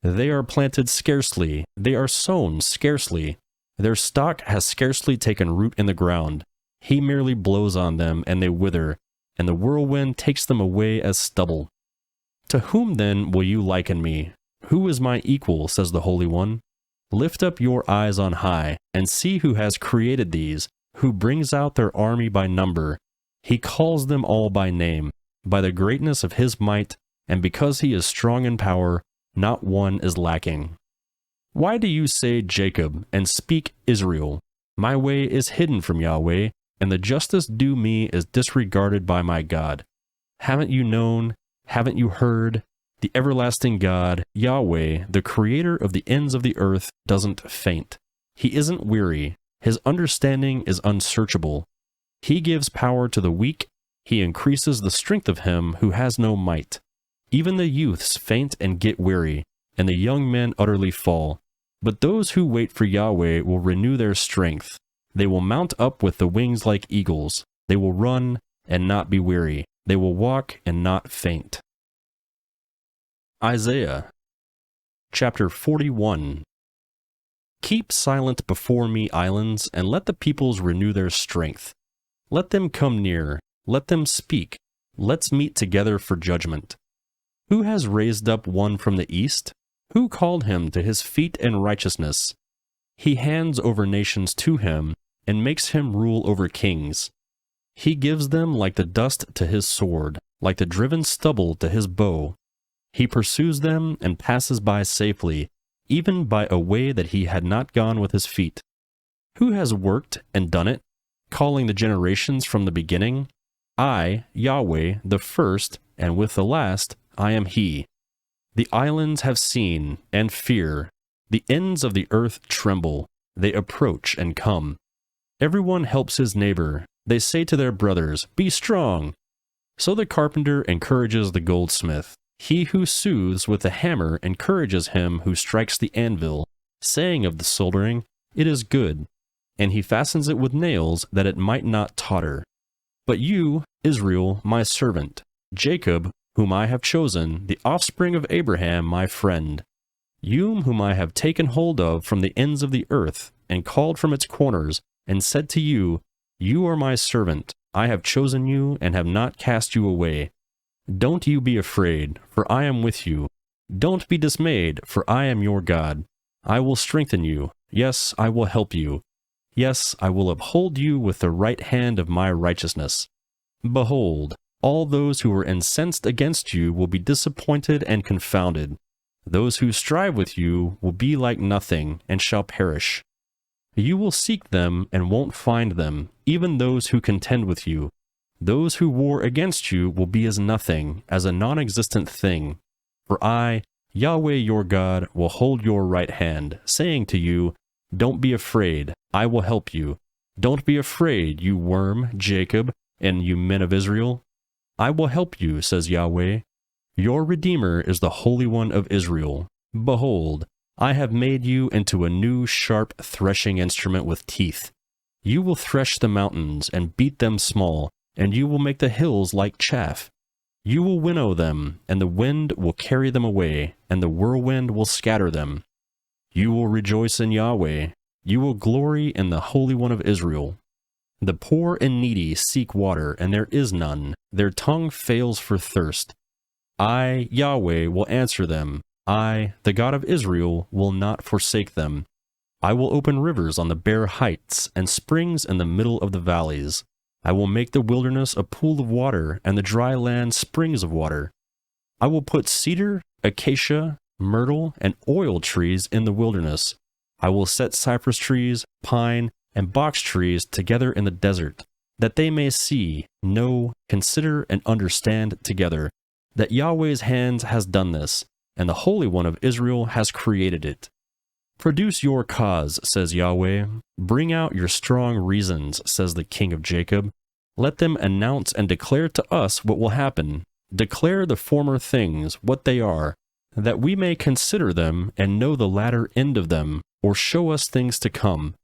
They are planted scarcely, they are sown scarcely. Their stock has scarcely taken root in the ground. He merely blows on them, and they wither, and the whirlwind takes them away as stubble. To whom then will you liken me? Who is my equal, says the Holy One? Lift up your eyes on high, and see who has created these, who brings out their army by number. He calls them all by name, by the greatness of his might, and because he is strong in power, not one is lacking. Why do you say Jacob, and speak Israel? My way is hidden from Yahweh, and the justice due me is disregarded by my God. Haven't you known? Haven't you heard? The everlasting God, Yahweh, the creator of the ends of the earth, doesn't faint. He isn't weary. His understanding is unsearchable. He gives power to the weak. He increases the strength of him who has no might. Even the youths faint and get weary, and the young men utterly fall. But those who wait for Yahweh will renew their strength. They will mount up with the wings like eagles. They will run and not be weary. They will walk and not faint. Isaiah chapter 41. Keep silent before me, islands, and let the peoples renew their strength. Let them come near. Let them speak. Let's meet together for judgment. Who has raised up one from the east? Who called him to his feet in righteousness? He hands over nations to him, and makes him rule over kings. He gives them like the dust to his sword, like the driven stubble to his bow. He pursues them and passes by safely, even by a way that he had not gone with his feet. Who has worked and done it, calling the generations from the beginning? I, Yahweh, the first, and with the last, I am he. The islands have seen and fear. The ends of the earth tremble. They approach and come. Everyone helps his neighbor. They say to their brothers, "Be strong." So the carpenter encourages the goldsmith. He who soothes with the hammer encourages him who strikes the anvil, saying of the soldering, "It is good." And he fastens it with nails that it might not totter. But you, Israel, my servant, Jacob, whom I have chosen, the offspring of Abraham, my friend. You whom I have taken hold of from the ends of the earth, and called from its corners, and said to you, You are my servant, I have chosen you, and have not cast you away. Don't you be afraid, for I am with you. Don't be dismayed, for I am your God. I will strengthen you. Yes, I will help you. Yes, I will uphold you with the right hand of my righteousness. Behold, all those who are incensed against you will be disappointed and confounded. Those who strive with you will be like nothing, and shall perish. You will seek them and won't find them, even those who contend with you. Those who war against you will be as nothing, as a non-existent thing. For I, Yahweh your God, will hold your right hand, saying to you, Don't be afraid, I will help you. Don't be afraid, you worm, Jacob, and you men of Israel. I will help you, says Yahweh. Your Redeemer is the Holy One of Israel. Behold, I have made you into a new sharp threshing instrument with teeth. You will thresh the mountains and beat them small, and you will make the hills like chaff. You will winnow them, and the wind will carry them away, and the whirlwind will scatter them. You will rejoice in Yahweh. You will glory in the Holy One of Israel. The poor and needy seek water, and there is none. Their tongue fails for thirst. I, Yahweh, will answer them. I, the God of Israel, will not forsake them. I will open rivers on the bare heights, and springs in the middle of the valleys. I will make the wilderness a pool of water, and the dry land springs of water. I will put cedar, acacia, myrtle, and oil trees in the wilderness. I will set cypress trees, pine, and box trees together in the desert, that they may see, know, consider, and understand together, that Yahweh's hands has done this, and the Holy One of Israel has created it. Produce your cause, says Yahweh. Bring out your strong reasons, says the King of Jacob. Let them announce and declare to us what will happen. Declare the former things, what they are, that we may consider them and know the latter end of them, or show us things to come.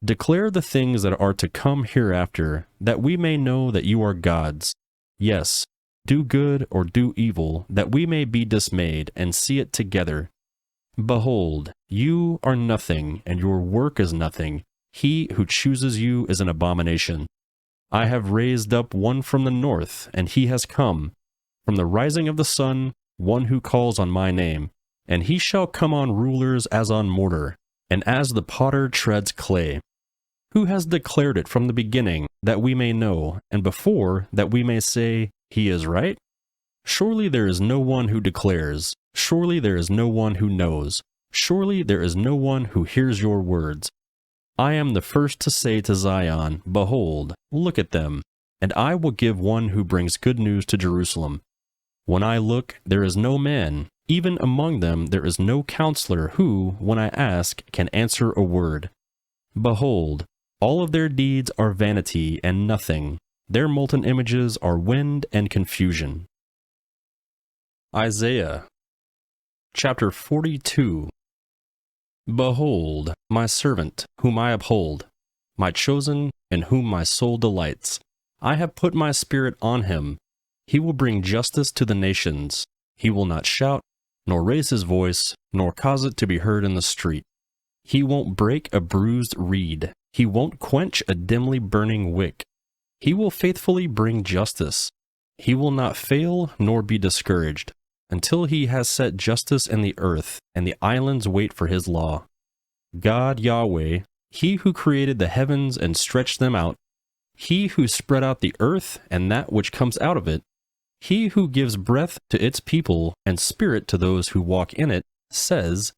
Declare the things that are to come hereafter, that we may know that you are gods. Yes, do good or do evil, that we may be dismayed and see it together. Behold, you are nothing, and your work is nothing. He who chooses you is an abomination. I have raised up one from the north, and he has come. From the rising of the sun, one who calls on my name. And he shall come on rulers as on mortar, and as the potter treads clay. Who has declared it from the beginning, that we may know, and before, that we may say, He is right? Surely there is no one who declares. Surely there is no one who knows. Surely there is no one who hears your words. I am the first to say to Zion, Behold, look at them, and I will give one who brings good news to Jerusalem. When I look, there is no man, even among them there is no counselor who, when I ask, can answer a word. Behold, all of their deeds are vanity and nothing. Their molten images are wind and confusion. Isaiah chapter 42. Behold, my servant, whom I uphold, my chosen, in whom my soul delights. I have put my spirit on him. He will bring justice to the nations. He will not shout, nor raise his voice, nor cause it to be heard in the street. He won't break a bruised reed. He won't quench a dimly burning wick. He will faithfully bring justice. He will not fail nor be discouraged, until he has set justice in the earth, and the islands wait for his law. God Yahweh, he who created the heavens and stretched them out, he who spread out the earth and that which comes out of it, he who gives breath to its people and spirit to those who walk in it, says,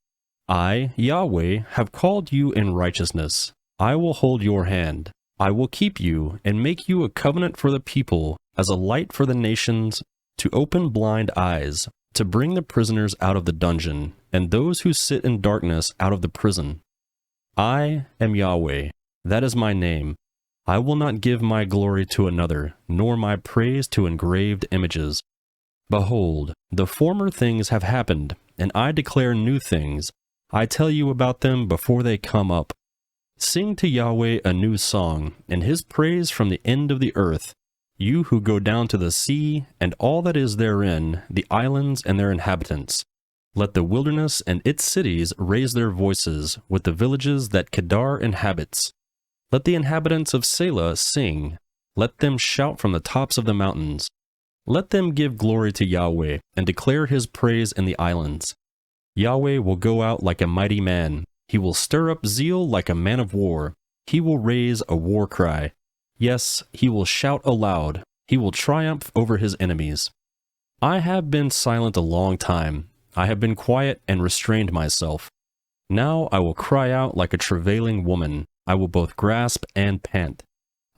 I, Yahweh, have called you in righteousness. I will hold your hand. I will keep you and make you a covenant for the people, as a light for the nations, to open blind eyes, to bring the prisoners out of the dungeon, and those who sit in darkness out of the prison. I am Yahweh, that is my name. I will not give my glory to another, nor my praise to engraved images. Behold, the former things have happened, and I declare new things. I tell you about them before they come up. Sing to Yahweh a new song, and his praise from the end of the earth. You who go down to the sea, and all that is therein, the islands and their inhabitants. Let the wilderness and its cities raise their voices, with the villages that Kedar inhabits. Let the inhabitants of Selah sing. Let them shout from the tops of the mountains. Let them give glory to Yahweh, and declare his praise in the islands. Yahweh will go out like a mighty man. He will stir up zeal like a man of war. He will raise a war cry. Yes, he will shout aloud. He will triumph over his enemies. I have been silent a long time. I have been quiet and restrained myself. Now I will cry out like a travailing woman. I will both grasp and pant.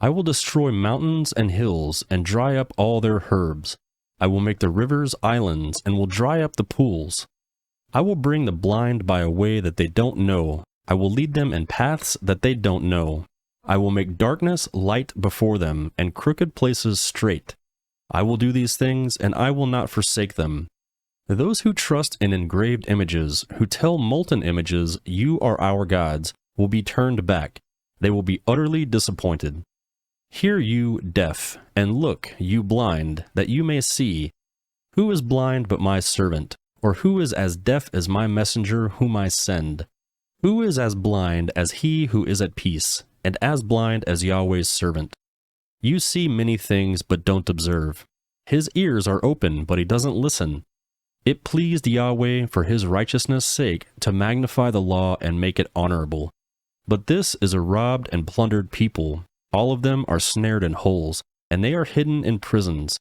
I will destroy mountains and hills, and dry up all their herbs. I will make the rivers islands, and will dry up the pools. I will bring the blind by a way that they don't know. I will lead them in paths that they don't know. I will make darkness light before them, and crooked places straight. I will do these things, and I will not forsake them. Those who trust in engraved images, who tell molten images, "You are our gods," will be turned back. They will be utterly disappointed. Hear you deaf, and look, you blind, that you may see. Who is blind but my servant? Or who is as deaf as my messenger whom I send? Who is as blind as he who is at peace, and as blind as Yahweh's servant? You see many things but don't observe. His ears are open, but he doesn't listen. It pleased Yahweh for his righteousness' sake to magnify the law and make it honorable. But this is a robbed and plundered people. All of them are snared in holes, and they are hidden in prisons.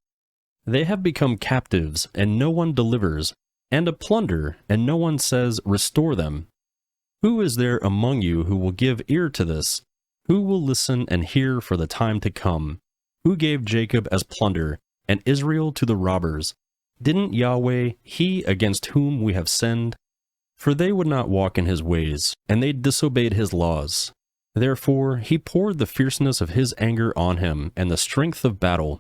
They have become captives, and no one delivers, and a plunder, and no one says, "Restore them." Who is there among you who will give ear to this? Who will listen and hear for the time to come? Who gave Jacob as plunder, and Israel to the robbers? Didn't Yahweh, he against whom we have sinned? For they would not walk in his ways, and they disobeyed his laws. Therefore he poured the fierceness of his anger on him, and the strength of battle.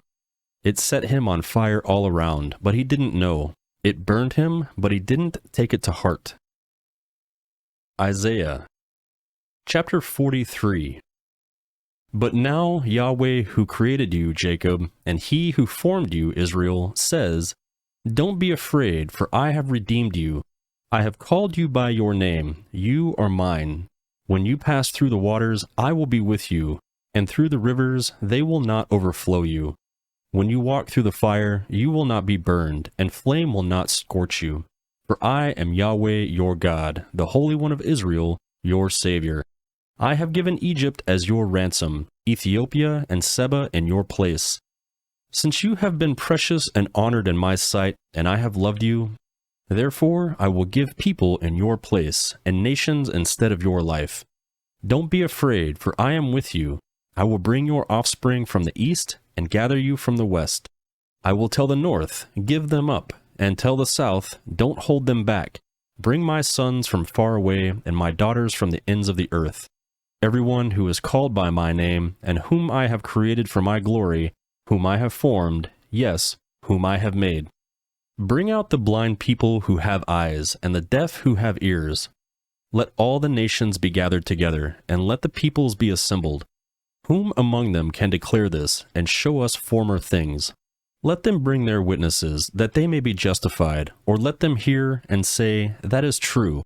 It set him on fire all around, but he didn't know. It burned him, but he didn't take it to heart. Isaiah chapter 43. But now Yahweh who created you, Jacob, and he who formed you, Israel, says, "Don't be afraid, for I have redeemed you. I have called you by your name. You are mine. When you pass through the waters, I will be with you, and through the rivers, they will not overflow you. When you walk through the fire, you will not be burned, and flame will not scorch you. For I am Yahweh your God, the Holy One of Israel, your Savior. I have given Egypt as your ransom, Ethiopia and Seba in your place. Since you have been precious and honored in my sight, and I have loved you, therefore I will give people in your place, and nations instead of your life. Don't be afraid, for I am with you. I will bring your offspring from the east, and gather you from the west. I will tell the north, give them up, and tell the south, don't hold them back. Bring my sons from far away, and my daughters from the ends of the earth. Everyone who is called by my name, and whom I have created for my glory, whom I have formed, yes, whom I have made. Bring out the blind people who have eyes, and the deaf who have ears. Let all the nations be gathered together, and let the peoples be assembled. Whom among them can declare this, and show us former things? Let them bring their witnesses, that they may be justified, or let them hear and say, "That is true."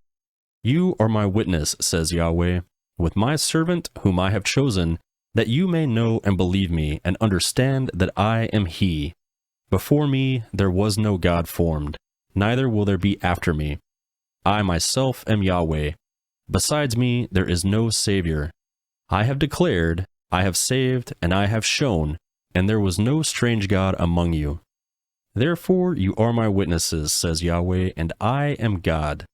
You are my witness, says Yahweh, with my servant whom I have chosen, that you may know and believe me, and understand that I am he. Before me there was no God formed, neither will there be after me. I myself am Yahweh. Besides me there is no Savior. I have declared, I have saved, and I have shown, and there was no strange God among you. Therefore you are my witnesses, says Yahweh, and I am God.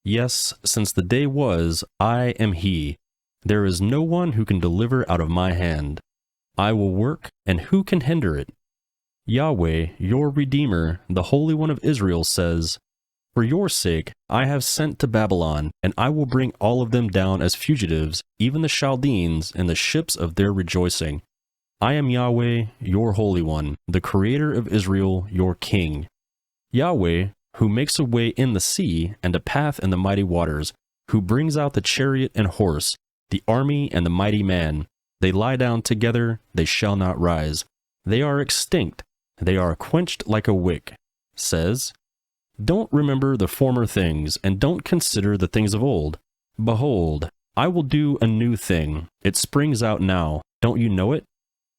Yes, since the day was, I am he. There is no one who can deliver out of my hand. I will work, and who can hinder it? Yahweh, your Redeemer, the Holy One of Israel, says, "For your sake I have sent to Babylon, and I will bring all of them down as fugitives, even the Chaldeans, in the ships of their rejoicing. I am Yahweh, your Holy One, the Creator of Israel, your King. Yahweh, who makes a way in the sea and a path in the mighty waters, who brings out the chariot and horse, the army and the mighty man. They lie down together, they shall not rise. They are extinct. They are quenched like a wick, says, don't remember the former things, and don't consider the things of old. Behold, I will do a new thing. It springs out now. Don't you know it?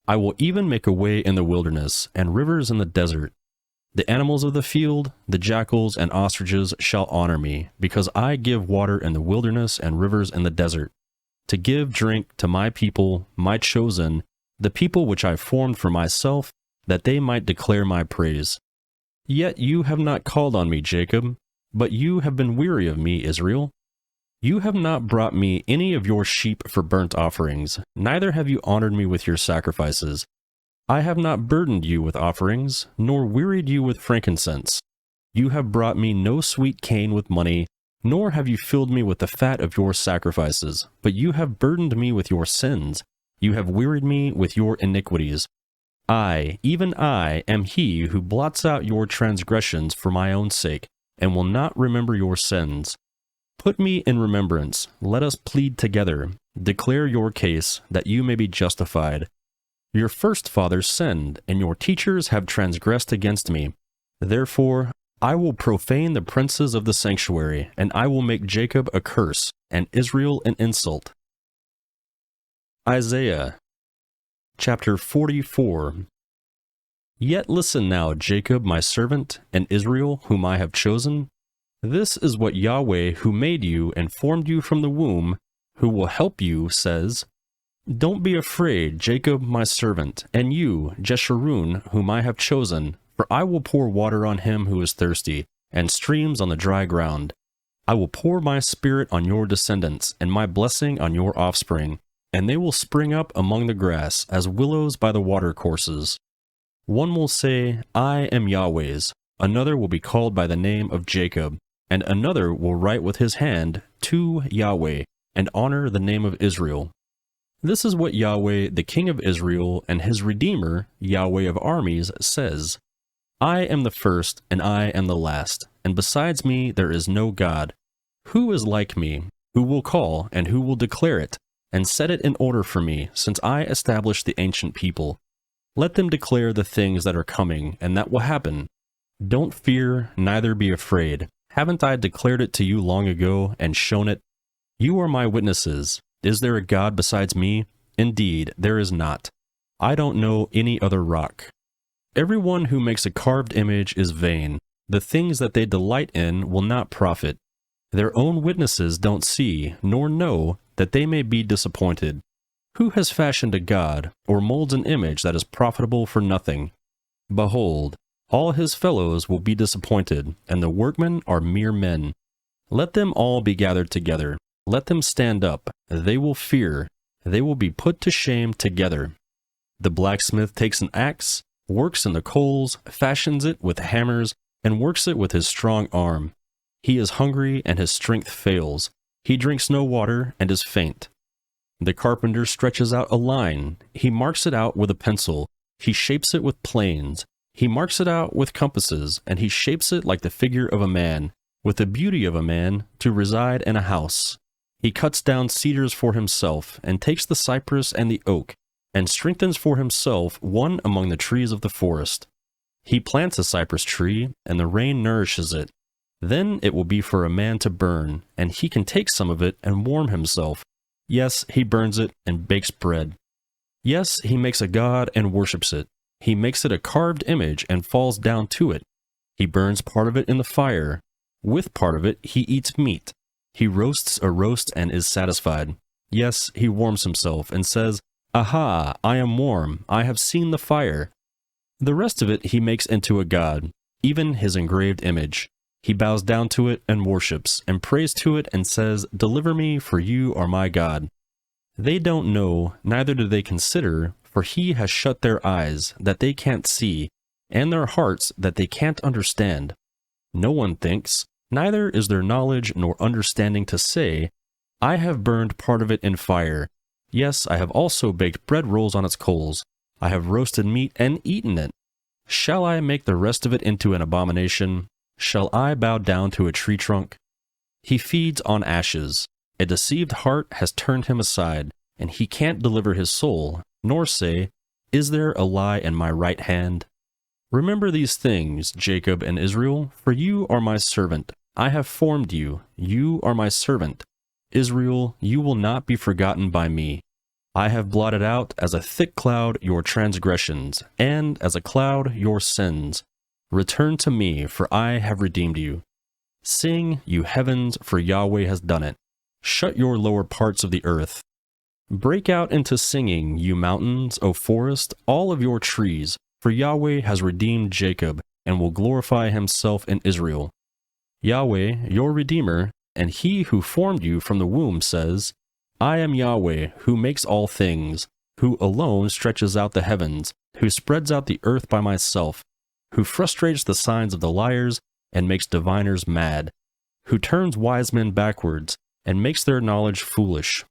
I will even make a way in the wilderness, and rivers in the desert. The animals of the field, the jackals and ostriches shall honor me, because I give water in the wilderness and rivers in the desert, to give drink to my people, my chosen, the people which I formed for myself, that they might declare my praise. Yet you have not called on me, Jacob, but you have been weary of me, Israel. You have not brought me any of your sheep for burnt offerings, neither have you honored me with your sacrifices. I have not burdened you with offerings, nor wearied you with frankincense. You have brought me no sweet cane with money, nor have you filled me with the fat of your sacrifices, but you have burdened me with your sins. You have wearied me with your iniquities. I, even I, am he who blots out your transgressions for my own sake, and will not remember your sins. Put me in remembrance, let us plead together, declare your case, that you may be justified. Your first fathers sinned, and your teachers have transgressed against me. Therefore, I will profane the princes of the sanctuary, and I will make Jacob a curse, and Israel an insult. Isaiah Chapter 44. Yet listen now, Jacob my servant, and Israel whom I have chosen. This is what Yahweh, who made you and formed you from the womb, who will help you, says. Don't be afraid, Jacob my servant, and you, Jeshurun, whom I have chosen, for I will pour water on him who is thirsty, and streams on the dry ground. I will pour my spirit on your descendants, and my blessing on your offspring, and they will spring up among the grass as willows by the watercourses. One will say, I am Yahweh's, another will be called by the name of Jacob, and another will write with his hand, to Yahweh, and honor the name of Israel. This is what Yahweh, the King of Israel, and his Redeemer, Yahweh of armies, says. I am the first, and I am the last, and besides me there is no God. Who is like me? Who will call, and who will declare it, and set it in order for me, since I established the ancient people? Let them declare the things that are coming, and that will happen. Don't fear, neither be afraid. Haven't I declared it to you long ago, and shown it? You are my witnesses. Is there a God besides me? Indeed, there is not. I don't know any other rock. Everyone who makes a carved image is vain. The things that they delight in will not profit. Their own witnesses don't see, nor know, that they may be disappointed. Who has fashioned a god, or molds an image that is profitable for nothing? Behold, all his fellows will be disappointed, and the workmen are mere men. Let them all be gathered together. Let them stand up. They will fear. They will be put to shame together. The blacksmith takes an axe, works in the coals, fashions it with hammers, and works it with his strong arm. He is hungry, and his strength fails. He drinks no water, and is faint. The carpenter stretches out a line. He marks it out with a pencil. He shapes it with planes. He marks it out with compasses, and he shapes it like the figure of a man, with the beauty of a man, to reside in a house. He cuts down cedars for himself, and takes the cypress and the oak, and strengthens for himself one among the trees of the forest. He plants a cypress tree, and the rain nourishes it. Then it will be for a man to burn, and he can take some of it and warm himself. Yes, he burns it and bakes bread. Yes, he makes a god and worships it. He makes it a carved image and falls down to it. He burns part of it in the fire. With part of it he eats meat. He roasts a roast and is satisfied. Yes, he warms himself and says, Aha, I am warm, I have seen the fire. The rest of it he makes into a god, even his engraved image. He bows down to it and worships, and prays to it and says, Deliver me, for you are my God. They don't know, neither do they consider, for he has shut their eyes, that they can't see, and their hearts, that they can't understand. No one thinks, neither is there knowledge nor understanding to say, I have burned part of it in fire. Yes, I have also baked bread rolls on its coals. I have roasted meat and eaten it. Shall I make the rest of it into an abomination? Shall I bow down to a tree trunk? He feeds on ashes. A deceived heart has turned him aside, and he can't deliver his soul, nor say, Is there a lie in my right hand? Remember these things, Jacob and Israel, for you are my servant. I have formed you. You are my servant. Israel, you will not be forgotten by me. I have blotted out as a thick cloud your transgressions, and as a cloud your sins. Return to me, for I have redeemed you. Sing, you heavens, for Yahweh has done it. Shut your lower parts of the earth. Break out into singing, you mountains, O forest, all of your trees, for Yahweh has redeemed Jacob, and will glorify himself in Israel. Yahweh, your Redeemer, and he who formed you from the womb says, I am Yahweh, who makes all things, who alone stretches out the heavens, who spreads out the earth by myself, who frustrates the signs of the liars and makes diviners mad, who turns wise men backwards and makes their knowledge foolish,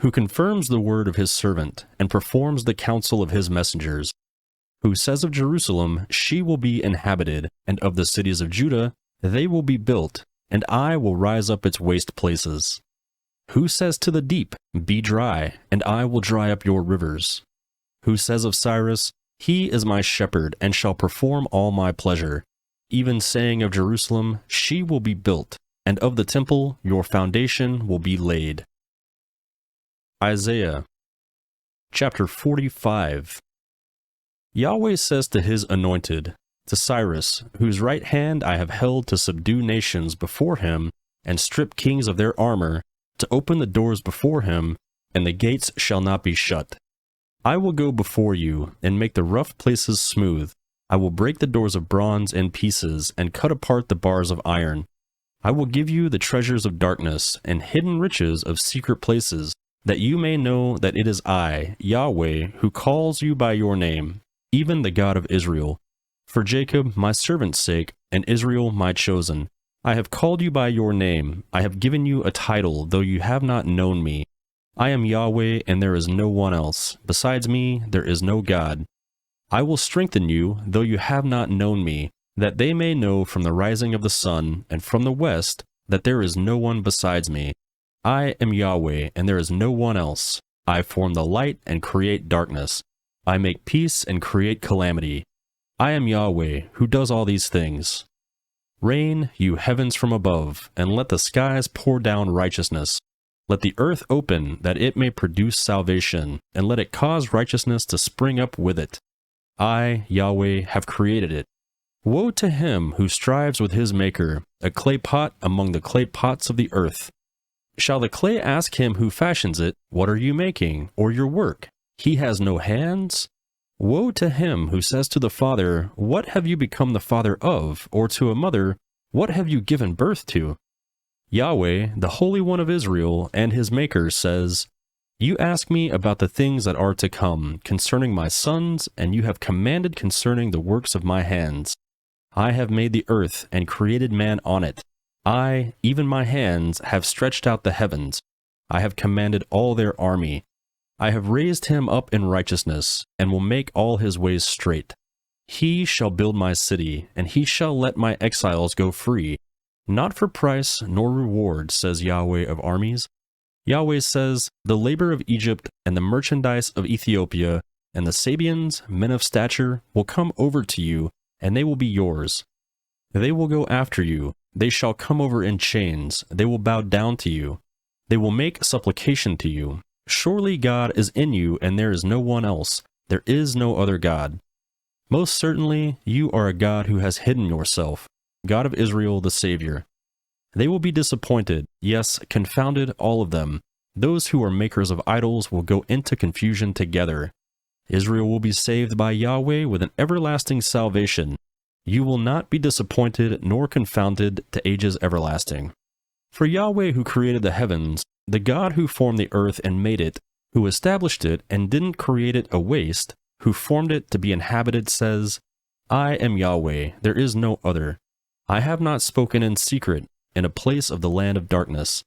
who confirms the word of his servant and performs the counsel of his messengers, who says of Jerusalem, she will be inhabited, and of the cities of Judah, they will be built, and I will rise up its waste places. Who says to the deep, be dry, and I will dry up your rivers? Who says of Cyrus, he is my shepherd, and shall perform all my pleasure, even saying of Jerusalem, she will be built, and of the temple your foundation will be laid. Isaiah chapter 45. Yahweh says to his anointed, to Cyrus, whose right hand I have held to subdue nations before him, and strip kings of their armor, to open the doors before him, and the gates shall not be shut. I will go before you, and make the rough places smooth. I will break the doors of bronze in pieces, and cut apart the bars of iron. I will give you the treasures of darkness, and hidden riches of secret places, that you may know that it is I, Yahweh, who calls you by your name, even the God of Israel. For Jacob my servant's sake, and Israel my chosen, I have called you by your name, I have given you a title, though you have not known me. I am Yahweh, and there is no one else. Besides me, there is no God. I will strengthen you, though you have not known me, that they may know from the rising of the sun, and from the west, that there is no one besides me. I am Yahweh, and there is no one else. I form the light and create darkness. I make peace and create calamity. I am Yahweh, who does all these things. Rain, you heavens from above, and let the skies pour down righteousness. Let the earth open, that it may produce salvation, and let it cause righteousness to spring up with it. I, Yahweh, have created it. Woe to him who strives with his maker, a clay pot among the clay pots of the earth. Shall the clay ask him who fashions it, what are you making, or your work? He has no hands? Woe to him who says to the father, what have you become the father of, or to a mother, what have you given birth to? Yahweh, the Holy One of Israel, and his Maker, says, You ask me about the things that are to come, concerning my sons, and you have commanded concerning the works of my hands. I have made the earth, and created man on it. I, even my hands, have stretched out the heavens. I have commanded all their army. I have raised him up in righteousness, and will make all his ways straight. He shall build my city, and he shall let my exiles go free. Not for price nor reward, says Yahweh of armies. Yahweh says, the labor of Egypt and the merchandise of Ethiopia, and the Sabians, men of stature, will come over to you, and they will be yours. They will go after you. They shall come over in chains. They will bow down to you. They will make supplication to you. Surely God is in you, and there is no one else. There is no other God. Most certainly, you are a God who has hidden yourself, God of Israel, the Savior. They will be disappointed, yes, confounded, all of them. Those who are makers of idols will go into confusion together. Israel will be saved by Yahweh with an everlasting salvation. You will not be disappointed nor confounded to ages everlasting. For Yahweh who created the heavens, the God who formed the earth and made it, who established it and didn't create it a waste, who formed it to be inhabited, says, I am Yahweh, there is no other. I have not spoken in secret, in a place of the land of darkness.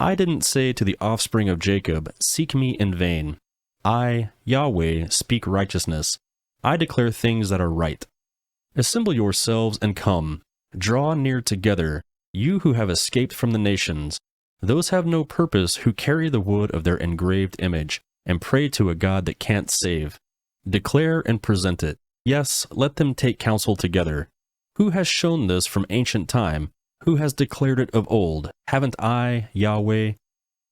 I didn't say to the offspring of Jacob, seek me in vain. I, Yahweh, speak righteousness. I declare things that are right. Assemble yourselves and come. Draw near together, you who have escaped from the nations. Those have no purpose who carry the wood of their engraved image, and pray to a God that can't save. Declare and present it. Yes, let them take counsel together. Who has shown this from ancient time? Who has declared it of old? Haven't I, Yahweh?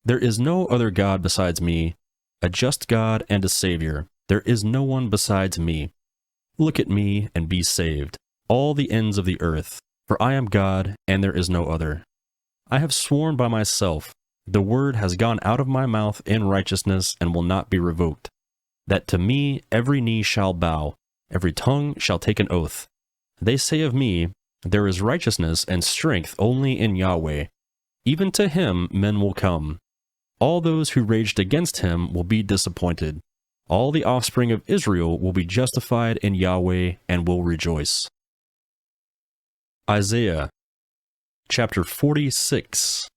There is no other God besides me, a just God and a Savior. There is no one besides me. Look at me and be saved, all the ends of the earth, for I am God and there is no other. I have sworn by myself, the word has gone out of my mouth in righteousness and will not be revoked, that to me every knee shall bow, every tongue shall take an oath. They say of me, there is righteousness and strength only in Yahweh. Even to him men will come. All those who raged against him will be disappointed. All the offspring of Israel will be justified in Yahweh and will rejoice. Isaiah chapter 46.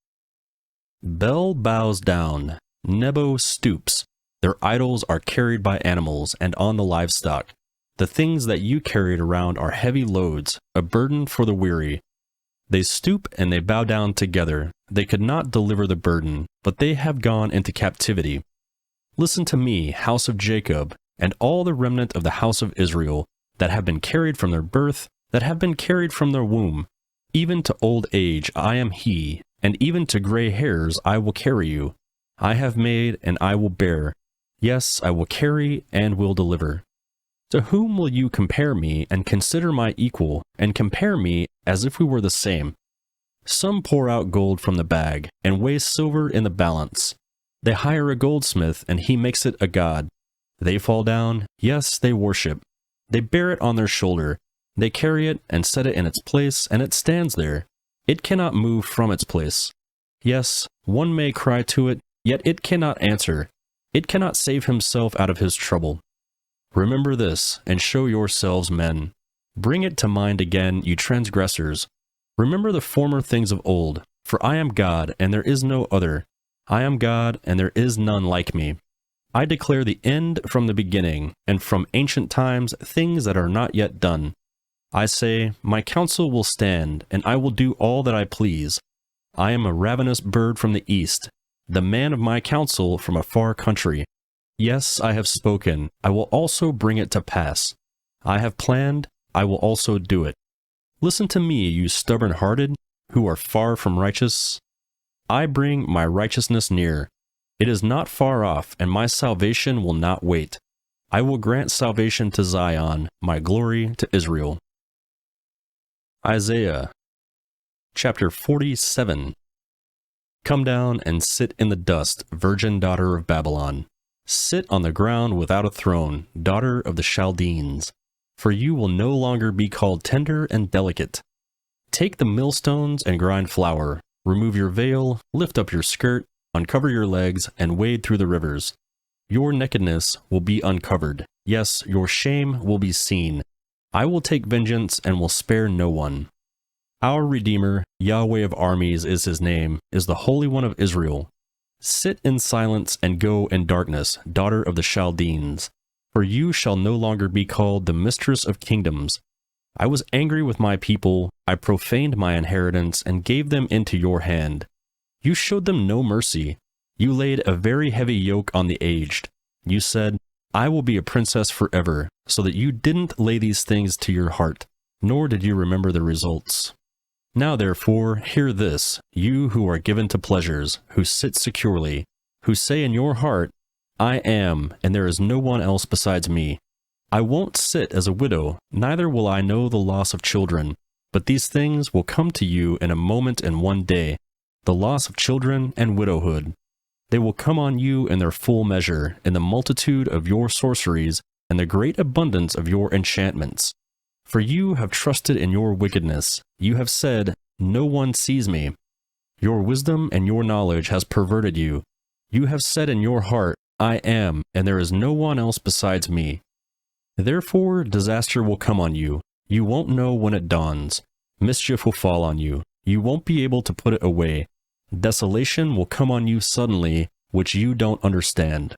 Bel bows down, Nebo stoops. Their idols are carried by animals and on the livestock. The things that you carried around are heavy loads, a burden for the weary. They stoop and they bow down together. They could not deliver the burden, but they have gone into captivity. Listen to me, house of Jacob, and all the remnant of the house of Israel, that have been carried from their birth, that have been carried from their womb. Even to old age I am he, and even to gray hairs I will carry you. I have made and I will bear. Yes, I will carry and will deliver. To whom will you compare me and consider my equal, and compare me as if we were the same? Some pour out gold from the bag, and weigh silver in the balance. They hire a goldsmith, and he makes it a god. They fall down, yes, they worship. They bear it on their shoulder. They carry it and set it in its place, and it stands there. It cannot move from its place. Yes, one may cry to it, yet it cannot answer. It cannot save himself out of his trouble. Remember this, and show yourselves men. Bring it to mind again, you transgressors. Remember the former things of old, for I am God, and there is no other. I am God, and there is none like me. I declare the end from the beginning, and from ancient times things that are not yet done. I say, my counsel will stand, and I will do all that I please. I am a ravenous bird from the east, the man of my counsel from a far country. Yes, I have spoken, I will also bring it to pass. I have planned, I will also do it. Listen to me, you stubborn-hearted, who are far from righteous. I bring my righteousness near. It is not far off, and my salvation will not wait. I will grant salvation to Zion, my glory to Israel. Isaiah chapter 47. Come down and sit in the dust, virgin daughter of Babylon. Sit on the ground without a throne, daughter of the Chaldeans, for you will no longer be called tender and delicate. Take the millstones and grind flour, remove your veil, lift up your skirt, uncover your legs, and wade through the rivers. Your nakedness will be uncovered, yes, your shame will be seen. I will take vengeance and will spare no one. Our Redeemer, Yahweh of armies is his name, is the Holy One of Israel. Sit in silence and go in darkness, daughter of the Chaldeans, for you shall no longer be called the mistress of kingdoms. I was angry with my people, I profaned my inheritance and gave them into your hand. You showed them no mercy. You laid a very heavy yoke on the aged. You said, I will be a princess forever, so that you didn't lay these things to your heart, nor did you remember the results. Now therefore, hear this, you who are given to pleasures, who sit securely, who say in your heart, I am, and there is no one else besides me. I won't sit as a widow, neither will I know the loss of children, but these things will come to you in a moment and one day, the loss of children and widowhood. They will come on you in their full measure, in the multitude of your sorceries, and the great abundance of your enchantments. For you have trusted in your wickedness. You have said, no one sees me. Your wisdom and your knowledge has perverted you. You have said in your heart, I am, and there is no one else besides me. Therefore disaster will come on you. You won't know when it dawns. Mischief will fall on you. You won't be able to put it away. Desolation will come on you suddenly, which you don't understand.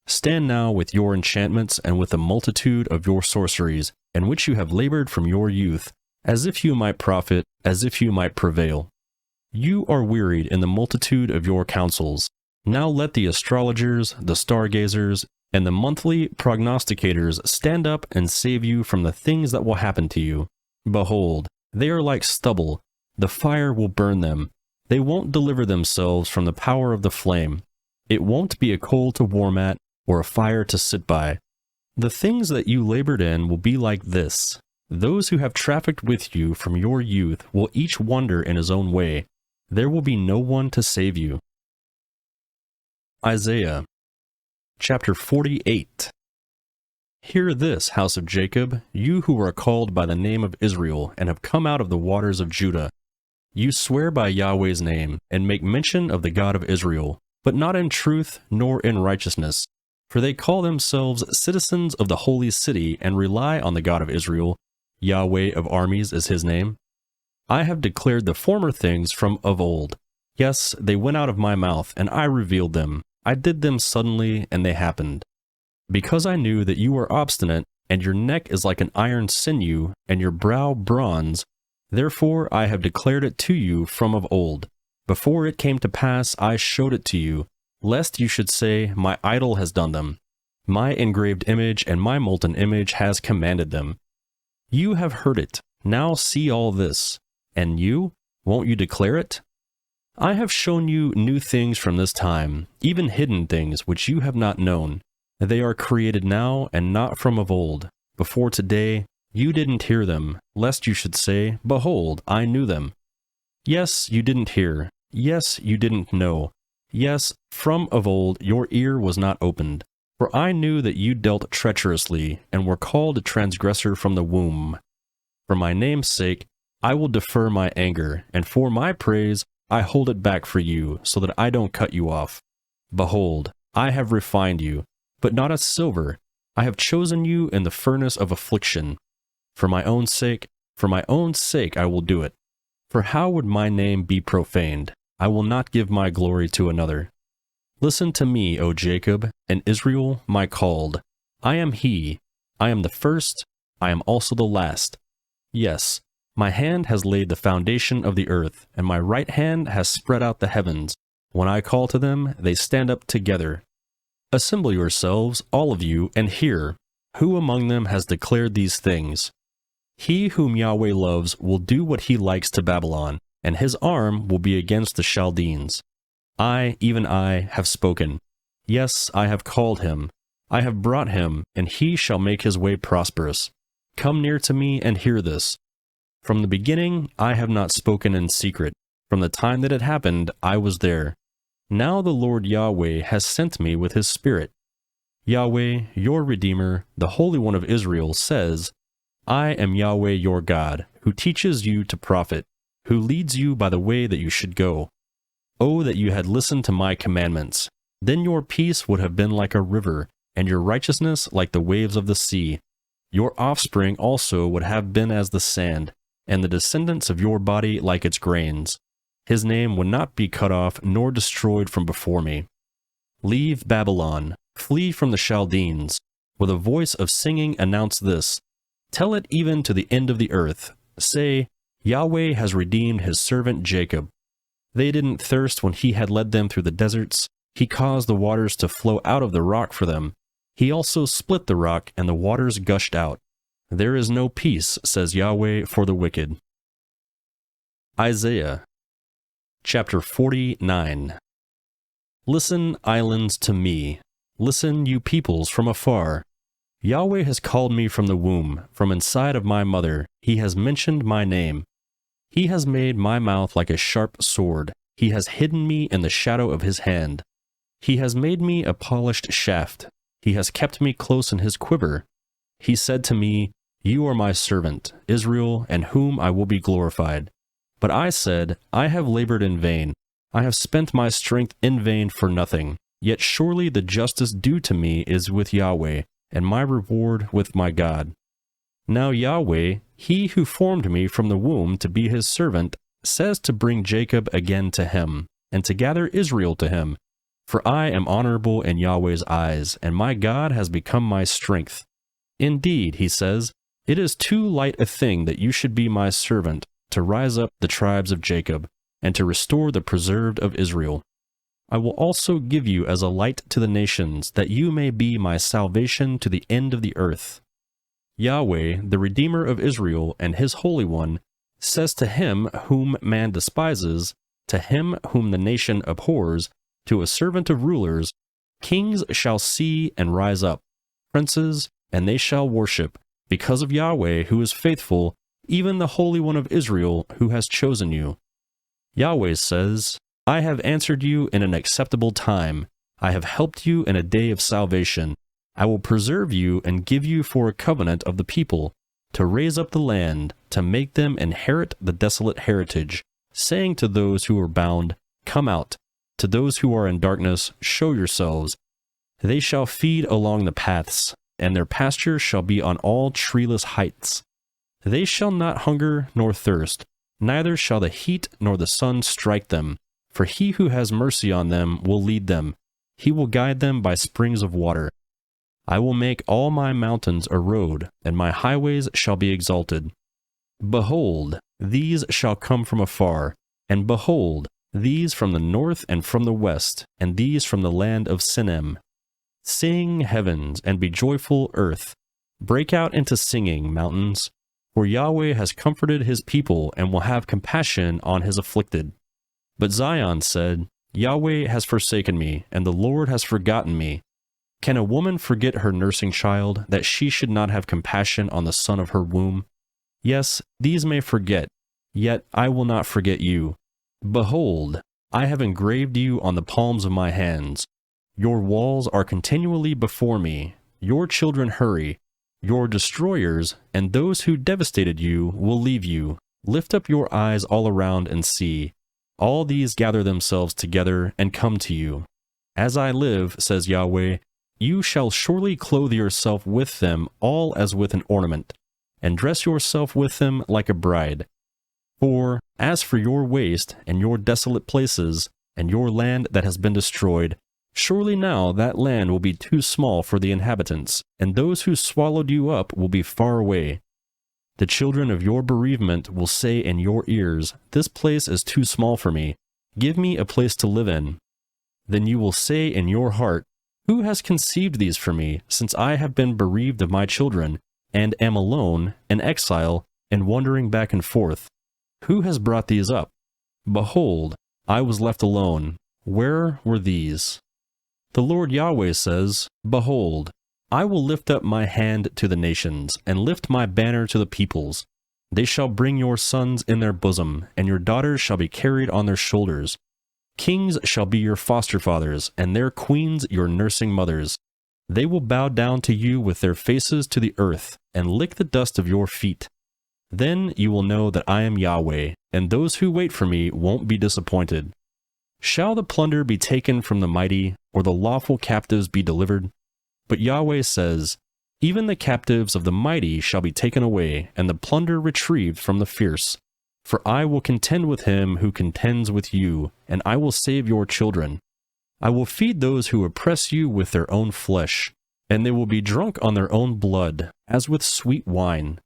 Stand now with your enchantments and with the multitude of your sorceries, in which you have labored from your youth, as if you might profit, as if you might prevail. You are wearied in the multitude of your counsels. Now let the astrologers, the stargazers, and the monthly prognosticators stand up and save you from the things that will happen to you. Behold, they are like stubble, the fire will burn them. They won't deliver themselves from the power of the flame. It won't be a coal to warm at, or a fire to sit by. The things that you labored in will be like this. Those who have trafficked with you from your youth will each wander in his own way. There will be no one to save you. Isaiah chapter 48. Hear this, house of Jacob, you who are called by the name of Israel and have come out of the waters of Judah. You swear by Yahweh's name and make mention of the God of Israel, but not in truth nor in righteousness. For they call themselves citizens of the holy city and rely on the God of Israel. Yahweh of armies is his name. I have declared the former things from of old. Yes, they went out of my mouth, and I revealed them. I did them suddenly, and they happened. Because I knew that you are obstinate, and your neck is like an iron sinew, and your brow bronze, therefore I have declared it to you from of old. Before it came to pass, I showed it to you, lest you should say, my idol has done them. My engraved image and my molten image has commanded them. You have heard it. Now see all this. And you? Won't you declare it? I have shown you new things from this time, even hidden things which you have not known. They are created now and not from of old. Before today, you didn't hear them, lest you should say, behold, I knew them. Yes, you didn't hear. Yes, you didn't know. Yes, from of old your ear was not opened. For I knew that you dealt treacherously, and were called a transgressor from the womb. For my name's sake, I will defer my anger, and for my praise, I hold it back for you, so that I don't cut you off. Behold, I have refined you, but not as silver. I have chosen you in the furnace of affliction. For my own sake I will do it. For how would my name be profaned? I will not give my glory to another. Listen to me, O Jacob, and Israel, my called. I am he. I am the first. I am also the last. Yes, my hand has laid the foundation of the earth, and my right hand has spread out the heavens. When I call to them, they stand up together. Assemble yourselves, all of you, and hear. Who among them has declared these things? He whom Yahweh loves will do what he likes to Babylon, and his arm will be against the Chaldeans. I, even I, have spoken. Yes, I have called him. I have brought him, and he shall make his way prosperous. Come near to me and hear this. From the beginning I have not spoken in secret. From the time that it happened, I was there. Now the Lord Yahweh has sent me with his Spirit. Yahweh, your Redeemer, the Holy One of Israel, says, I am Yahweh your God, who teaches you to profit, who leads you by the way that you should go. Oh, that you had listened to my commandments! Then your peace would have been like a river, and your righteousness like the waves of the sea. Your offspring also would have been as the sand, and the descendants of your body like its grains. His name would not be cut off nor destroyed from before me. Leave Babylon, flee from the Chaldeans. With a voice of singing announce this. Tell it even to the end of the earth. Say, Yahweh has redeemed his servant Jacob. They didn't thirst when he had led them through the deserts. He caused the waters to flow out of the rock for them. He also split the rock, and the waters gushed out. There is no peace, says Yahweh, for the wicked. Isaiah chapter 49. Listen, islands, to me. Listen, you peoples from afar. Yahweh has called me from the womb, from inside of my mother. He has mentioned my name. He has made my mouth like a sharp sword. He has hidden me in the shadow of his hand. He has made me a polished shaft. He has kept me close in his quiver. He said to me, You are my servant, Israel, in whom I will be glorified. But I said, I have labored in vain. I have spent my strength in vain for nothing. Yet surely the justice due to me is with Yahweh, and my reward with my God. Now Yahweh, he who formed me from the womb to be his servant, says to bring Jacob again to him, and to gather Israel to him. For I am honorable in Yahweh's eyes, and my God has become my strength. Indeed, he says, it is too light a thing that you should be my servant, to rise up the tribes of Jacob, and to restore the preserved of Israel. I will also give you as a light to the nations, that you may be my salvation to the end of the earth. Yahweh, the Redeemer of Israel and his Holy One, says to him whom man despises, to him whom the nation abhors, to a servant of rulers, kings shall see and rise up, princes, and they shall worship, because of Yahweh who is faithful, even the Holy One of Israel who has chosen you. Yahweh says, I have answered you in an acceptable time. I have helped you in a day of salvation. I will preserve you and give you for a covenant of the people, to raise up the land, to make them inherit the desolate heritage, saying to those who are bound, Come out. To those who are in darkness, show yourselves. They shall feed along the paths, and their pasture shall be on all treeless heights. They shall not hunger nor thirst, neither shall the heat nor the sun strike them. For he who has mercy on them will lead them. He will guide them by springs of water. I will make all my mountains a road, and my highways shall be exalted. Behold, these shall come from afar, and behold, these from the north and from the west, and these from the land of Sinem. Sing, heavens, and be joyful, earth. Break out into singing, mountains. For Yahweh has comforted his people and will have compassion on his afflicted. But Zion said, Yahweh has forsaken me, and the Lord has forgotten me. Can a woman forget her nursing child, that she should not have compassion on the son of her womb? Yes, these may forget, yet I will not forget you. Behold, I have engraved you on the palms of my hands. Your walls are continually before me. Your children hurry. Your destroyers, and those who devastated you, will leave you. Lift up your eyes all around and see. All these gather themselves together and come to you. As I live, says Yahweh, you shall surely clothe yourself with them all as with an ornament, and dress yourself with them like a bride. For, as for your waste, and your desolate places, and your land that has been destroyed, surely now that land will be too small for the inhabitants, and those who swallowed you up will be far away. The children of your bereavement will say in your ears, This place is too small for me. Give me a place to live in. Then you will say in your heart, Who has conceived these for me, since I have been bereaved of my children, and am alone, in exile, and wandering back and forth? Who has brought these up? Behold, I was left alone. Where were these? The Lord Yahweh says, Behold, I will lift up my hand to the nations, and lift my banner to the peoples. They shall bring your sons in their bosom, and your daughters shall be carried on their shoulders. Kings shall be your foster fathers, and their queens your nursing mothers. They will bow down to you with their faces to the earth, and lick the dust of your feet. Then you will know that I am Yahweh, and those who wait for me won't be disappointed. Shall the plunder be taken from the mighty, or the lawful captives be delivered? But Yahweh says, Even the captives of the mighty shall be taken away, and the plunder retrieved from the fierce. For I will contend with him who contends with you, and I will save your children. I will feed those who oppress you with their own flesh, and they will be drunk on their own blood, as with sweet wine.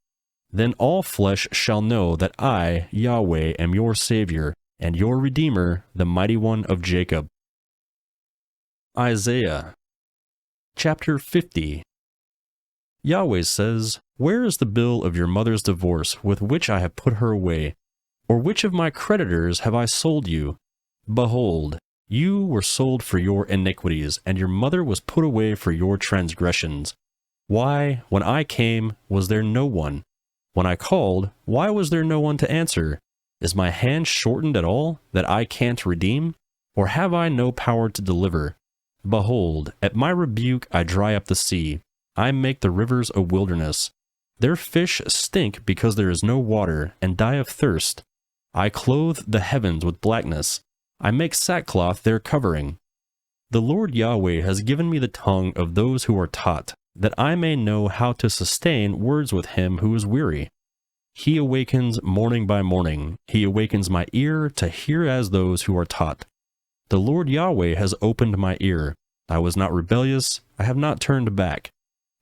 Then all flesh shall know that I, Yahweh, am your Savior, and your Redeemer, the Mighty One of Jacob. Isaiah Chapter 50. Yahweh says, Where is the bill of your mother's divorce with which I have put her away? Or which of my creditors have I sold you? Behold, you were sold for your iniquities, and your mother was put away for your transgressions. Why, when I came, was there no one? When I called, why was there no one to answer? Is my hand shortened at all, that I can't redeem? Or have I no power to deliver? Behold, at my rebuke I dry up the sea. I make the rivers a wilderness. Their fish stink because there is no water, and die of thirst. I clothe the heavens with blackness. I make sackcloth their covering. The Lord Yahweh has given me the tongue of those who are taught, that I may know how to sustain words with him who is weary. He awakens morning by morning. He awakens my ear to hear as those who are taught. The Lord Yahweh has opened my ear. I was not rebellious. I have not turned back.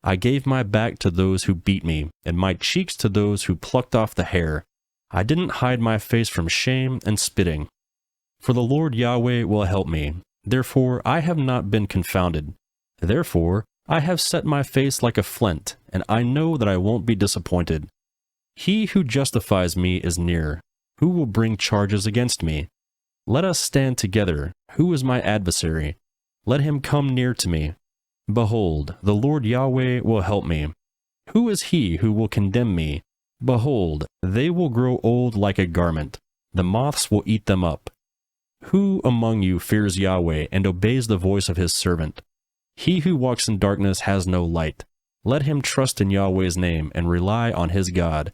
I gave my back to those who beat me, and my cheeks to those who plucked off the hair. I didn't hide my face from shame and spitting. For the Lord Yahweh will help me. Therefore I have not been confounded. Therefore I have set my face like a flint, and I know that I won't be disappointed. He who justifies me is near. Who will bring charges against me? Let us stand together. Who is my adversary? Let him come near to me. Behold, the Lord Yahweh will help me. Who is he who will condemn me? Behold, they will grow old like a garment. The moths will eat them up. Who among you fears Yahweh and obeys the voice of his servant? He who walks in darkness has no light. Let him trust in Yahweh's name and rely on his God.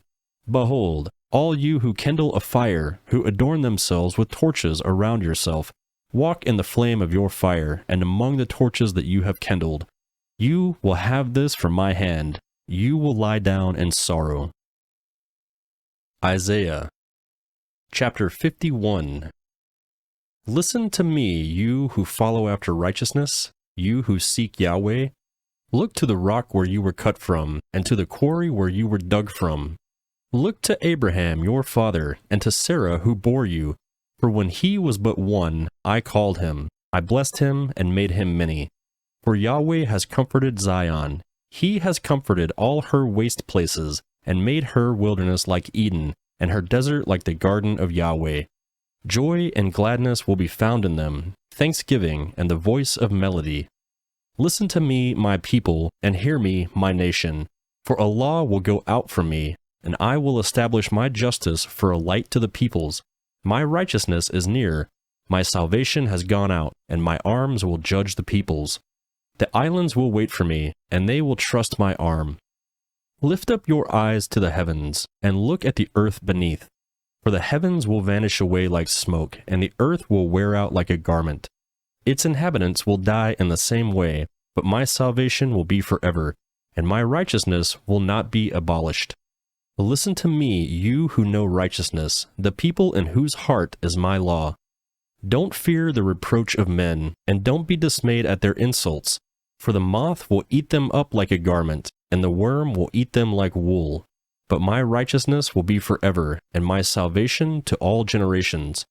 Behold, all you who kindle a fire, who adorn themselves with torches around yourself, walk in the flame of your fire and among the torches that you have kindled. You will have this from my hand. You will lie down in sorrow. Isaiah chapter 51. Listen to me, you who follow after righteousness, you who seek Yahweh. Look to the rock where you were cut from, and to the quarry where you were dug from. Look to Abraham your father, and to Sarah who bore you. For when he was but one, I called him. I blessed him and made him many. For Yahweh has comforted Zion. He has comforted all her waste places, and made her wilderness like Eden, and her desert like the garden of Yahweh. Joy and gladness will be found in them, thanksgiving and the voice of melody. Listen to me, my people, and hear me, my nation. For a law will go out from me, and I will establish my justice for a light to the peoples. My righteousness is near, my salvation has gone out, and my arms will judge the peoples. The islands will wait for me, and they will trust my arm. Lift up your eyes to the heavens, and look at the earth beneath. For the heavens will vanish away like smoke, and the earth will wear out like a garment. Its inhabitants will die in the same way, but my salvation will be forever, and my righteousness will not be abolished. Listen to me, you who know righteousness, the people in whose heart is my law. Don't fear the reproach of men, and don't be dismayed at their insults, for the moth will eat them up like a garment, and the worm will eat them like wool. But my righteousness will be forever, and my salvation to all generations.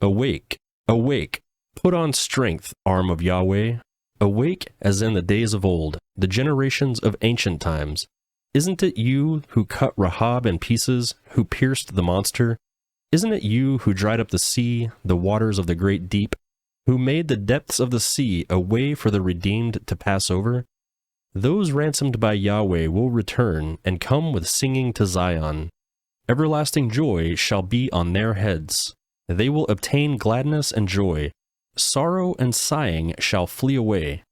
Awake, awake, put on strength, arm of Yahweh. Awake as in the days of old, the generations of ancient times. Isn't it you who cut Rahab in pieces, who pierced the monster? Isn't it you who dried up the sea, the waters of the great deep, who made the depths of the sea a way for the redeemed to pass over? Those ransomed by Yahweh will return and come with singing to Zion. Everlasting joy shall be on their heads. They will obtain gladness and joy. Sorrow and sighing shall flee away.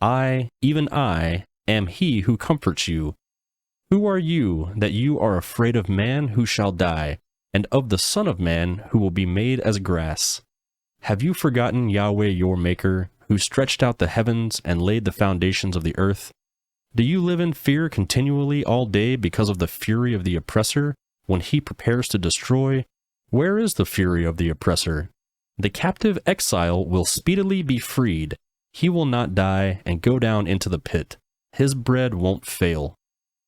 I, even I, am he who comforts you. Who are you that you are afraid of man who shall die, and of the Son of Man who will be made as grass? Have you forgotten Yahweh your Maker, who stretched out the heavens and laid the foundations of the earth? Do you live in fear continually all day because of the fury of the oppressor, when he prepares to destroy? Where is the fury of the oppressor? The captive exile will speedily be freed. He will not die and go down into the pit. His bread won't fail.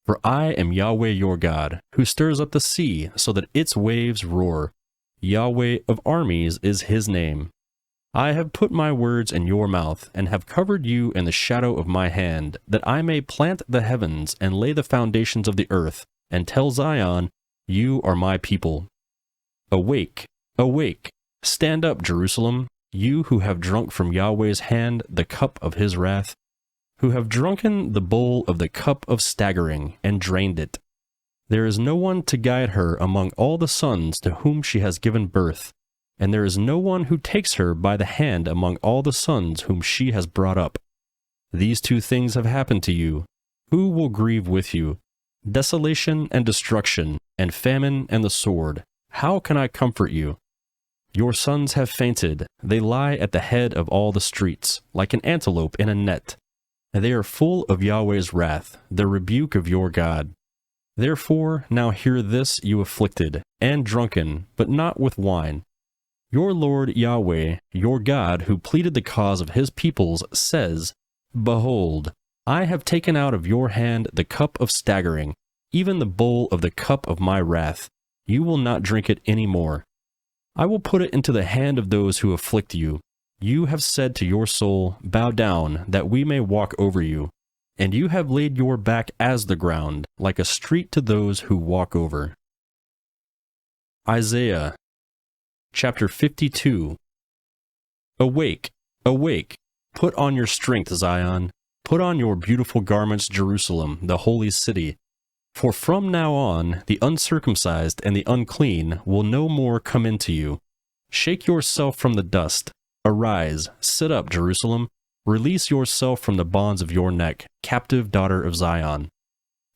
For I am Yahweh your God, who stirs up the sea so that its waves roar. Yahweh of armies is his name. I have put my words in your mouth, and have covered you in the shadow of my hand, that I may plant the heavens and lay the foundations of the earth, and tell Zion, you are my people. Awake, awake, stand up, Jerusalem, you who have drunk from Yahweh's hand the cup of his wrath, who have drunken the bowl of the cup of staggering, and drained it. There is no one to guide her among all the sons to whom she has given birth, and there is no one who takes her by the hand among all the sons whom she has brought up. These two things have happened to you. Who will grieve with you? Desolation and destruction, and famine and the sword. How can I comfort you? Your sons have fainted. They lie at the head of all the streets, like an antelope in a net. They are full of Yahweh's wrath, the rebuke of your God. Therefore now hear this, you afflicted, and drunken, but not with wine. Your Lord Yahweh, your God, who pleaded the cause of his peoples, says, Behold, I have taken out of your hand the cup of staggering, even the bowl of the cup of my wrath. You will not drink it any more. I will put it into the hand of those who afflict you. You have said to your soul, bow down, that we may walk over you. And you have laid your back as the ground, like a street to those who walk over. Isaiah chapter 52. Awake, awake, put on your strength, Zion. Put on your beautiful garments, Jerusalem, the holy city. For from now on, the uncircumcised and the unclean will no more come into you. Shake yourself from the dust. Arise, sit up, Jerusalem. Release yourself from the bonds of your neck, captive daughter of Zion.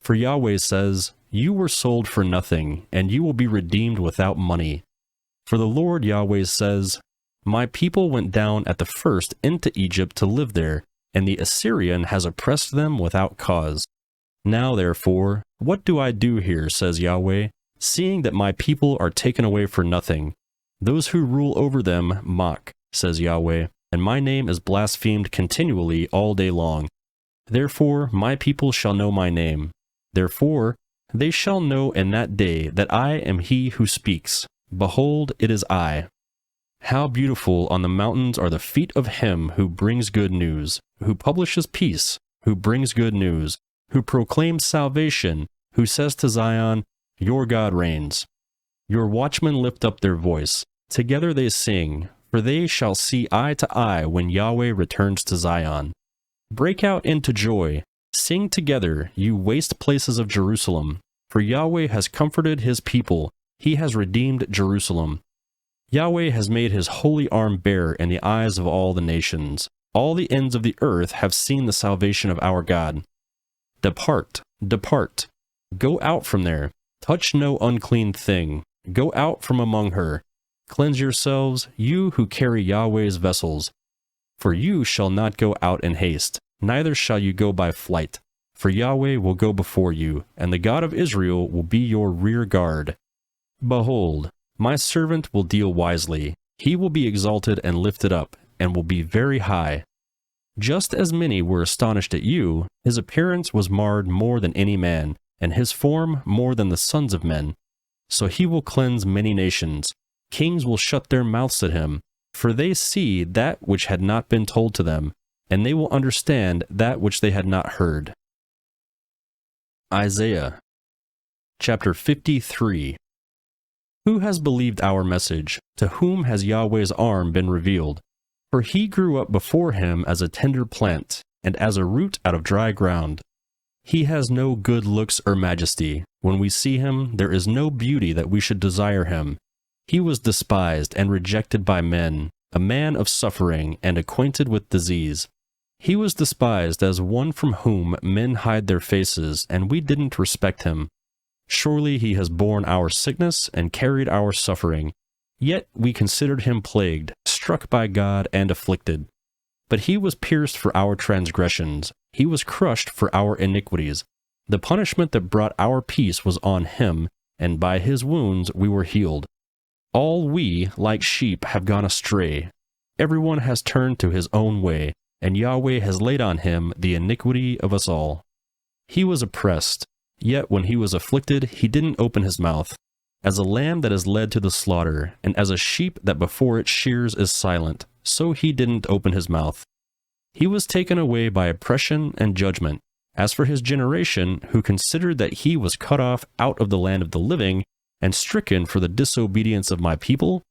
For Yahweh says, you were sold for nothing, and you will be redeemed without money. For the Lord Yahweh says, my people went down at the first into Egypt to live there, and the Assyrian has oppressed them without cause. Now therefore, what do I do here, says Yahweh, seeing that my people are taken away for nothing? Those who rule over them mock, says Yahweh, and my name is blasphemed continually all day long. Therefore my people shall know my name. Therefore they shall know in that day that I am he who speaks. Behold, it is I. How beautiful on the mountains are the feet of him who brings good news, who publishes peace, who brings good news, who proclaims salvation, who says to Zion, your God reigns. Your watchmen lift up their voice. Together they sing, for they shall see eye to eye when Yahweh returns to Zion. Break out into joy. Sing together, you waste places of Jerusalem. For Yahweh has comforted his people. He has redeemed Jerusalem. Yahweh has made his holy arm bare in the eyes of all the nations. All the ends of the earth have seen the salvation of our God. Depart, depart. Go out from there. Touch no unclean thing. Go out from among her. Cleanse yourselves, you who carry Yahweh's vessels. For you shall not go out in haste, neither shall you go by flight. For Yahweh will go before you, and the God of Israel will be your rear guard. Behold, my servant will deal wisely. He will be exalted and lifted up, and will be very high. Just as many were astonished at you, his appearance was marred more than any man, and his form more than the sons of men. So he will cleanse many nations. Kings will shut their mouths at him, for they see that which had not been told to them, and they will understand that which they had not heard. Isaiah chapter 53. Who has believed our message? To whom has Yahweh's arm been revealed? For he grew up before him as a tender plant, and as a root out of dry ground. He has no good looks or majesty. When we see him, there is no beauty that we should desire him. He was despised and rejected by men, a man of suffering and acquainted with disease. He was despised as one from whom men hide their faces, and we didn't respect him. Surely he has borne our sickness and carried our suffering. Yet we considered him plagued, struck by God and afflicted. But he was pierced for our transgressions. He was crushed for our iniquities. The punishment that brought our peace was on him, and by his wounds we were healed. All we, like sheep, have gone astray. Everyone has turned to his own way, and Yahweh has laid on him the iniquity of us all. He was oppressed, yet when he was afflicted, he didn't open his mouth. As a lamb that is led to the slaughter, and as a sheep that before its shears is silent, so he didn't open his mouth. He was taken away by oppression and judgment. As for his generation, who considered that he was cut off out of the land of the living, and stricken for the disobedience of my people,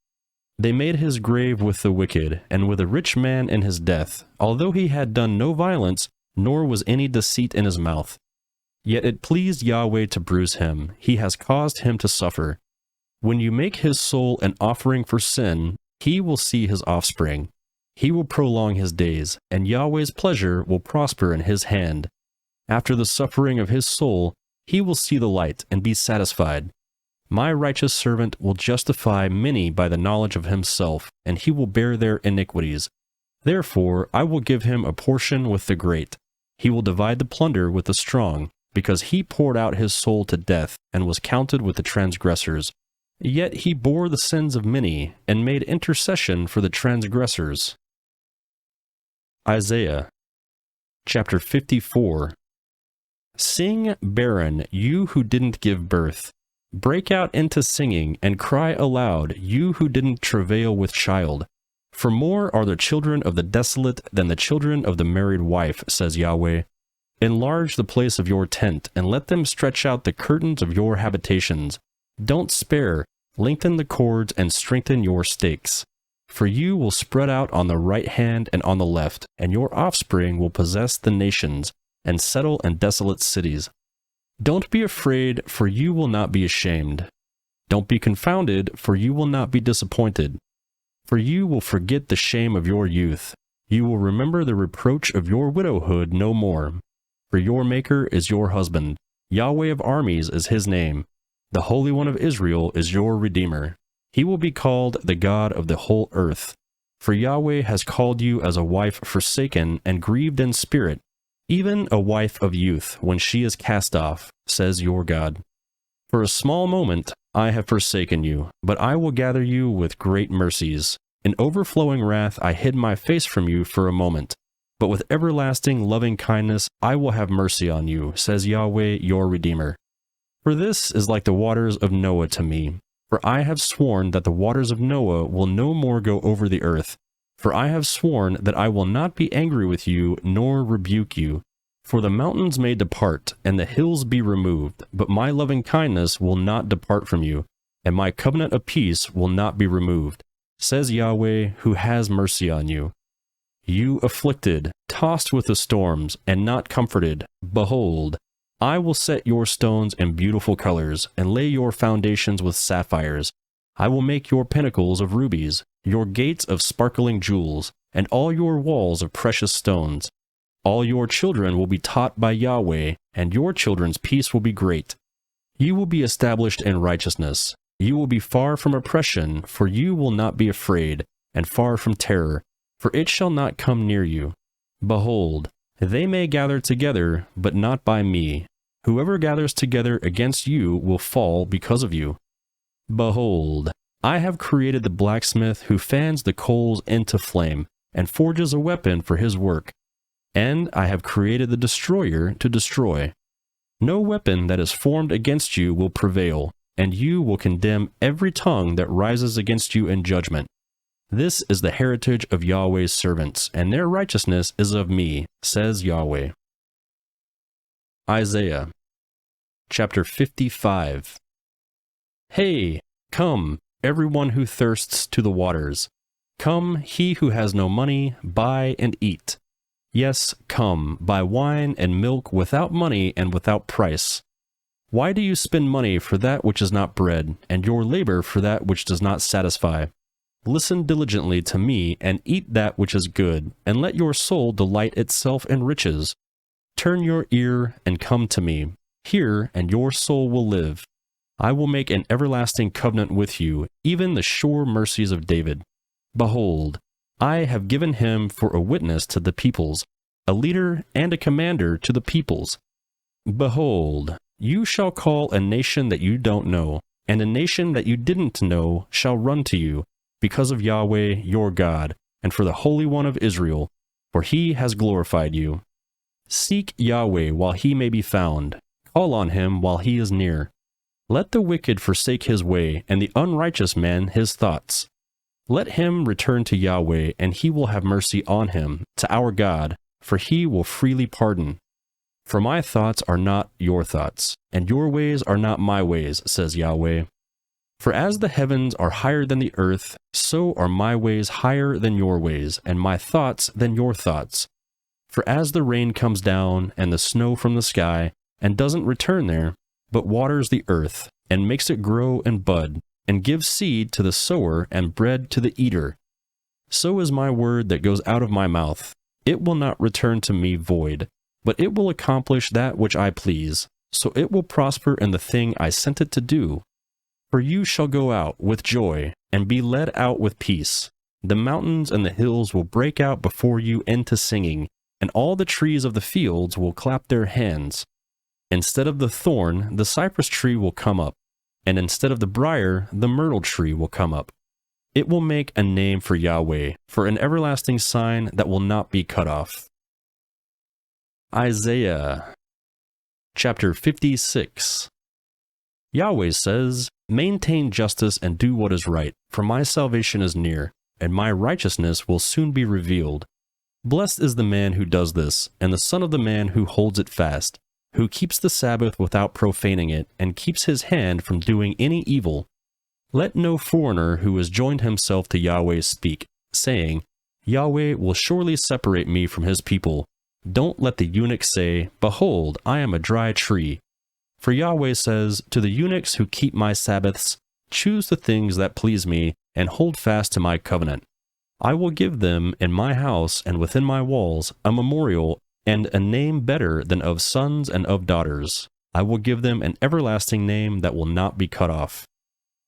they made his grave with the wicked, and with a rich man in his death, although he had done no violence, nor was any deceit in his mouth. Yet it pleased Yahweh to bruise him. He has caused him to suffer. When you make his soul an offering for sin, he will see his offspring. He will prolong his days, and Yahweh's pleasure will prosper in his hand. After the suffering of his soul, he will see the light and be satisfied. My righteous servant will justify many by the knowledge of himself, and he will bear their iniquities. Therefore I will give him a portion with the great. He will divide the plunder with the strong, because he poured out his soul to death, and was counted with the transgressors. Yet he bore the sins of many, and made intercession for the transgressors. Isaiah chapter 54. Sing, barren, you who didn't give birth. Break out into singing, and cry aloud, you who didn't travail with child. For more are the children of the desolate than the children of the married wife, says Yahweh. Enlarge the place of your tent, and let them stretch out the curtains of your habitations. Don't spare, lengthen the cords and strengthen your stakes. For you will spread out on the right hand and on the left, and your offspring will possess the nations, and settle in desolate cities. Don't be afraid, for you will not be ashamed. Don't be confounded, for you will not be disappointed. For you will forget the shame of your youth. You will remember the reproach of your widowhood no more. For your Maker is your husband. Yahweh of armies is his name. The Holy One of Israel is your Redeemer. He will be called the God of the whole earth. For Yahweh has called you as a wife forsaken and grieved in spirit, even a wife of youth when she is cast off, says your God. For a small moment I have forsaken you, but I will gather you with great mercies. In overflowing wrath I hid my face from you for a moment, but with everlasting loving kindness I will have mercy on you, says Yahweh your Redeemer. For this is like the waters of Noah to me. For I have sworn that the waters of Noah will no more go over the earth. For I have sworn that I will not be angry with you, nor rebuke you. For the mountains may depart, and the hills be removed, but my loving kindness will not depart from you, and my covenant of peace will not be removed, says Yahweh, who has mercy on you. You afflicted, tossed with the storms, and not comforted, behold, I will set your stones in beautiful colors, and lay your foundations with sapphires. I will make your pinnacles of rubies, your gates of sparkling jewels, and all your walls of precious stones. All your children will be taught by Yahweh, and your children's peace will be great. You will be established in righteousness. You will be far from oppression, for you will not be afraid, and far from terror, for it shall not come near you. Behold, they may gather together, but not by me. Whoever gathers together against you will fall because of you. Behold, I have created the blacksmith who fans the coals into flame, and forges a weapon for his work. And I have created the destroyer to destroy. No weapon that is formed against you will prevail, and you will condemn every tongue that rises against you in judgment. This is the heritage of Yahweh's servants, and their righteousness is of me, says Yahweh. Isaiah, chapter 55. Hey, come, everyone who thirsts to the waters. Come, he who has no money, buy and eat. Yes, come, buy wine and milk without money and without price. Why do you spend money for that which is not bread, and your labor for that which does not satisfy? Listen diligently to me, and eat that which is good, and let your soul delight itself in riches. Turn your ear and come to me. Hear, and your soul will live. I will make an everlasting covenant with you, even the sure mercies of David. Behold, I have given him for a witness to the peoples, a leader and a commander to the peoples. Behold, you shall call a nation that you don't know, and a nation that you didn't know shall run to you, because of Yahweh your God, and for the Holy One of Israel, for he has glorified you. Seek Yahweh while he may be found. Call on him while he is near. Let the wicked forsake his way, and the unrighteous man his thoughts. Let him return to Yahweh, and he will have mercy on him, to our God, for he will freely pardon. For my thoughts are not your thoughts, and your ways are not my ways, says Yahweh. For as the heavens are higher than the earth, so are my ways higher than your ways, and my thoughts than your thoughts. For as the rain comes down, and the snow from the sky, and doesn't return there, but waters the earth, and makes it grow and bud, and gives seed to the sower and bread to the eater, so is my word that goes out of my mouth. It will not return to me void, but it will accomplish that which I please, so it will prosper in the thing I sent it to do. For you shall go out with joy, and be led out with peace. The mountains and the hills will break out before you into singing, and all the trees of the fields will clap their hands. Instead of the thorn, the cypress tree will come up, and instead of the briar, the myrtle tree will come up. It will make a name for Yahweh, for an everlasting sign that will not be cut off. Isaiah, chapter 56. Yahweh says, maintain justice and do what is right, for my salvation is near. and my righteousness will soon be revealed. Blessed is the man who does this, and the son of the man who holds it fast, who keeps the Sabbath without profaning it, and keeps his hand from doing any evil. Let no foreigner who has joined himself to Yahweh speak, saying, Yahweh will surely separate me from his people. Don't let the eunuch say, Behold, I am a dry tree. For Yahweh says, to the eunuchs who keep my Sabbaths, choose the things that please me, and hold fast to my covenant. I will give them in my house and within my walls a memorial and a name better than of sons and of daughters. I will give them an everlasting name that will not be cut off.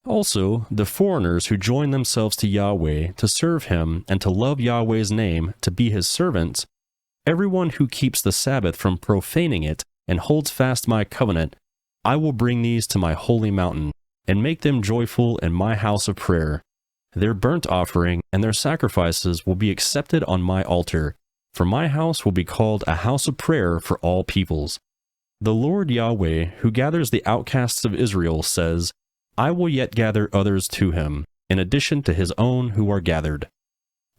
Also, the foreigners who join themselves to Yahweh to serve him and to love Yahweh's name, to be his servants, everyone who keeps the Sabbath from profaning it and holds fast my covenant, I will bring these to my holy mountain, and make them joyful in my house of prayer. Their burnt offering and their sacrifices will be accepted on my altar, for my house will be called a house of prayer for all peoples. The Lord Yahweh, who gathers the outcasts of Israel, says, I will yet gather others to him, in addition to his own who are gathered.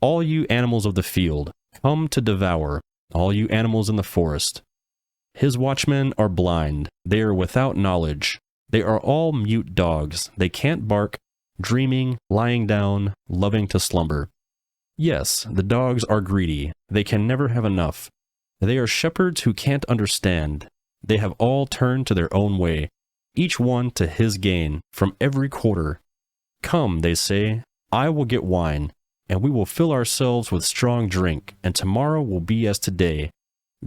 All you animals of the field, come to devour, all you animals in the forest. His watchmen are blind, they are without knowledge. They are all mute dogs, they can't bark, dreaming, lying down, loving to slumber. Yes, the dogs are greedy, they can never have enough. They are shepherds who can't understand. They have all turned to their own way, each one to his gain, from every quarter. Come, they say, I will get wine, and we will fill ourselves with strong drink, and tomorrow will be as today,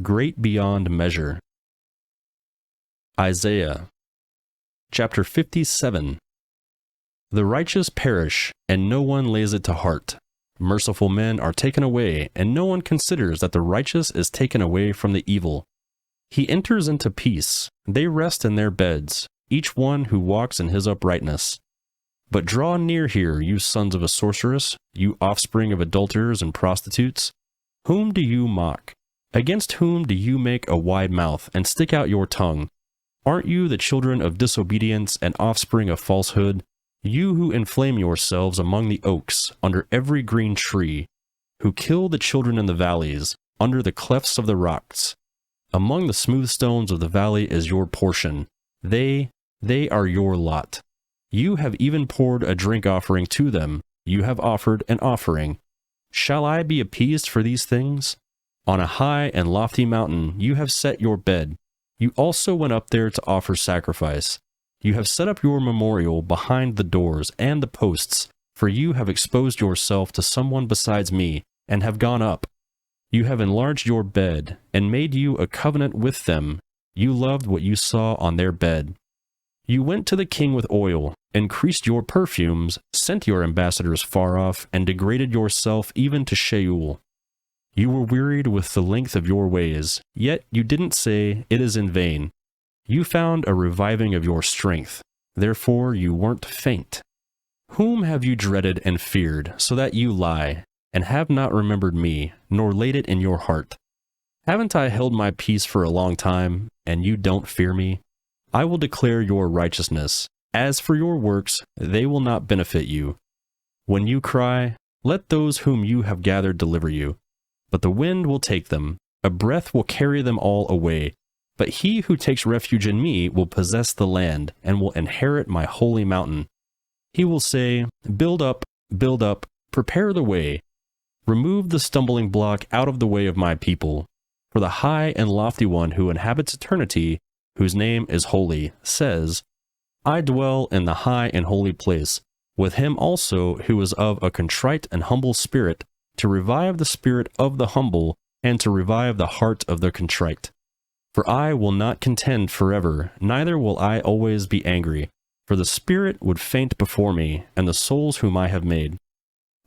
great beyond measure. Isaiah Chapter 57. The righteous perish, and no one lays it to heart. Merciful men are taken away, and no one considers that the righteous is taken away from the evil. He enters into peace, they rest in their beds, each one who walks in his uprightness. But draw near here, you sons of a sorceress, you offspring of adulterers and prostitutes. Whom do you mock? Against whom do you make a wide mouth, and stick out your tongue? Aren't you the children of disobedience and offspring of falsehood? You who inflame yourselves among the oaks, under every green tree, who kill the children in the valleys, under the clefts of the rocks. Among the smooth stones of the valley is your portion. They are your lot. You have even poured a drink offering to them. You have offered an offering. Shall I be appeased for these things? On a high and lofty mountain you have set your bed. You also went up there to offer sacrifice. You have set up your memorial behind the doors and the posts, for you have exposed yourself to someone besides me, and have gone up. You have enlarged your bed, and made you a covenant with them. You loved what you saw on their bed. You went to the king with oil, increased your perfumes, sent your ambassadors far off, and degraded yourself even to Sheol. You were wearied with the length of your ways, yet you didn't say, it is in vain. You found a reviving of your strength, therefore you weren't faint. Whom have you dreaded and feared, so that you lie, and have not remembered me, nor laid it in your heart? Haven't I held my peace for a long time, and you don't fear me? I will declare your righteousness. As for your works, they will not benefit you. When you cry, let those whom you have gathered deliver you. But the wind will take them, a breath will carry them all away. But he who takes refuge in me will possess the land, and will inherit my holy mountain. He will say, build up, prepare the way. Remove the stumbling block out of the way of my people. For the high and lofty one who inhabits eternity, whose name is holy, says, I dwell in the high and holy place, with him also who is of a contrite and humble spirit, to revive the spirit of the humble, and to revive the heart of the contrite. For I will not contend forever, neither will I always be angry, for the spirit would faint before me, and the souls whom I have made.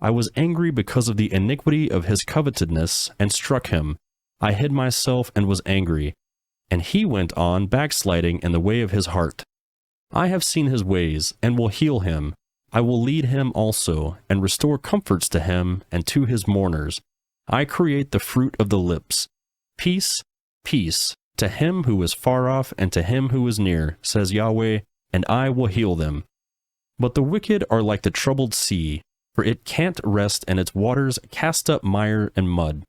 I was angry because of the iniquity of his covetousness, and struck him. I hid myself and was angry, and he went on backsliding in the way of his heart. I have seen his ways, and will heal him. I will lead him also, and restore comforts to him and to his mourners. I create the fruit of the lips. Peace, peace, to him who is far off and to him who is near, says Yahweh, and I will heal them. But the wicked are like the troubled sea, for it can't rest, and its waters cast up mire and mud.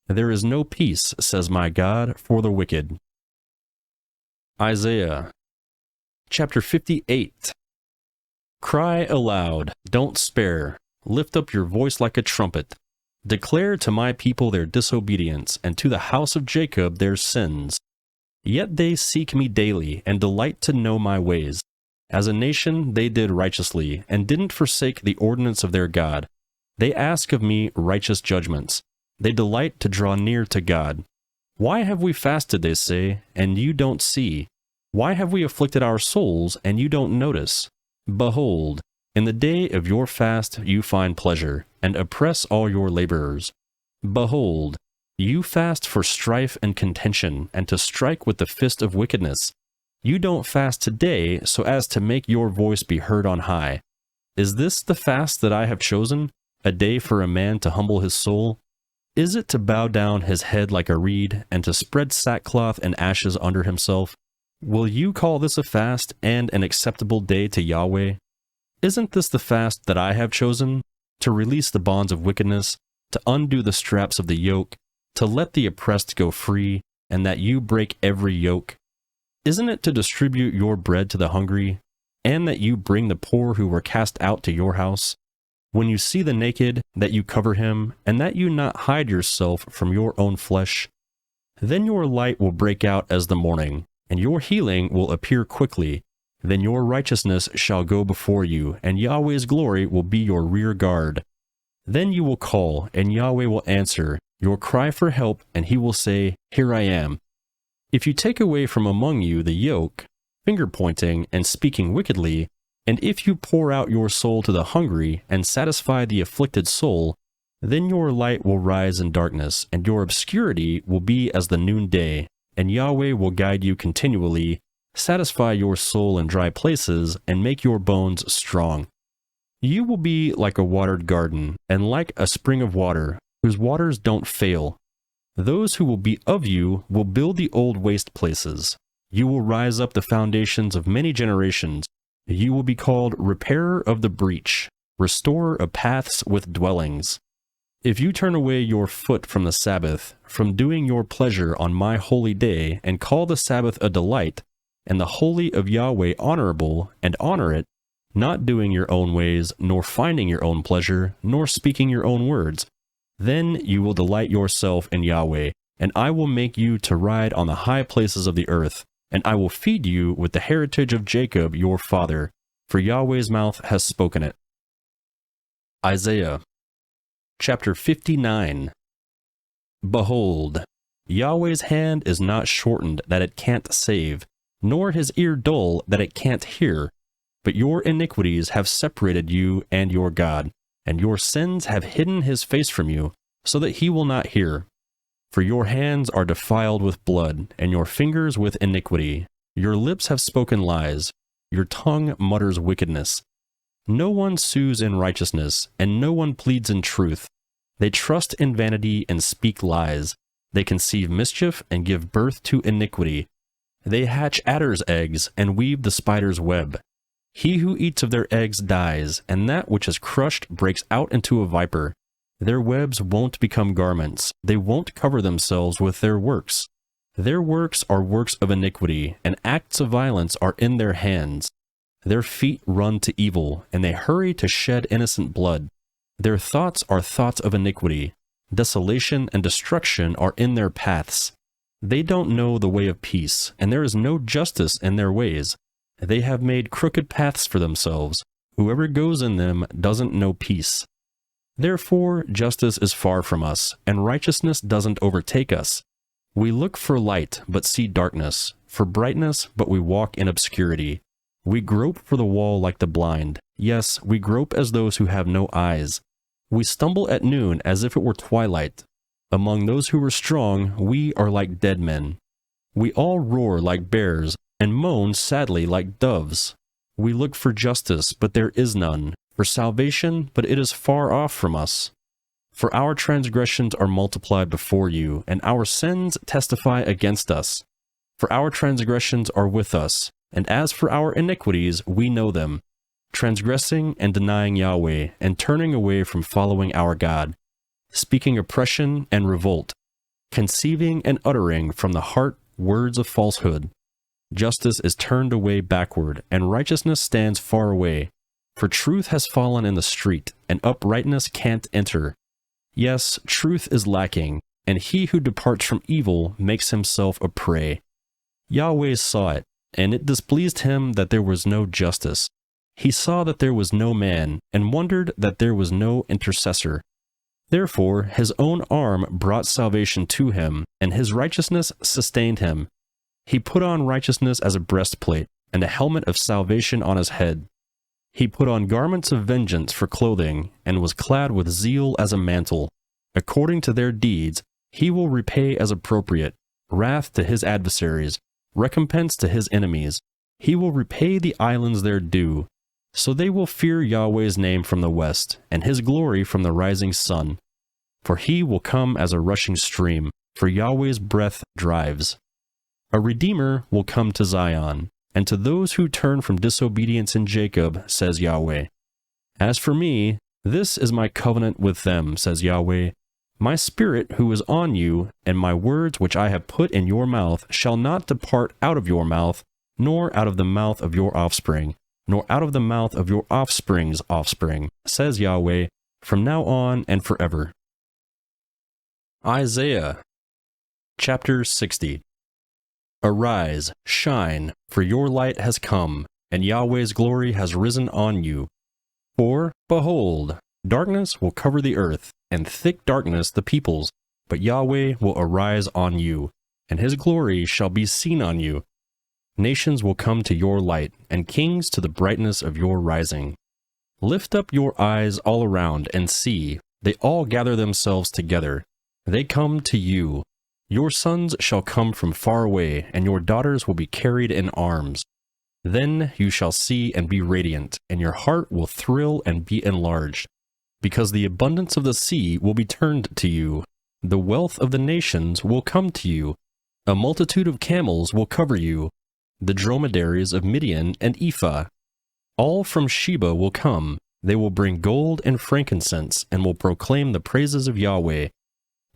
There is no peace, says my God, for the wicked. Isaiah chapter 58. Cry aloud, don't spare. Lift up your voice like a trumpet. Declare to my people their disobedience, and to the house of Jacob their sins. Yet they seek me daily, and delight to know my ways. As a nation they did righteously, and didn't forsake the ordinance of their God. They ask of me righteous judgments. They delight to draw near to God. Why have we fasted, they say, and you don't see? Why have we afflicted our souls, and you don't notice? Behold, in the day of your fast you find pleasure, and oppress all your laborers. Behold, you fast for strife and contention, and to strike with the fist of wickedness. You don't fast today so as to make your voice be heard on high. Is this the fast that I have chosen, a day for a man to humble his soul? Is it to bow down his head like a reed, and to spread sackcloth and ashes under himself? Will you call this a fast and an acceptable day to Yahweh? Isn't this the fast that I have chosen? To release the bonds of wickedness, to undo the straps of the yoke, to let the oppressed go free, and that you break every yoke? Isn't it to distribute your bread to the hungry, and that you bring the poor who were cast out to your house? When you see the naked, that you cover him, and that you not hide yourself from your own flesh? Then your light will break out as the morning, and your healing will appear quickly. Then your righteousness shall go before you, and Yahweh's glory will be your rear guard. Then you will call, and Yahweh will answer your cry for help, and he will say, Here I am. If you take away from among you the yoke, finger-pointing and speaking wickedly, and if you pour out your soul to the hungry and satisfy the afflicted soul, then your light will rise in darkness, and your obscurity will be as the noonday, and Yahweh will guide you continually, satisfy your soul in dry places, and make your bones strong. You will be like a watered garden, and like a spring of water, whose waters don't fail. Those who will be of you will build the old waste places. You will rise up the foundations of many generations. You will be called repairer of the breach, restorer of paths with dwellings. If you turn away your foot from the Sabbath, from doing your pleasure on my holy day, and call the Sabbath a delight, and the holy of Yahweh honorable, and honor it, not doing your own ways, nor finding your own pleasure, nor speaking your own words, then you will delight yourself in Yahweh, and I will make you to ride on the high places of the earth, and I will feed you with the heritage of Jacob your father, for Yahweh's mouth has spoken it. Isaiah chapter 59. Behold, Yahweh's hand is not shortened that it can't save, nor his ear dull that it can't hear, but your iniquities have separated you and your God, and your sins have hidden his face from you, so that he will not hear. For your hands are defiled with blood, and your fingers with iniquity. Your lips have spoken lies, your tongue mutters wickedness. No one sues in righteousness, and no one pleads in truth. They trust in vanity and speak lies. They conceive mischief and give birth to iniquity. They hatch adder's eggs and weave the spider's web. He who eats of their eggs dies, and that which is crushed breaks out into a viper. Their webs won't become garments. They won't cover themselves with their works. Their works are works of iniquity, and acts of violence are in their hands. Their feet run to evil, and they hurry to shed innocent blood. Their thoughts are thoughts of iniquity. Desolation and destruction are in their paths. They don't know the way of peace, and there is no justice in their ways. They have made crooked paths for themselves. Whoever goes in them doesn't know peace. Therefore, justice is far from us, and righteousness doesn't overtake us. We look for light, but see darkness, for brightness, but we walk in obscurity. We grope for the wall like the blind. Yes, we grope as those who have no eyes. We stumble at noon as if it were twilight. Among those who are strong, we are like dead men. We all roar like bears, and moan sadly like doves. We look for justice, but there is none, for salvation, but it is far off from us. For our transgressions are multiplied before you, and our sins testify against us. For our transgressions are with us, and as for our iniquities, we know them. transgressing and denying Yahweh, and turning away from following our God, speaking oppression and revolt, conceiving and uttering from the heart words of falsehood. Justice is turned away backward, and righteousness stands far away. For truth has fallen in the street, and uprightness can't enter. Yes, truth is lacking, and he who departs from evil makes himself a prey. Yahweh saw it, and it displeased him that there was no justice. He saw that there was no man, and wondered that there was no intercessor. Therefore his own arm brought salvation to him, and his righteousness sustained him. He put on righteousness as a breastplate, and a helmet of salvation on his head. He put on garments of vengeance for clothing, and was clad with zeal as a mantle. According to their deeds, he will repay as appropriate, wrath to his adversaries, recompense to his enemies. He will repay the islands their due. So they will fear Yahweh's name from the west, and his glory from the rising sun. For he will come as a rushing stream, for Yahweh's breath drives. A Redeemer will come to Zion, and to those who turn from disobedience in Jacob, says Yahweh. As for me, this is my covenant with them, says Yahweh. My spirit who is on you, and my words which I have put in your mouth, shall not depart out of your mouth, nor out of the mouth of your offspring, nor out of the mouth of your offspring's offspring, says Yahweh, from now on and forever. Isaiah chapter 60. Arise, shine, for your light has come, and Yahweh's glory has risen on you. For, behold, darkness will cover the earth, and thick darkness the peoples, but Yahweh will arise on you, and his glory shall be seen on you. Nations will come to your light, and kings to the brightness of your rising. Lift up your eyes all around and see, they all gather themselves together. They come to you. Your sons shall come from far away, and your daughters will be carried in arms. Then you shall see and be radiant, and your heart will thrill and be enlarged, because the abundance of the sea will be turned to you. The wealth of the nations will come to you. A multitude of camels will cover you, the dromedaries of Midian and Ephah. All from Sheba will come. They will bring gold and frankincense, and will proclaim the praises of Yahweh.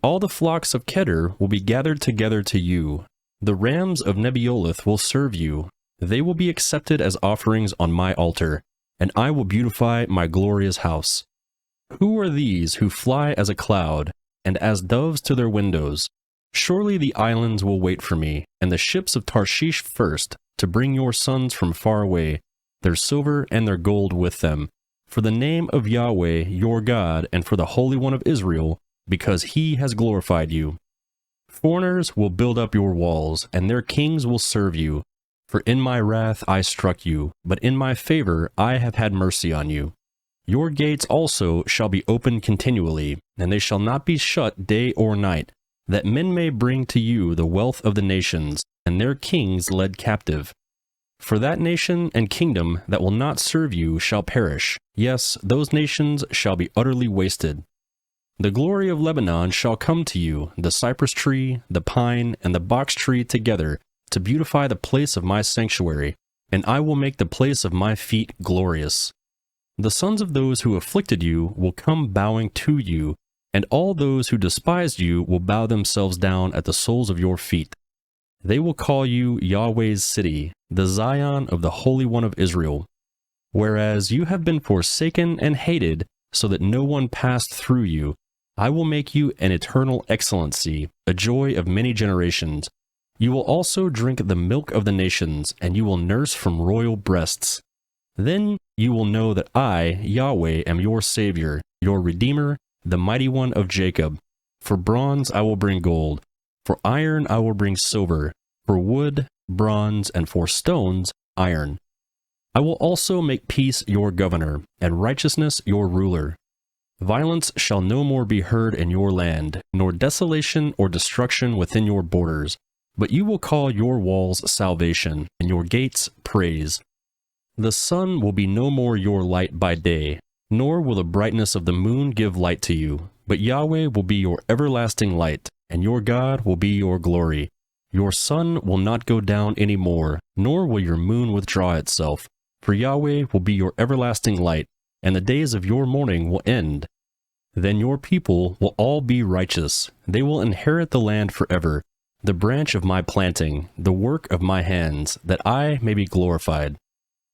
All the flocks of Kedar will be gathered together to you. The rams of Nebiolith will serve you. They will be accepted as offerings on my altar, and I will beautify my glorious house. Who are these who fly as a cloud, and as doves to their windows? Surely the islands will wait for me, and the ships of Tarshish first, to bring your sons from far away, their silver and their gold with them, for the name of Yahweh your God, and for the Holy One of Israel, because he has glorified you. Foreigners will build up your walls, and their kings will serve you. For in my wrath I struck you, but in my favor I have had mercy on you. Your gates also shall be open continually, and they shall not be shut day or night, that men may bring to you the wealth of the nations, and their kings led captive. For that nation and kingdom that will not serve you shall perish. Yes, those nations shall be utterly wasted. The glory of Lebanon shall come to you, the cypress tree, the pine, and the box tree together, to beautify the place of my sanctuary, and I will make the place of my feet glorious. The sons of those who afflicted you will come bowing to you, and all those who despised you will bow themselves down at the soles of your feet. They will call you Yahweh's city, the Zion of the Holy One of Israel. Whereas you have been forsaken and hated, so that no one passed through you, I will make you an eternal excellency, a joy of many generations. You will also drink the milk of the nations, and you will nurse from royal breasts. Then you will know that I, Yahweh, am your Savior, your Redeemer, the Mighty One of Jacob. For bronze I will bring gold, for iron I will bring silver, for wood, bronze, and for stones, iron. I will also make peace your governor, and righteousness your ruler. Violence shall no more be heard in your land, nor desolation or destruction within your borders, but you will call your walls salvation, and your gates praise. The sun will be no more your light by day, nor will the brightness of the moon give light to you, but Yahweh will be your everlasting light, and your God will be your glory. Your sun will not go down any more, nor will your moon withdraw itself, for Yahweh will be your everlasting light, and the days of your mourning will end. Then your people will all be righteous. They will inherit the land forever, the branch of my planting, the work of my hands, that I may be glorified.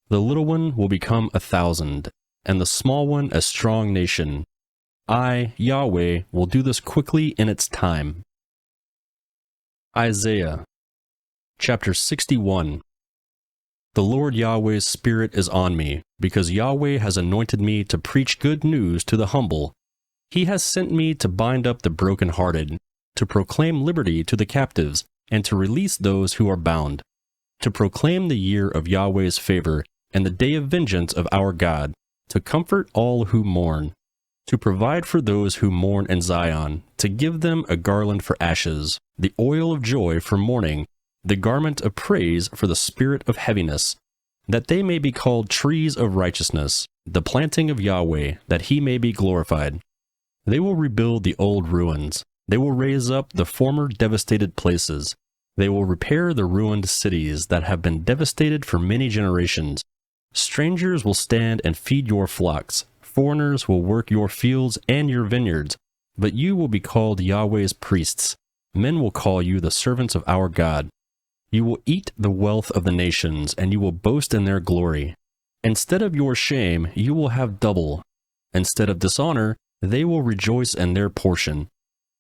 The little one will become 1,000, and the small one a strong nation. I, Yahweh, will do this quickly in its time. Isaiah chapter 61. The Lord Yahweh's Spirit is on me, because Yahweh has anointed me to preach good news to the humble. He has sent me to bind up the brokenhearted, to proclaim liberty to the captives, and to release those who are bound, to proclaim the year of Yahweh's favor and the day of vengeance of our God, to comfort all who mourn, to provide for those who mourn in Zion, to give them a garland for ashes, the oil of joy for mourning, the garment of praise for the spirit of heaviness, that they may be called trees of righteousness, the planting of Yahweh, that he may be glorified. They will rebuild the old ruins. They will raise up the former devastated places. They will repair the ruined cities that have been devastated for many generations. Strangers will stand and feed your flocks. Foreigners will work your fields and your vineyards. But you will be called Yahweh's priests. Men will call you the servants of our God. You will eat the wealth of the nations, and you will boast in their glory. Instead of your shame, you will have double. Instead of dishonor, they will rejoice in their portion.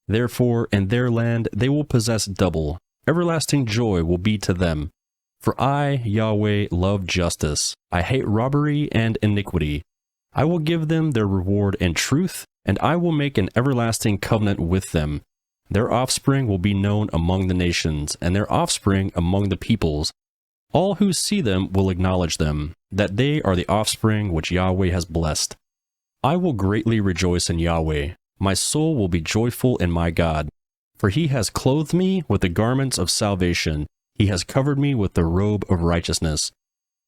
Therefore, in their land they will possess double. Everlasting joy will be to them. For I, Yahweh, love justice. I hate robbery and iniquity. I will give them their reward in truth, and I will make an everlasting covenant with them. Their offspring will be known among the nations, and their offspring among the peoples. All who see them will acknowledge them, that they are the offspring which Yahweh has blessed. I will greatly rejoice in Yahweh. My soul will be joyful in my God. For he has clothed me with the garments of salvation. He has covered me with the robe of righteousness.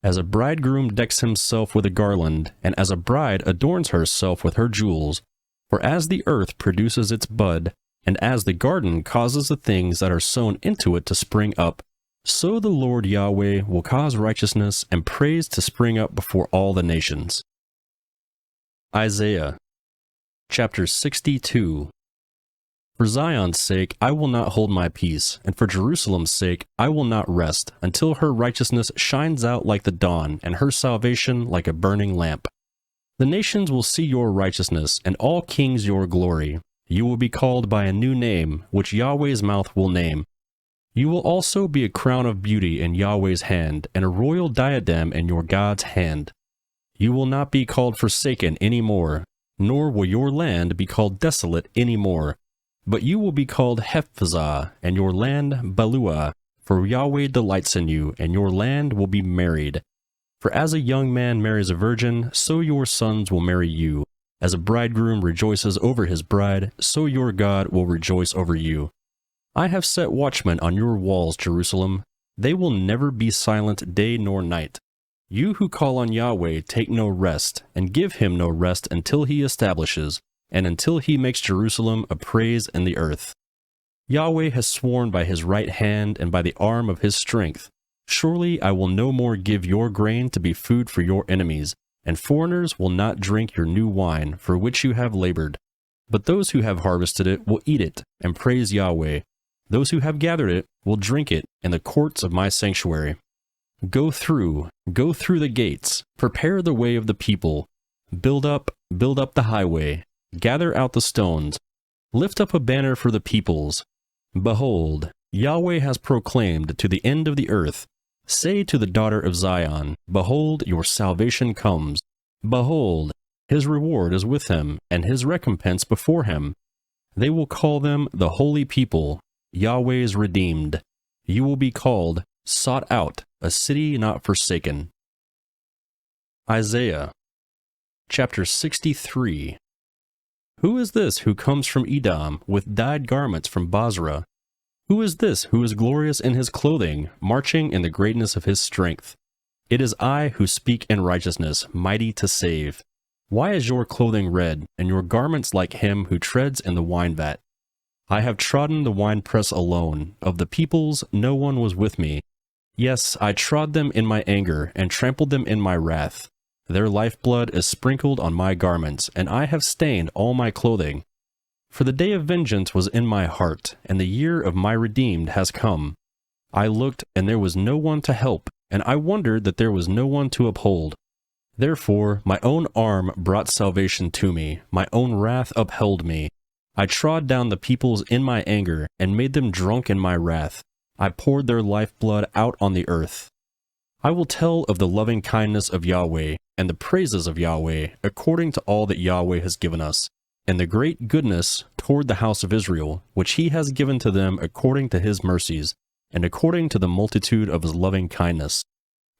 As a bridegroom decks himself with a garland, and as a bride adorns herself with her jewels. For as the earth produces its bud, and as the garden causes the things that are sown into it to spring up, so the Lord Yahweh will cause righteousness and praise to spring up before all the nations. Isaiah chapter 62. For Zion's sake I will not hold my peace, and for Jerusalem's sake I will not rest, until her righteousness shines out like the dawn, and her salvation like a burning lamp. The nations will see your righteousness, and all kings your glory. You will be called by a new name, which Yahweh's mouth will name. You will also be a crown of beauty in Yahweh's hand, and a royal diadem in your God's hand. You will not be called forsaken any more, nor will your land be called desolate any more. But you will be called Hephzah, and your land Beulah, for Yahweh delights in you, and your land will be married. For as a young man marries a virgin, so your sons will marry you. As a bridegroom rejoices over his bride, so your God will rejoice over you. I have set watchmen on your walls, Jerusalem. They will never be silent day nor night. You who call on Yahweh take no rest, and give him no rest until he establishes, and until he makes Jerusalem a praise in the earth. Yahweh has sworn by his right hand and by the arm of his strength, surely I will no more give your grain to be food for your enemies, and foreigners will not drink your new wine, for which you have labored. But those who have harvested it will eat it, and praise Yahweh. Those who have gathered it will drink it in the courts of my sanctuary. Go through the gates, prepare the way of the people. Build up the highway, gather out the stones. Lift up a banner for the peoples. Behold, Yahweh has proclaimed to the end of the earth. Say to the daughter of Zion, behold, your salvation comes. Behold, his reward is with him, and his recompense before him. They will call them the holy people, Yahweh's redeemed. You will be called, sought out, a city not forsaken. Isaiah chapter 63. Who is this who comes from Edom with dyed garments from Basra? Who is this who is glorious in his clothing, marching in the greatness of his strength? It is I who speak in righteousness, mighty to save. Why is your clothing red, and your garments like him who treads in the wine vat? I have trodden the winepress alone. Of the peoples no one was with me. Yes, I trod them in my anger and trampled them in my wrath. Their lifeblood is sprinkled on my garments, and I have stained all my clothing. For the day of vengeance was in my heart, and the year of my redeemed has come. I looked, and there was no one to help, and I wondered that there was no one to uphold. Therefore my own arm brought salvation to me, my own wrath upheld me. I trod down the peoples in my anger, and made them drunk in my wrath. I poured their lifeblood out on the earth. I will tell of the loving kindness of Yahweh, and the praises of Yahweh, according to all that Yahweh has given us, and the great goodness toward the house of Israel, which he has given to them according to his mercies, and according to the multitude of his loving kindness.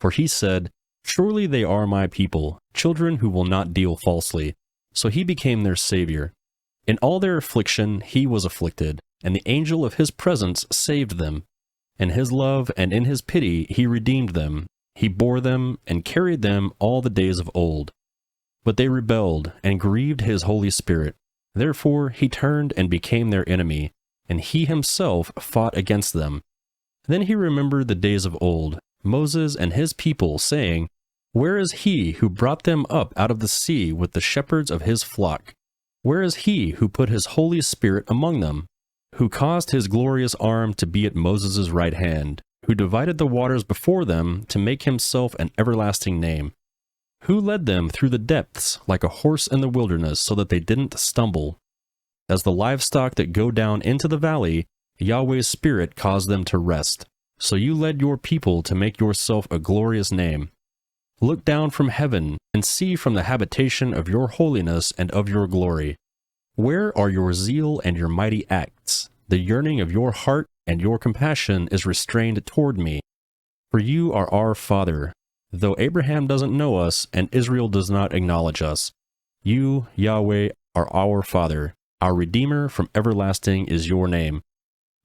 For he said, Surely they are my people, children who will not deal falsely. So he became their Savior. In all their affliction he was afflicted, and the angel of his presence saved them. In his love and in his pity he redeemed them. He bore them and carried them all the days of old. But they rebelled and grieved his Holy Spirit. Therefore he turned and became their enemy, and he himself fought against them. Then he remembered the days of old, Moses and his people, saying, Where is he who brought them up out of the sea with the shepherds of his flock? Where is he who put his Holy Spirit among them? Who caused his glorious arm to be at Moses' right hand? Who divided the waters before them to make himself an everlasting name? Who led them through the depths like a horse in the wilderness so that they didn't stumble? As the livestock that go down into the valley, Yahweh's Spirit caused them to rest. So you led your people to make yourself a glorious name. Look down from heaven and see from the habitation of your holiness and of your glory. Where are your zeal and your mighty acts? The yearning of your heart and your compassion is restrained toward me. For you are our Father, though Abraham doesn't know us and Israel does not acknowledge us. You, Yahweh, are our Father. Our Redeemer from everlasting is your name.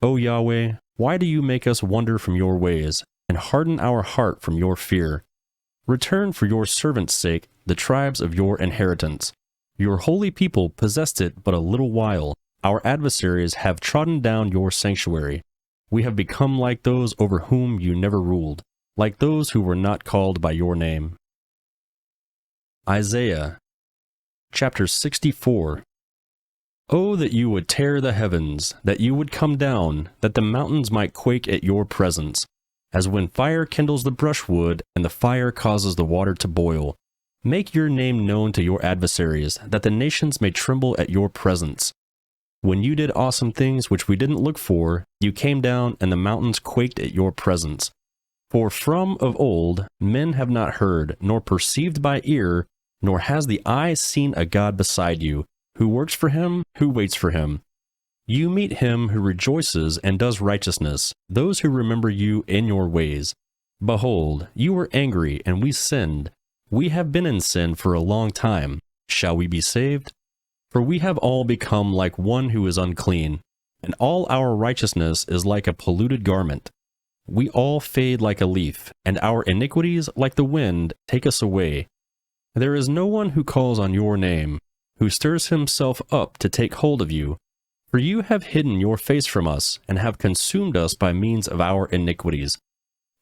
O Yahweh, why do you make us wander from your ways, and harden our heart from your fear? Return for your servants' sake the tribes of your inheritance. Your holy people possessed it but a little while. Our adversaries have trodden down your sanctuary. We have become like those over whom you never ruled, like those who were not called by your name. Isaiah chapter 64. Oh, that you would tear the heavens, that you would come down, that the mountains might quake at your presence, as when fire kindles the brushwood and the fire causes the water to boil. Make your name known to your adversaries, that the nations may tremble at your presence. When you did awesome things which we didn't look for, you came down and the mountains quaked at your presence. For from of old men have not heard, nor perceived by ear, nor has the eye seen a God beside you, who works for him, who waits for him. You meet him who rejoices and does righteousness, those who remember you in your ways. Behold, you were angry, and we sinned. We have been in sin for a long time. Shall we be saved? For we have all become like one who is unclean, and all our righteousness is like a polluted garment. We all fade like a leaf, and our iniquities, like the wind, take us away. There is no one who calls on your name, who stirs himself up to take hold of you. For you have hidden your face from us, and have consumed us by means of our iniquities.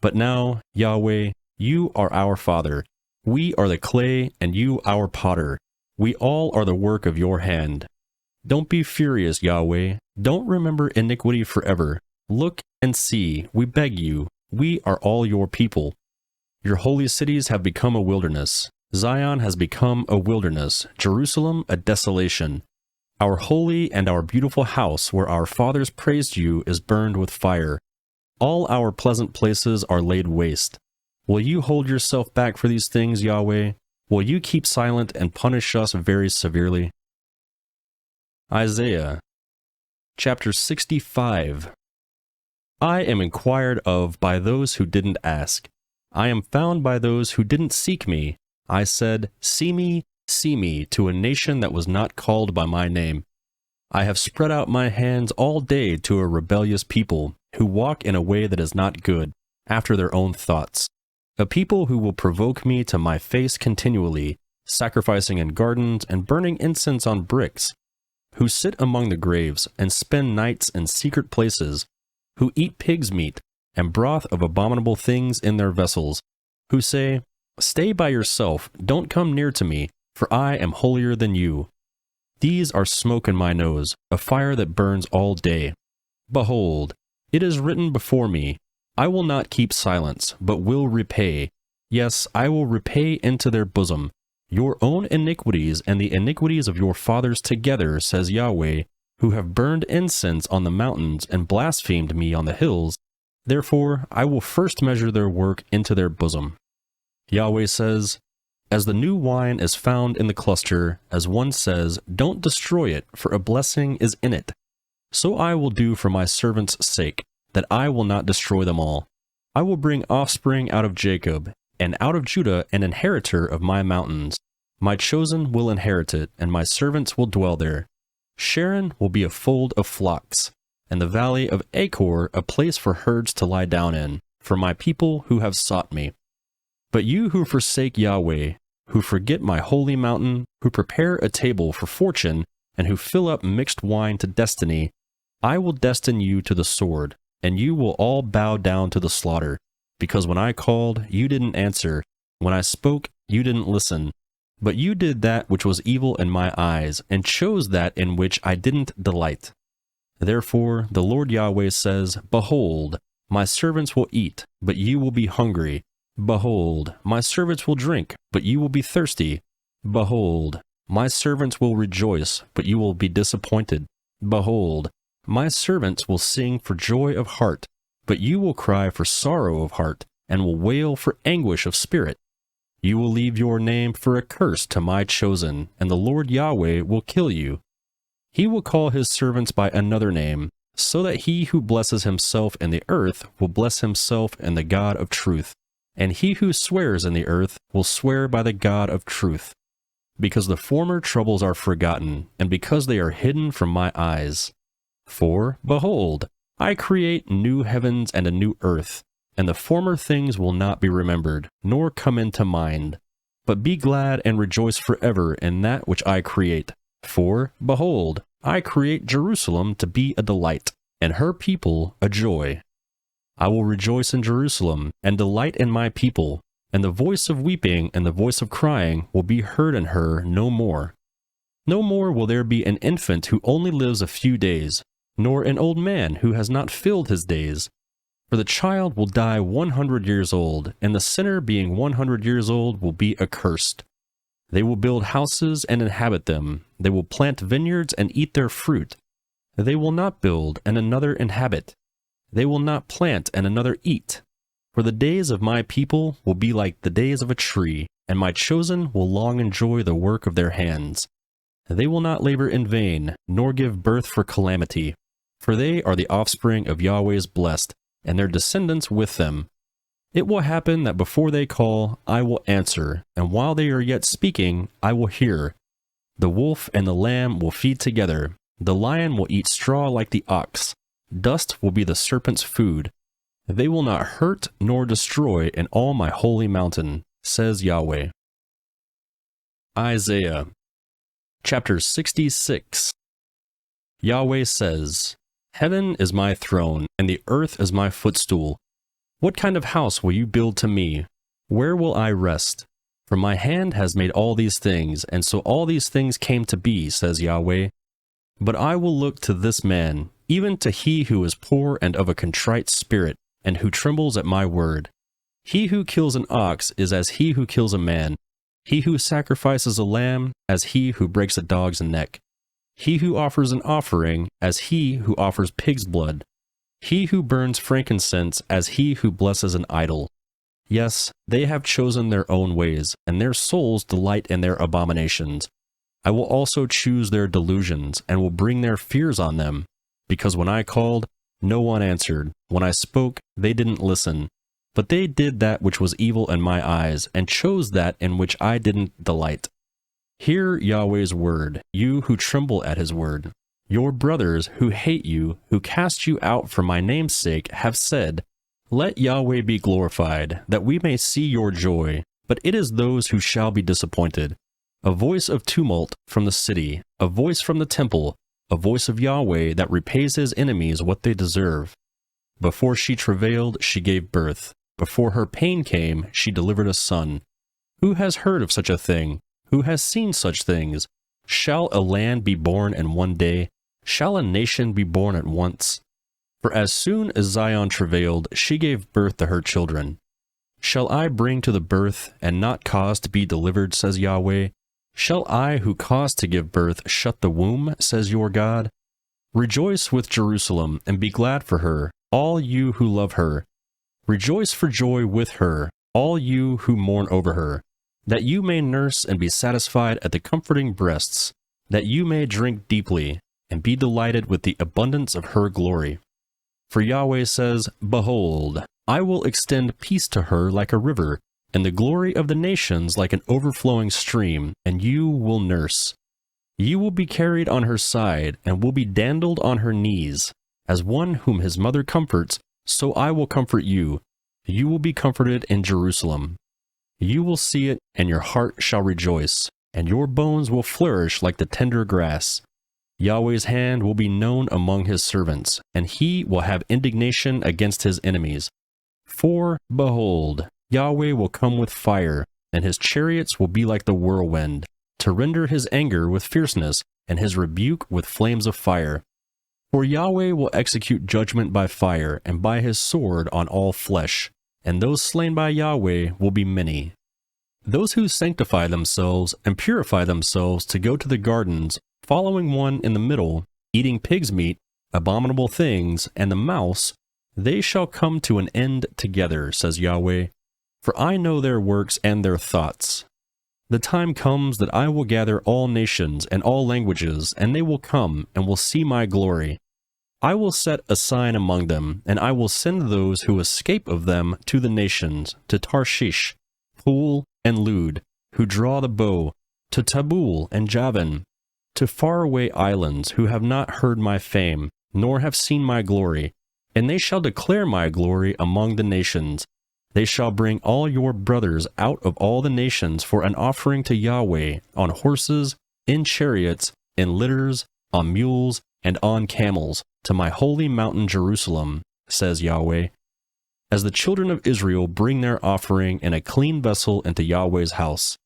But now, Yahweh, you are our Father. We are the clay, and you our potter. We all are the work of your hand. Don't be furious, Yahweh. Don't remember iniquity forever. Look and see, we beg you. We are all your people. Your holy cities have become a wilderness. Zion has become a wilderness, Jerusalem a desolation. Our holy and our beautiful house where our fathers praised you is burned with fire. All our pleasant places are laid waste. Will you hold yourself back for these things, Yahweh? Will you keep silent and punish us very severely? Isaiah chapter 65. I am inquired of by those who didn't ask. I am found by those who didn't seek me. I said, see me, to a nation that was not called by my name. I have spread out my hands all day to a rebellious people, who walk in a way that is not good, after their own thoughts. A people who will provoke me to my face continually, sacrificing in gardens and burning incense on bricks, who sit among the graves and spend nights in secret places, who eat pig's meat and broth of abominable things in their vessels, who say, Stay by yourself, don't come near to me, for I am holier than you. These are smoke in my nose, a fire that burns all day. Behold, it is written before me, I will not keep silence, but will repay. Yes, I will repay into their bosom your own iniquities and the iniquities of your fathers together, says Yahweh, who have burned incense on the mountains and blasphemed me on the hills. Therefore I will first measure their work into their bosom. Yahweh says, As the new wine is found in the cluster, as one says, Don't destroy it, for a blessing is in it. So I will do for my servants' sake, that I will not destroy them all. I will bring offspring out of Jacob, and out of Judah an inheritor of my mountains. My chosen will inherit it, and my servants will dwell there. Sharon will be a fold of flocks, and the valley of Achor a place for herds to lie down in, for my people who have sought me. But you who forsake Yahweh, who forget my holy mountain, who prepare a table for fortune, and who fill up mixed wine to destiny, I will destine you to the sword, and you will all bow down to the slaughter, because when I called, you didn't answer, when I spoke, you didn't listen. But you did that which was evil in my eyes, and chose that in which I didn't delight. Therefore the Lord Yahweh says, Behold, my servants will eat, but you will be hungry. Behold, my servants will drink, but you will be thirsty. Behold, my servants will rejoice, but you will be disappointed. Behold, my servants will sing for joy of heart, but you will cry for sorrow of heart, and will wail for anguish of spirit. You will leave your name for a curse to my chosen, and the Lord Yahweh will kill you. He will call his servants by another name, so that he who blesses himself in the earth will bless himself in the God of truth, and he who swears in the earth will swear by the God of truth. Because the former troubles are forgotten, and because they are hidden from my eyes. For, behold, I create new heavens and a new earth, and the former things will not be remembered, nor come into mind. But be glad and rejoice forever in that which I create. For, behold, I create Jerusalem to be a delight, and her people a joy. I will rejoice in Jerusalem, and delight in my people, and the voice of weeping and the voice of crying will be heard in her no more. No more will there be an infant who only lives a few days, nor an old man who has not filled his days. For the child will die 100 years old, and the sinner being 100 years old will be accursed. They will build houses and inhabit them. They will plant vineyards and eat their fruit. They will not build and another inhabit. They will not plant and another eat. For the days of my people will be like the days of a tree, and my chosen will long enjoy the work of their hands. They will not labor in vain, nor give birth for calamity. For they are the offspring of Yahweh's blessed, and their descendants with them. It will happen that before they call, I will answer, and while they are yet speaking, I will hear. The wolf and the lamb will feed together. The lion will eat straw like the ox. Dust will be the serpent's food. They will not hurt nor destroy in all my holy mountain, says Yahweh. Isaiah chapter 66. Yahweh says, Heaven is my throne, and the earth is my footstool. What kind of house will you build to me? Where will I rest? For my hand has made all these things, and so all these things came to be, says Yahweh. But I will look to this man, even to he who is poor and of a contrite spirit, and who trembles at my word. He who kills an ox is as he who kills a man. He who sacrifices a lamb, as he who breaks a dog's neck. He who offers an offering, as he who offers pig's blood. He who burns frankincense, as he who blesses an idol. Yes, they have chosen their own ways, and their souls delight in their abominations. I will also choose their delusions, and will bring their fears on them. Because when I called, no one answered. When I spoke, they didn't listen. But they did that which was evil in my eyes, and chose that in which I didn't delight. Hear Yahweh's word, you who tremble at his word. Your brothers who hate you, who cast you out for my name's sake, have said, Let Yahweh be glorified, that we may see your joy. But it is those who shall be disappointed. A voice of tumult from the city, a voice from the temple, a voice of Yahweh that repays his enemies what they deserve. Before she travailed, she gave birth. Before her pain came, she delivered a son. Who has heard of such a thing? Who has seen such things? Shall a land be born in one day? Shall a nation be born at once? For as soon as Zion travailed, she gave birth to her children. Shall I bring to the birth, and not cause to be delivered, says Yahweh? Shall I, who caused to give birth, shut the womb, says your God? Rejoice with Jerusalem, and be glad for her, all you who love her. Rejoice for joy with her, all you who mourn over her, that you may nurse and be satisfied at the comforting breasts, that you may drink deeply, and be delighted with the abundance of her glory. For Yahweh says, Behold, I will extend peace to her like a river, and the glory of the nations like an overflowing stream, and you will nurse. You will be carried on her side, and will be dandled on her knees. As one whom his mother comforts, so I will comfort you. You will be comforted in Jerusalem. You will see it, and your heart shall rejoice, and your bones will flourish like the tender grass. Yahweh's hand will be known among his servants, and he will have indignation against his enemies. For, behold, Yahweh will come with fire, and his chariots will be like the whirlwind, to render his anger with fierceness, and his rebuke with flames of fire. For Yahweh will execute judgment by fire, and by his sword on all flesh, and those slain by Yahweh will be many. Those who sanctify themselves and purify themselves to go to the gardens, following one in the middle, eating pig's meat, abominable things, and the mouse, they shall come to an end together, says Yahweh. For I know their works and their thoughts. The time comes that I will gather all nations and all languages, and they will come and will see my glory. I will set a sign among them, and I will send those who escape of them to the nations, to Tarshish, Pul, and Lud, who draw the bow, to Tabul and Javan, to faraway islands who have not heard my fame, nor have seen my glory, and they shall declare my glory among the nations. They shall bring all your brothers out of all the nations for an offering to Yahweh, on horses, in chariots, in litters, on mules, and on camels, to my holy mountain Jerusalem, says Yahweh. As the children of Israel bring their offering in a clean vessel into Yahweh's house.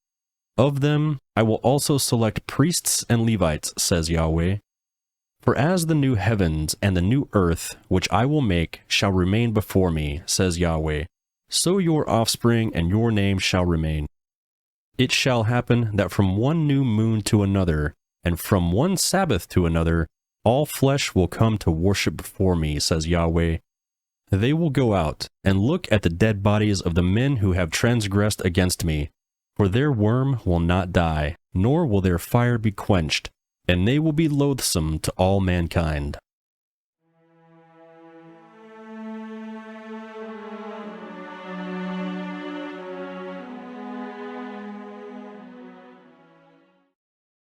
Of them I will also select priests and Levites, says Yahweh. For as the new heavens and the new earth, which I will make, shall remain before me, says Yahweh, so your offspring and your name shall remain. It shall happen that from one new moon to another, and from one Sabbath to another, all flesh will come to worship before me, says Yahweh. They will go out and look at the dead bodies of the men who have transgressed against me, for their worm will not die, nor will their fire be quenched, and they will be loathsome to all mankind.